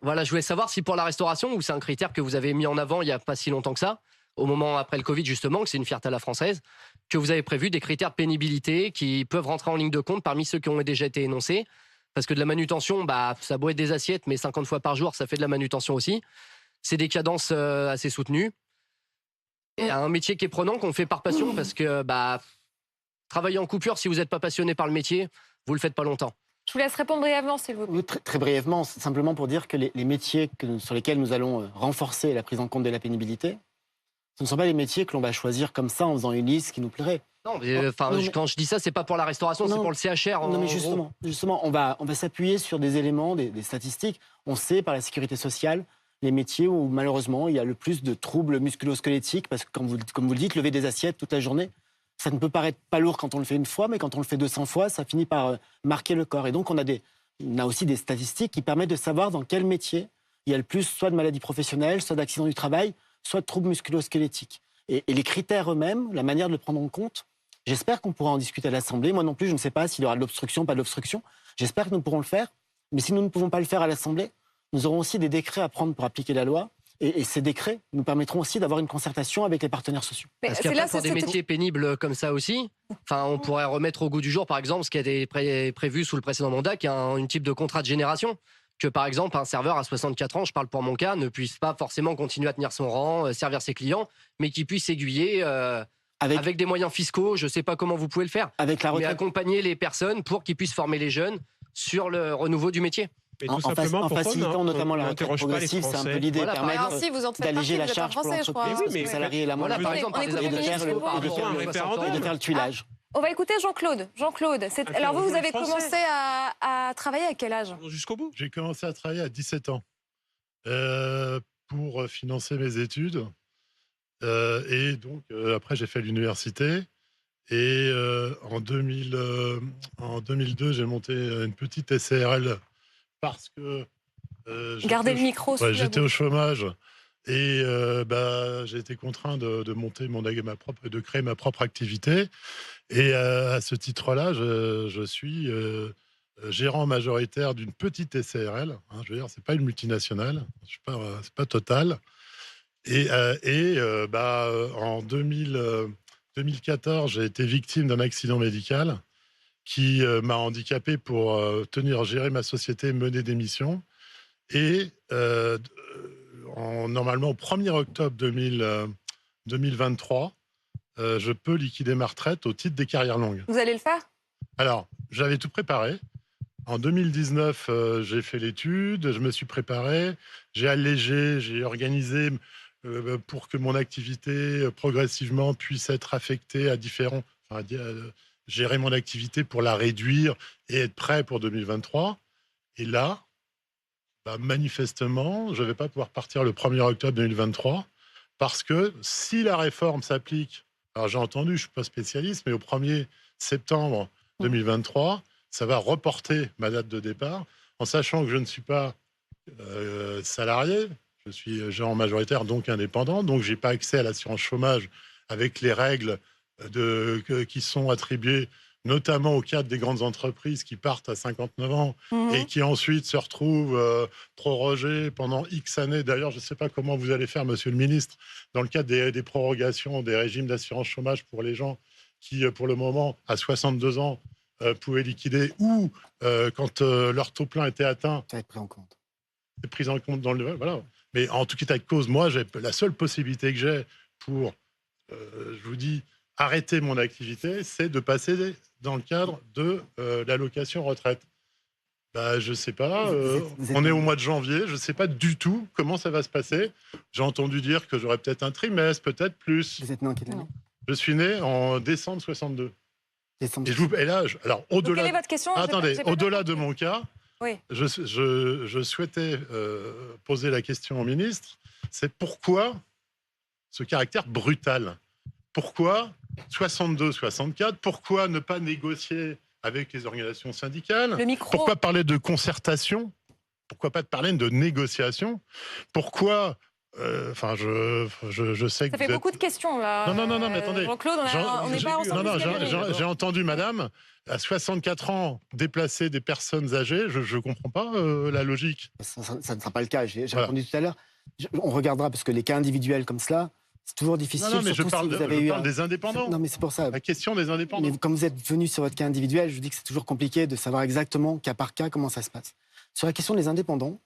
voilà, je voulais savoir si pour la restauration, ou c'est un critère que vous avez mis en avant il n'y a pas si longtemps que ça, au moment après le Covid justement, que c'est une fierté à la française, que vous avez prévu des critères de pénibilité qui peuvent rentrer en ligne de compte parmi ceux qui ont déjà été énoncés. Parce que de la manutention, ça doit être des assiettes, mais 50 fois par jour, ça fait de la manutention aussi. C'est des cadences assez soutenues. Et un métier qui est prenant, qu'on fait par passion, parce que travailler en coupure, si vous n'êtes pas passionné par le métier, vous ne le faites pas longtemps. Je vous laisse répondre brièvement, s'il vous plaît. Très, très brièvement, simplement pour dire que les métiers sur lesquels nous allons renforcer la prise en compte de la pénibilité, ce ne sont pas les métiers que l'on va choisir comme ça en faisant une liste qui nous plairait. Non, mais quand je dis ça, c'est pas pour la restauration, c'est pour le CHR. Non, mais justement, on va s'appuyer sur des éléments, des statistiques. On sait par la sécurité sociale les métiers où malheureusement il y a le plus de troubles musculo-squelettiques, parce que comme vous le dites, lever des assiettes toute la journée, ça ne peut paraître pas lourd quand on le fait une fois, mais quand on le fait 200 fois, ça finit par marquer le corps. Et donc on a aussi des statistiques qui permettent de savoir dans quel métier il y a le plus soit de maladies professionnelles, soit d'accidents du travail, soit de troubles musculo-squelettiques. Et les critères eux-mêmes, la manière de le prendre en compte, j'espère qu'on pourra en discuter à l'Assemblée. Moi non plus, je ne sais pas s'il y aura de l'obstruction, pas de l'obstruction. J'espère que nous pourrons le faire. Mais si nous ne pouvons pas le faire à l'Assemblée, nous aurons aussi des décrets à prendre pour appliquer la loi. Et ces décrets nous permettront aussi d'avoir une concertation avec les partenaires sociaux. Parce qu'après, pour des métiers pénibles comme ça aussi, on pourrait remettre au goût du jour, par exemple, ce qui a été prévu sous le précédent mandat, qui est un type de contrat de génération. Que par exemple, un serveur à 64 ans, je parle pour mon cas, ne puisse pas forcément continuer à tenir son rang, servir ses clients, mais qu'il puisse aiguiller avec des moyens fiscaux. Je ne sais pas comment vous pouvez le faire, mais accompagner les personnes pour qu'ils puissent former les jeunes sur le renouveau du métier. En facilitant notamment la retraite progressive, c'est un peu l'idée de permettre d'alléger la charge pour l'entreprise, parce que le salarié est là, par exemple, et de faire le tuilage. On va écouter Jean-Claude. Jean-Claude, alors vous avez français. commencé à travailler à quel âge? Jusqu'au bout. J'ai commencé à travailler à 17 ans pour financer mes études. Et donc, après, j'ai fait l'université. Et en 2002, j'ai monté une petite SARL parce que Gardez le micro sous la j'étais au bouche. chômage. Et j'ai été contraint de monter de créer ma propre activité. Et à ce titre-là, je suis gérant majoritaire d'une petite SARL. Hein, je veux dire, c'est pas une multinationale, c'est pas Total. Et en 2014, j'ai été victime d'un accident médical qui m'a handicapé pour gérer ma société, mener des missions. Et normalement, au 1er octobre 2023, je peux liquider ma retraite au titre des carrières longues. Vous allez le faire? Alors, j'avais tout préparé. En 2019, j'ai fait l'étude, je me suis préparé, j'ai allégé, j'ai organisé pour que mon activité progressivement puisse être affectée à différents... gérer mon activité pour la réduire et être prêt pour 2023. Et là, manifestement, je ne vais pas pouvoir partir le 1er octobre 2023 parce que si la réforme s'applique, alors j'ai entendu, je ne suis pas spécialiste, mais au 1er septembre 2023, ça va reporter ma date de départ, en sachant que je ne suis pas salarié, je suis gérant majoritaire, donc indépendant, donc je n'ai pas accès à l'assurance chômage avec les règles qui sont attribuées notamment au cadre des grandes entreprises qui partent à 59 ans et qui ensuite se retrouvent prorogées pendant X années. D'ailleurs, je ne sais pas comment vous allez faire, monsieur le ministre, dans le cadre des prorogations des régimes d'assurance chômage pour les gens qui, pour le moment, à 62 ans, pouvaient liquider ou quand leur taux plein était atteint. Ça va être pris en compte. C'est pris en compte dans le... Voilà. Mais en tout état de cause, moi, la seule possibilité que j'ai pour, je vous dis, arrêter mon activité, c'est de passer dans le cadre de l'allocation retraite. Je ne sais pas. On est au mois de janvier. Je ne sais pas du tout comment ça va se passer. J'ai entendu dire que j'aurais peut-être un trimestre, peut-être plus. Vous êtes né en quelle année? Je suis né en décembre 62. Et là, alors, au-delà... Quelle est votre question? Attendez, au-delà de mon cas, oui. je souhaitais poser la question au ministre. C'est pourquoi ce caractère brutal? Pourquoi 62, 64? Pourquoi ne pas négocier avec les organisations syndicales? Pourquoi parler de concertation? Pourquoi pas parler de négociation? Pourquoi je sais que ça fait beaucoup de questions là. Non, mais attendez. Jean-Claude, on n'est pas ensemble. J'ai entendu madame, à 64 ans, déplacer des personnes âgées. Je ne comprends pas la logique. Ça ne sera pas le cas. J'ai répondu tout à l'heure. On regardera parce que les cas individuels comme cela, c'est toujours difficile. Non, mais je parle des indépendants. Non, mais c'est pour ça. La question des indépendants. Mais comme vous êtes venu sur votre cas individuel, je vous dis que c'est toujours compliqué de savoir exactement, cas par cas, comment ça se passe. Sur la question des indépendants,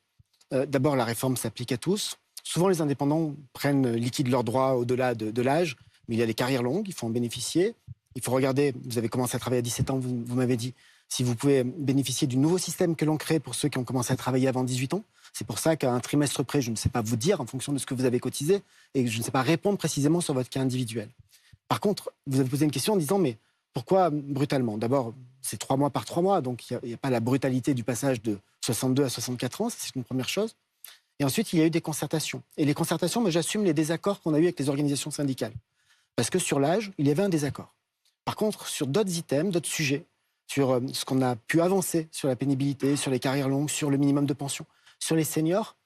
d'abord, la réforme s'applique à tous. Souvent, les indépendants liquident leurs droits au-delà de l'âge, mais il y a les carrières longues, il faut en bénéficier. Il faut regarder, vous avez commencé à travailler à 17 ans, vous m'avez dit, si vous pouvez bénéficier du nouveau système que l'on crée pour ceux qui ont commencé à travailler avant 18 ans. C'est pour ça qu'à un trimestre près, je ne sais pas vous dire en fonction de ce que vous avez cotisé et je ne sais pas répondre précisément sur votre cas individuel. Par contre, vous avez posé une question en disant, mais pourquoi brutalement? D'abord, c'est 3 mois par 3 mois, donc il n'y a pas la brutalité du passage de 62 à 64 ans, c'est une première chose. Et ensuite, il y a eu des concertations. Et les concertations, moi, j'assume les désaccords qu'on a eus avec les organisations syndicales. Parce que sur l'âge, il y avait un désaccord. Par contre, sur d'autres items, d'autres sujets, sur ce qu'on a pu avancer, sur la pénibilité, sur les carrières longues, sur le minimum de pension, sur les seniors,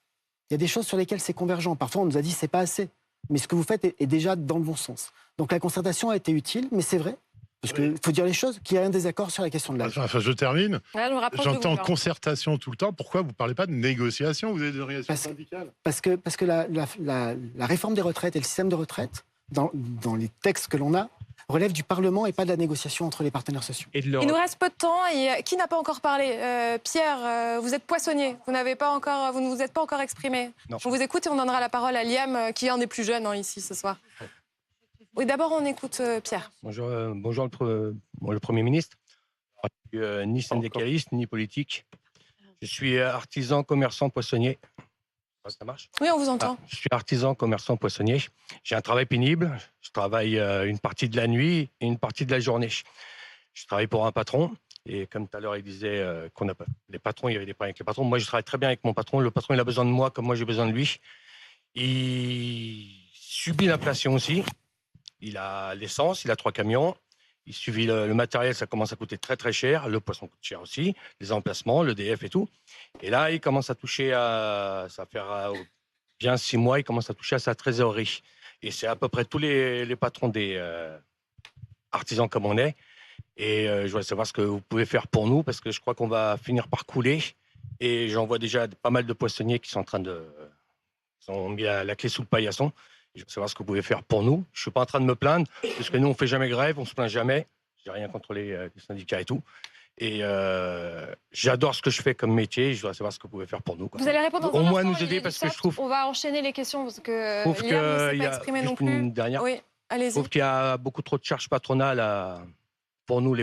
il y a des choses sur lesquelles c'est convergent. Parfois, on nous a dit que ce n'est pas assez. Mais ce que vous faites est déjà dans le bon sens. Donc la concertation a été utile, mais c'est vrai. Parce qu'il faut dire les choses, qu'il y a un désaccord sur la question de l'âge. Enfin, je termine. Ouais, j'entends concertation tout le temps. Pourquoi vous ne parlez pas de négociation? Vous avez des organisations syndicales? Parce que la réforme des retraites et le système de retraite, dans les textes que l'on a, relève du Parlement et pas de la négociation entre les partenaires sociaux. Il nous reste peu de temps. Et qui n'a pas encore parlé? Pierre, vous êtes poissonnier. Vous ne vous êtes pas encore exprimé. Non. On vous écoute et on donnera la parole à Liam, qui est un des plus jeunes ici ce soir. Oui, d'abord, on écoute Pierre. Bonjour le Premier ministre. Je suis ni syndicaliste, ni politique. Je suis artisan, commerçant, poissonnier. Ça marche? Oui, on vous entend. Je suis artisan, commerçant, poissonnier. J'ai un travail pénible. Je travaille une partie de la nuit et une partie de la journée. Je travaille pour un patron. Et comme tout à l'heure, il disait qu'on a pas les patrons, il y avait des problèmes avec les patrons. Moi, je travaille très bien avec mon patron. Le patron, il a besoin de moi comme moi, j'ai besoin de lui. Il subit l'inflation aussi. Il a l'essence, il a 3 camions. Il suit le matériel, ça commence à coûter très très cher. Le poisson coûte cher aussi. Les emplacements, l'EDF et tout. Et là, il commence à toucher à... Ça va faire bien 6 mois, il commence à toucher à sa trésorerie. Et c'est à peu près tous les patrons des artisans comme on est. Et je voudrais savoir ce que vous pouvez faire pour nous, parce que je crois qu'on va finir par couler. Et j'en vois déjà pas mal de poissonniers qui sont en train de... Ils ont mis la clé sous le paillasson. Je veux savoir ce que vous pouvez faire pour nous. Je ne suis pas en train de me plaindre, parce que nous, on ne fait jamais grève, on ne se plaint jamais. Je n'ai rien contre les syndicats et tout. Et j'adore ce que je fais comme métier. Je voudrais savoir ce que vous pouvez faire pour nous. Vous allez répondre dans au un moins instant, nous aider, parce que je trouve... On va enchaîner les questions, parce que Je trouve Liam ne s'est qu'il y pas a exprimé non juste plus. une dernière. Oui, Je allez-y. trouve qu'il y a beaucoup trop de charges patronales pour nous,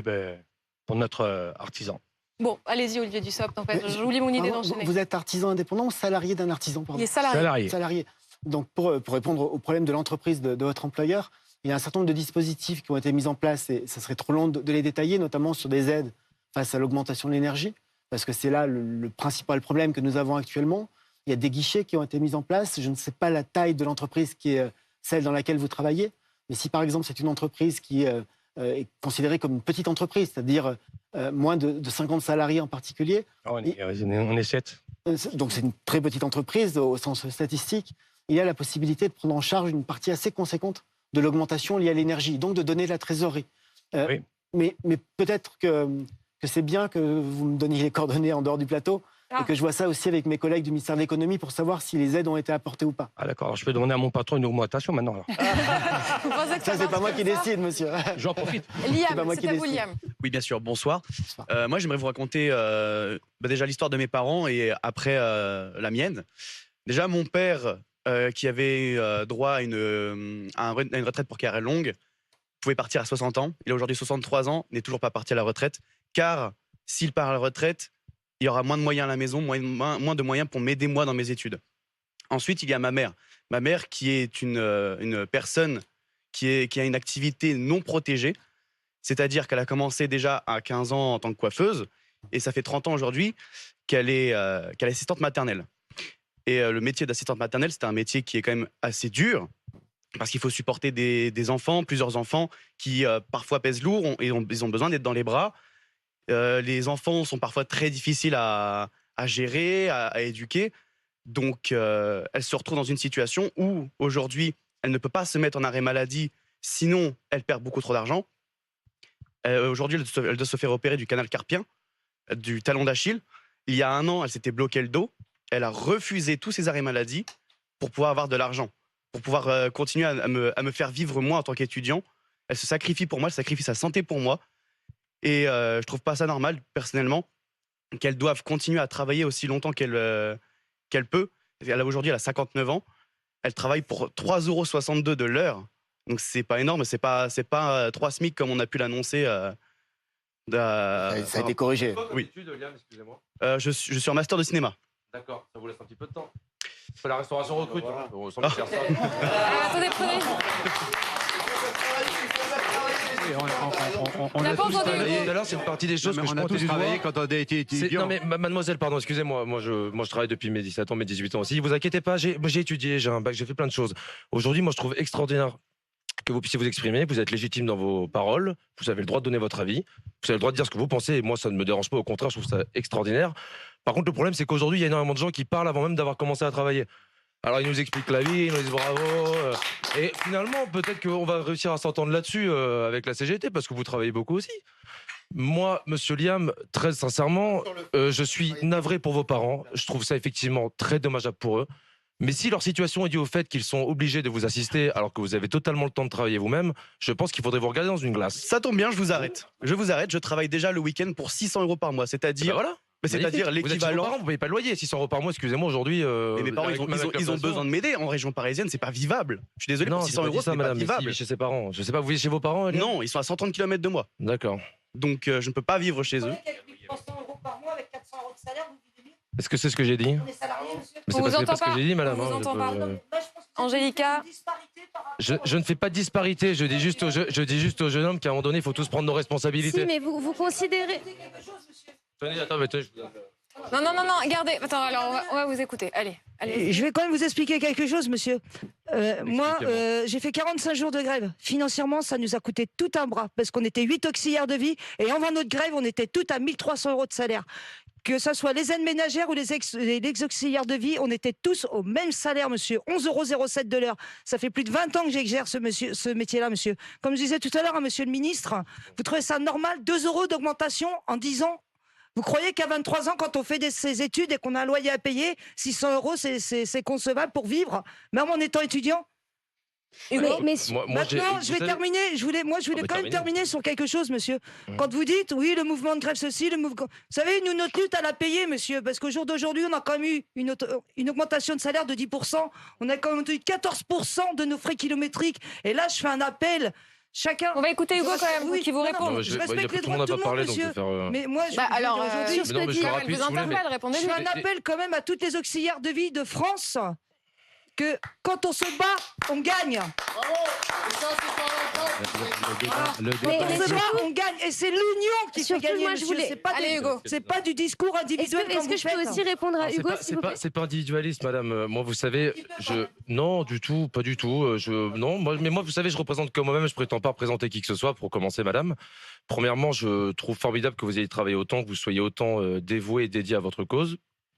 pour notre artisan. Bon, allez-y, Olivier Dussopt, en fait. Je vous lis mon idée d'enchaîner. Vous êtes artisan indépendant ou salarié d'un artisan, pardon? Il est salarié. Salarié. Donc, pour répondre au problème de l'entreprise de votre employeur, il y a un certain nombre de dispositifs qui ont été mis en place, et ça serait trop long de les détailler, notamment sur des aides face à l'augmentation de l'énergie, parce que c'est là le principal problème que nous avons actuellement. Il y a des guichets qui ont été mis en place. Je ne sais pas la taille de l'entreprise qui est celle dans laquelle vous travaillez, mais si par exemple c'est une entreprise qui est considérée comme une petite entreprise, c'est-à-dire moins de 50 salariés en particulier. On est 7. Donc c'est une très petite entreprise au sens statistique. Il y a la possibilité de prendre en charge une partie assez conséquente de l'augmentation liée à l'énergie, donc de donner de la trésorerie. Oui. Mais peut-être que c'est bien que vous me donniez les coordonnées en dehors du plateau et que je vois ça aussi avec mes collègues du ministère de l'économie pour savoir si les aides ont été apportées ou pas. Ah d'accord, alors je peux demander à mon patron une augmentation maintenant. Alors. Ça, c'est pas moi qui décide, monsieur. J'en profite. Liam, c'est à vous, Liam. Oui, bien sûr. Bonsoir. Moi, j'aimerais vous raconter déjà l'histoire de mes parents et après la mienne. Déjà, mon père, qui avait droit à une retraite pour carrière longue, pouvait partir à 60 ans. Il a aujourd'hui 63 ans, n'est toujours pas parti à la retraite, car s'il part à la retraite, il y aura moins de moyens à la maison, moins de moyens pour m'aider moi dans mes études. Ensuite, il y a ma mère. Ma mère qui est une personne qui a une activité non protégée, c'est-à-dire qu'elle a commencé déjà à 15 ans en tant que coiffeuse, et ça fait 30 ans aujourd'hui qu'elle est assistante maternelle. Et le métier d'assistante maternelle, c'est un métier qui est quand même assez dur, parce qu'il faut supporter des enfants, plusieurs enfants, qui parfois pèsent lourd, ils ont besoin d'être dans les bras. Les enfants sont parfois très difficiles à gérer, à éduquer. Donc, elle se retrouve dans une situation où, aujourd'hui, elle ne peut pas se mettre en arrêt maladie, sinon elle perd beaucoup trop d'argent. Aujourd'hui, elle doit se faire opérer du canal carpien, du talon d'Achille. Il y a 1 an, elle s'était bloqué le dos. Elle a refusé tous ses arrêts maladie pour pouvoir avoir de l'argent, pour pouvoir continuer à me faire vivre moi en tant qu'étudiant. Elle se sacrifie pour moi, elle sacrifie sa santé pour moi. Et je trouve pas ça normal, personnellement, qu'elle doive continuer à travailler aussi longtemps qu'elle peut. Aujourd'hui, elle a 59 ans. Elle travaille pour 3,62 € de l'heure. Donc, c'est pas énorme. C'est pas 3 SMIC comme on a pu l'annoncer. Ça a été corrigé. Oui. Je suis en master de cinéma. D'accord, ça vous laisse un petit peu de temps. La restauration recrute. Voilà. Attendez, prenez. On a tous travaillé. Tout à l'heure, c'est une partie des choses que je pointais du doigt. Quand on a été étudiant. Non mais mademoiselle, pardon, excusez-moi, moi je travaille depuis mes 17 ans, mes 18 ans aussi. Vous inquiétez pas, j'ai étudié, j'ai un bac, j'ai fait plein de choses. Aujourd'hui, moi je trouve extraordinaire que vous puissiez vous exprimer, vous êtes légitime dans vos paroles, vous avez le droit de donner votre avis, vous avez le droit de dire ce que vous pensez, et moi ça ne me dérange pas, au contraire, je trouve ça extraordinaire. Par contre, le problème, c'est qu'aujourd'hui, il y a énormément de gens qui parlent avant même d'avoir commencé à travailler. Alors, ils nous expliquent la vie, ils nous disent bravo. Et finalement, peut-être qu'on va réussir à s'entendre là-dessus avec la CGT, parce que vous travaillez beaucoup aussi. Moi, monsieur Liam, très sincèrement, je suis navré pour vos parents. Je trouve ça effectivement très dommageable pour eux. Mais si leur situation est due au fait qu'ils sont obligés de vous assister alors que vous avez totalement le temps de travailler vous-même, je pense qu'il faudrait vous regarder dans une glace. Ça tombe bien, je vous arrête. Je travaille déjà le week-end pour 600 € par mois, c'est-à-dire... voilà. C'est-à-dire l'équivalent. Vous ne payez pas le loyer, 600 € par mois, excusez-moi, aujourd'hui. Mais mes parents, ils ont besoin de m'aider. En région parisienne, c'est pas vivable. Je suis désolé, pour 600 €, c'est pas vivable. Chez ses parents. Je sais pas, vous vivez chez vos parents? Non, ils sont à 130 km de moi. D'accord. Donc, je ne peux pas vivre chez eux. 300 € par mois avec 400 € de salaire, vous vivez mieux. Est-ce que c'est ce que j'ai dit? Mais c'est pas ce que j'ai dit, madame. On vous hein, entend pas. je- Angélica, Je ne fais pas de disparité, je dis juste aux jeunes hommes qu'à un moment donné, il faut tous prendre nos responsabilités. Si, mais vous considérez... Tenez, attends, mais tenez, non, regardez. Attends, alors on va vous écouter. Allez. Je vais quand même vous expliquer quelque chose, monsieur. Moi, j'ai fait 45 jours de grève. Financièrement, ça nous a coûté tout un bras parce qu'on était 8 auxiliaires de vie et avant notre grève, on était tous à 1 300 € de salaire. Que ce soit les aides ménagères ou les auxiliaires de vie, on était tous au même salaire, monsieur. 11,07 € de l'heure. Ça fait plus de 20 ans que j'exerce ce métier-là, monsieur. Comme je disais tout à l'heure, monsieur le ministre, vous trouvez ça normal, 2 € d'augmentation en 10 ans? Vous croyez qu'à 23 ans, quand on fait ses études et qu'on a un loyer à payer, 600 €, c'est concevable pour vivre, même en étant étudiant? Mais Maintenant, je vais terminer. Je voulais quand même terminer sur quelque chose, monsieur. Quand vous dites, oui, le mouvement de grève, ceci, le mouvement... Vous savez, nous, notre lutte, elle a payé, monsieur, parce qu'au jour d'aujourd'hui, on a quand même eu une augmentation de salaire de 10%. On a quand même eu 14% de nos frais kilométriques. Et là, je fais un appel. Chacun. On va écouter Hugo quand même, qui vous répond. Je respecte les droits de tout le monde, monsieur. Mais moi, aujourd'hui, sur ce que dit, elle vous interpelle, répondez-lui. Je fais un appel quand même à toutes les auxiliaires de vie de France que quand on se bat, on gagne. On se bat, on gagne. Et c'est l'union qui fait gagner, monsieur. C'est pas du discours individuel. Est-ce que je peux aussi répondre à Hugo, s'il vous plaît? C'est pas individualiste, madame. Moi, vous savez, non, du tout, pas du tout. Non, mais moi, vous savez, je représente que moi-même. Je prétends pas représenter qui que ce soit, pour commencer, madame. Premièrement, je trouve formidable que vous ayez travaillé autant, que vous soyez autant dévoué et dédié à votre cause.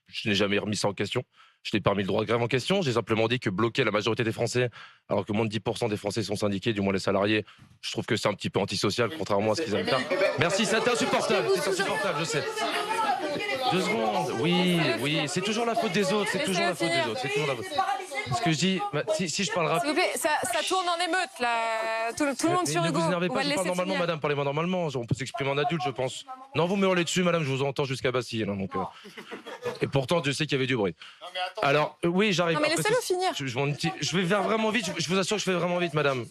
Je n'ai jamais remis ça en question. Je n'ai pas remis le droit de grève en question. J'ai simplement dit que bloquer la majorité des Français, alors que moins de 10% des Français sont syndiqués, du moins les salariés, je trouve que c'est un petit peu antisocial, contrairement à ce qu'ils aiment faire. Merci, c'est insupportable, je sais. 2 secondes. Oui, c'est toujours la faute des autres. C'est toujours la faute des autres. C'est toujours la faute. Ce que je dis, si je parle S'il vous plaît, ça tourne en émeute, là. Tout le monde sur Hugo. Ne vous énervez On pas, va le je parle laisser normalement, finir. madame, parlez-moi normalement. On peut s'exprimer en adulte, je pense. Non, vous me hurlez dessus, madame, je vous entends jusqu'à Bastille. Là, donc, Et pourtant, Dieu sait qu'il y avait du bruit. Alors, oui, j'arrive. Non, mais Après, laissez-le finir. Je vais faire vraiment vite, je vous assure que je fais vraiment vite, madame.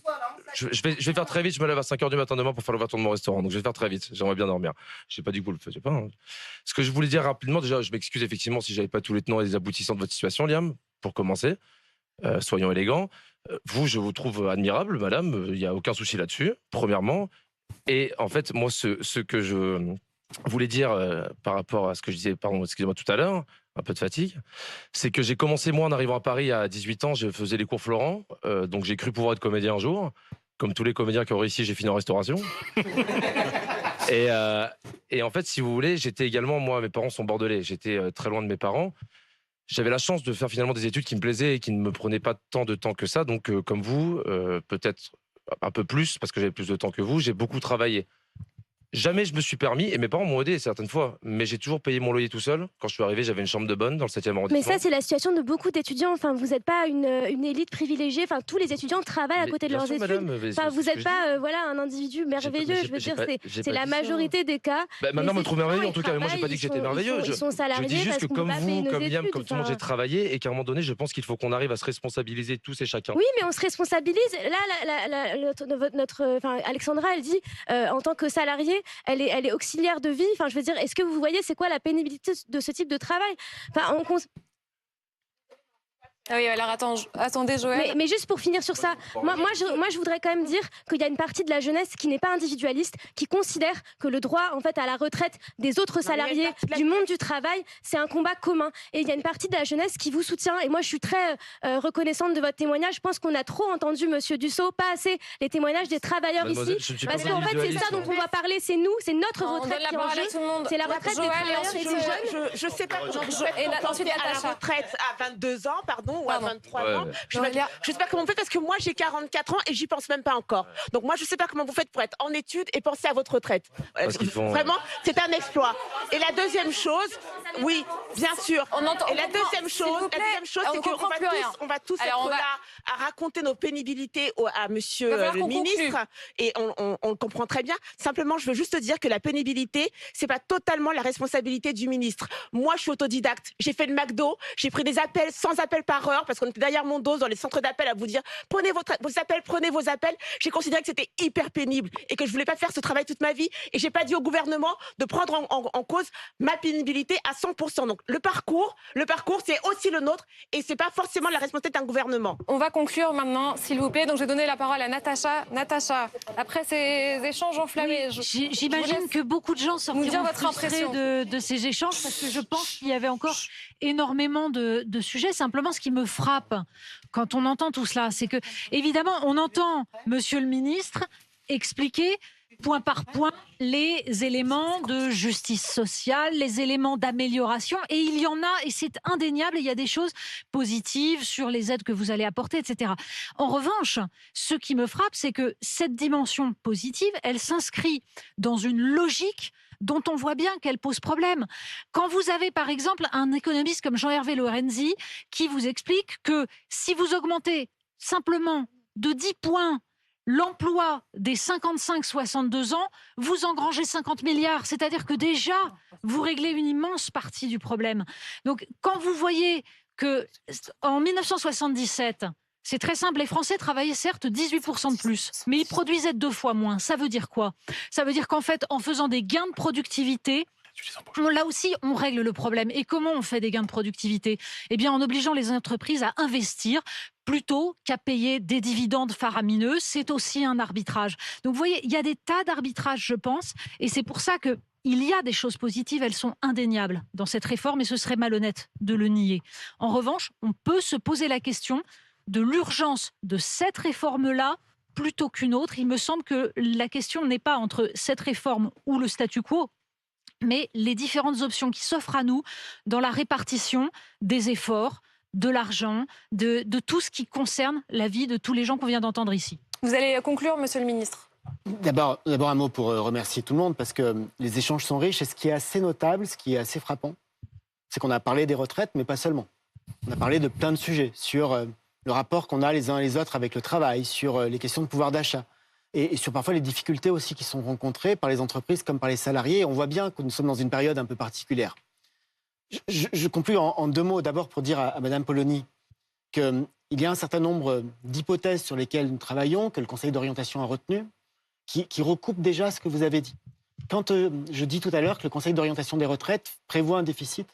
Je vais faire très vite, je me lève à 5h du matin demain pour faire l'ouverture de mon restaurant, donc je vais faire très vite, j'aimerais bien dormir. Je sais pas dit que vous le faisiez pas. Hein. Ce que je voulais dire rapidement, déjà, je m'excuse effectivement si j'avais pas tous les tenants et les aboutissants de votre situation, Liam, pour commencer. Soyons élégants. Vous, je vous trouve admirable, madame, il n'y a aucun souci là-dessus, premièrement. Et en fait, moi, ce que je voulais dire par rapport à ce que je disais, pardon, excusez-moi tout à l'heure, un peu de fatigue, c'est que j'ai commencé, moi, en arrivant à Paris à 18 ans, je faisais les cours Florent, donc j'ai cru pouvoir être comédien un jour. Comme tous les comédiens qui ont réussi, j'ai fini en restauration. Et en fait, si vous voulez, j'étais également, moi, mes parents sont bordelais, j'étais très loin de mes parents. J'avais la chance de faire finalement des études qui me plaisaient et qui ne me prenaient pas tant de temps que ça. Donc, comme vous, peut-être un peu plus, parce que j'avais plus de temps que vous, j'ai beaucoup travaillé. Jamais je me suis permis, et mes parents m'ont aidé certaines fois, mais j'ai toujours payé mon loyer tout seul. Quand je suis arrivé, j'avais une chambre de bonne dans le 7e arrondissement. Mais ça, c'est la situation de beaucoup d'étudiants. Enfin, vous n'êtes pas une élite privilégiée. Enfin, tous les étudiants travaillent à côté de leurs études. Enfin, vous n'êtes pas un individu merveilleux. Je veux dire, c'est la majorité des cas. Ma mère me trouve merveilleux en tout cas, mais moi j'ai pas dit que j'étais merveilleux. Ils sont salariés. Je dis juste que comme vous, comme Liam, comme tout le monde, j'ai enfin... travaillé et qu'à un moment donné, je pense qu'il faut qu'on arrive à se responsabiliser tous et chacun. Oui, mais on se responsabilise. Là, Alexandra, elle dit, en tant que salariée, elle est auxiliaire de vie. Enfin, je veux dire, est-ce que vous voyez c'est quoi la pénibilité de ce type de travail? Enfin, Ah oui, alors attendez, Joël. Mais juste pour finir sur ça, moi je voudrais quand même dire qu'il y a une partie de la jeunesse qui n'est pas individualiste, qui considère que le droit en fait à la retraite des autres salariés du monde du travail, c'est un combat commun. Et il y a une partie de la jeunesse qui vous soutient. Et moi je suis très reconnaissante de votre témoignage. Je pense qu'on a trop entendu Monsieur Dussault, pas assez les témoignages des travailleurs ici. Parce qu'en fait c'est ça dont on doit parler, c'est nous, c'est notre retraite qui est en jeu. C'est la retraite des travailleurs et des jeunes. Je sais pas comment vous faites à la retraite à 22 ans, pardon, ou à 23 ans. Je sais pas comment vous faites parce que moi j'ai 44 ans et j'y pense même pas encore. Donc moi je sais pas comment vous faites pour être en études et penser à votre retraite. Vraiment, c'est un exploit. Et la deuxième chose, oui, bien sûr. Et la deuxième chose, c'est qu'on va tous être là à raconter nos pénibilités à monsieur le ministre et on le comprend très bien. Simplement, je veux juste dire que la pénibilité, c'est pas totalement la responsabilité du ministre. Moi, je suis autodidacte. J'ai fait le McDo, j'ai pris des appels, 100 appels par erreur, parce qu'on était derrière mon dos dans les centres d'appel à vous dire prenez vos appels. J'ai considéré que c'était hyper pénible et que je voulais pas faire ce travail toute ma vie. Et j'ai pas dit au gouvernement de prendre en cause ma pénibilité à 100%. Donc le parcours, c'est aussi le nôtre et c'est pas forcément la responsabilité d'un gouvernement. On va conclure maintenant, s'il vous plaît. Donc je vais donner la parole à Natacha. Natacha, après ces échanges enflammés, j'imagine que beaucoup de gens sortiront frustrés de ces échanges parce que je pense qu'il y avait encore énormément de sujets. Simplement, ce qui me frappe quand on entend tout cela, c'est que, évidemment, on entend Monsieur le ministre expliquer point par point les éléments de justice sociale, les éléments d'amélioration, et il y en a, et c'est indéniable, il y a des choses positives sur les aides que vous allez apporter, etc. En revanche, ce qui me frappe, c'est que cette dimension positive, elle s'inscrit dans une logique dont on voit bien qu'elle pose problème. Quand vous avez, par exemple, un économiste comme Jean-Hervé Lorenzi qui vous explique que si vous augmentez simplement de 10 points l'emploi des 55-62 ans, vous engrangez 50 milliards. C'est-à-dire que déjà, vous réglez une immense partie du problème. Donc, quand vous voyez qu'en 1977, c'est très simple, les Français travaillaient certes 18% de plus, mais ils produisaient 2 fois moins. Ça veut dire quoi? Ça veut dire qu'en fait, en faisant des gains de productivité, là aussi, on règle le problème. Et comment on fait des gains de productivité? Eh bien, en obligeant les entreprises à investir plutôt qu'à payer des dividendes faramineux. C'est aussi un arbitrage. Donc, vous voyez, il y a des tas d'arbitrages, je pense, et c'est pour ça que il y a des choses positives, elles sont indéniables dans cette réforme, et ce serait malhonnête de le nier. En revanche, on peut se poser la question de l'urgence de cette réforme-là plutôt qu'une autre. Il me semble que la question n'est pas entre cette réforme ou le statu quo, mais les différentes options qui s'offrent à nous dans la répartition des efforts, de l'argent, de tout ce qui concerne la vie de tous les gens qu'on vient d'entendre ici. Vous allez conclure, Monsieur le ministre. D'abord un mot pour remercier tout le monde, parce que les échanges sont riches, et ce qui est assez notable, ce qui est assez frappant, c'est qu'on a parlé des retraites, mais pas seulement. On a parlé de plein de sujets, sur le rapport qu'on a les uns et les autres avec le travail, sur les questions de pouvoir d'achat, et sur parfois les difficultés aussi qui sont rencontrées par les entreprises comme par les salariés. On voit bien que nous sommes dans une période un peu particulière. Je conclus en 2 mots, d'abord pour dire à Mme Polony qu'il y a un certain nombre d'hypothèses sur lesquelles nous travaillons, que le Conseil d'orientation a retenues, qui recoupent déjà ce que vous avez dit. Quand je dis tout à l'heure que le Conseil d'orientation des retraites prévoit un déficit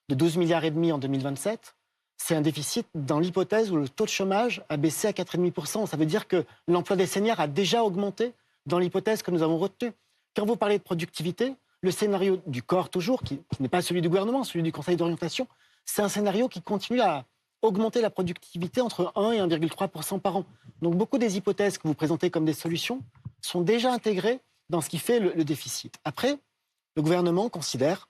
de 12,5 milliards en 2027, c'est un déficit dans l'hypothèse où le taux de chômage a baissé à 4,5%. Ça veut dire que l'emploi des seniors a déjà augmenté dans l'hypothèse que nous avons retenue. Quand vous parlez de productivité, le scénario du corps toujours, qui n'est pas celui du gouvernement, celui du Conseil d'orientation, c'est un scénario qui continue à augmenter la productivité entre 1 et 1,3% par an. Donc beaucoup des hypothèses que vous présentez comme des solutions sont déjà intégrées dans ce qui fait le déficit. Après, le gouvernement considère,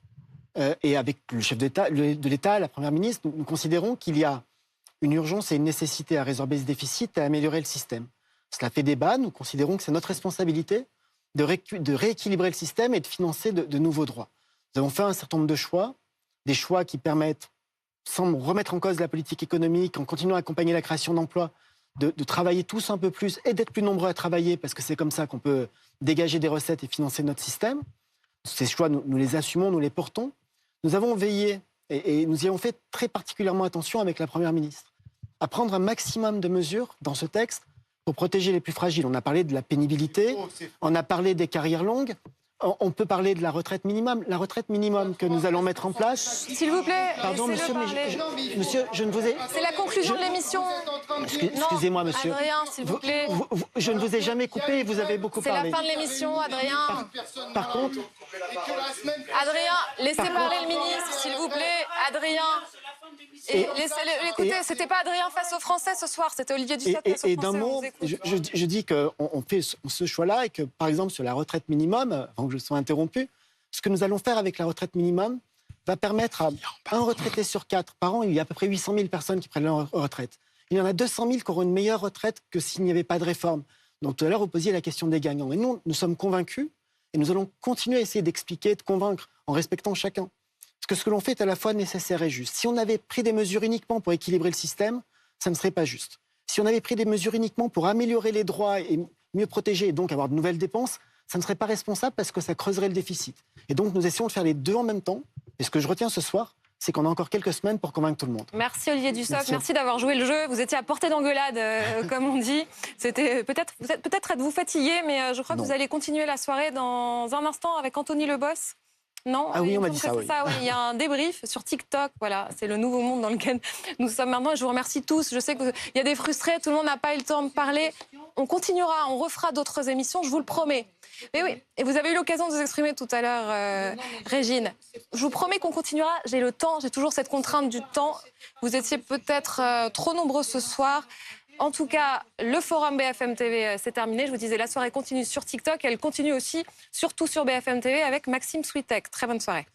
et avec le chef de l'État, la Première ministre, nous considérons qu'il y a une urgence et une nécessité à résorber ce déficit et à améliorer le système. Cela fait débat, nous considérons que c'est notre responsabilité de rééquilibrer le système et de financer de nouveaux droits. Nous avons fait un certain nombre de choix, des choix qui permettent, sans remettre en cause la politique économique, en continuant à accompagner la création d'emplois, de travailler tous un peu plus et d'être plus nombreux à travailler, parce que c'est comme ça qu'on peut dégager des recettes et financer notre système. Ces choix, nous les assumons, nous les portons. Nous avons veillé, et nous y avons fait très particulièrement attention avec la Première ministre, à prendre un maximum de mesures dans ce texte pour protéger les plus fragiles. On a parlé de la pénibilité, on a parlé des carrières longues, on peut parler de la retraite minimum. La retraite minimum que nous allons mettre en place... S'il vous plaît, pardon, monsieur, monsieur, je ne vous ai... C'est la conclusion de l'émission. Excusez-moi, monsieur. Adrien, s'il vous plaît. Je ne vous ai jamais coupé, vous avez beaucoup parlé. C'est la fin de l'émission, Adrien. Par contre... Adrien, laissez parler le ministre, s'il vous plaît. Adrien... Écoutez, c'était pas Adrien face aux Français ce soir, c'était Olivier Dussopt face aux Français. Et d'un mot, je dis qu'on fait ce choix-là et que, par exemple, sur la retraite minimum, avant que je sois interrompu, ce que nous allons faire avec la retraite minimum va permettre à un retraité sur 4 par an, il y a à peu près 800 000 personnes qui prennent leur retraite. Il y en a 200 000 qui auront une meilleure retraite que s'il n'y avait pas de réforme. Donc tout à l'heure, vous posiez la question des gagnants. Et nous sommes convaincus et nous allons continuer à essayer d'expliquer, de convaincre en respectant chacun. Parce que ce que l'on fait est à la fois nécessaire et juste. Si on avait pris des mesures uniquement pour équilibrer le système, ça ne serait pas juste. Si on avait pris des mesures uniquement pour améliorer les droits et mieux protéger et donc avoir de nouvelles dépenses, ça ne serait pas responsable parce que ça creuserait le déficit. Et donc nous essayons de faire les deux en même temps. Et ce que je retiens ce soir, c'est qu'on a encore quelques semaines pour convaincre tout le monde. Merci Olivier Dussopt, merci d'avoir joué le jeu. Vous étiez à portée d'engueulade, comme on dit. C'était peut-être êtes-vous fatigué, mais je crois que vous allez continuer la soirée dans un instant avec Anthony Leboss. Non, ah oui, on m'a dit ça, oui. Oui. Il y a un débrief sur TikTok. Voilà, c'est le nouveau monde dans lequel nous sommes maintenant. Et je vous remercie tous. Je sais qu'il y a des frustrés, tout le monde n'a pas eu le temps de parler. On continuera, on refera d'autres émissions, je vous le promets. Mais oui, et vous avez eu l'occasion de vous exprimer tout à l'heure, Régine. Je vous promets qu'on continuera. J'ai le temps, j'ai toujours cette contrainte du temps. Vous étiez peut-être trop nombreux ce soir. En tout cas, le forum BFM TV, c'est terminé. Je vous disais, la soirée continue sur TikTok. Elle continue aussi, surtout sur BFM TV, avec Maxime Switek. Très bonne soirée.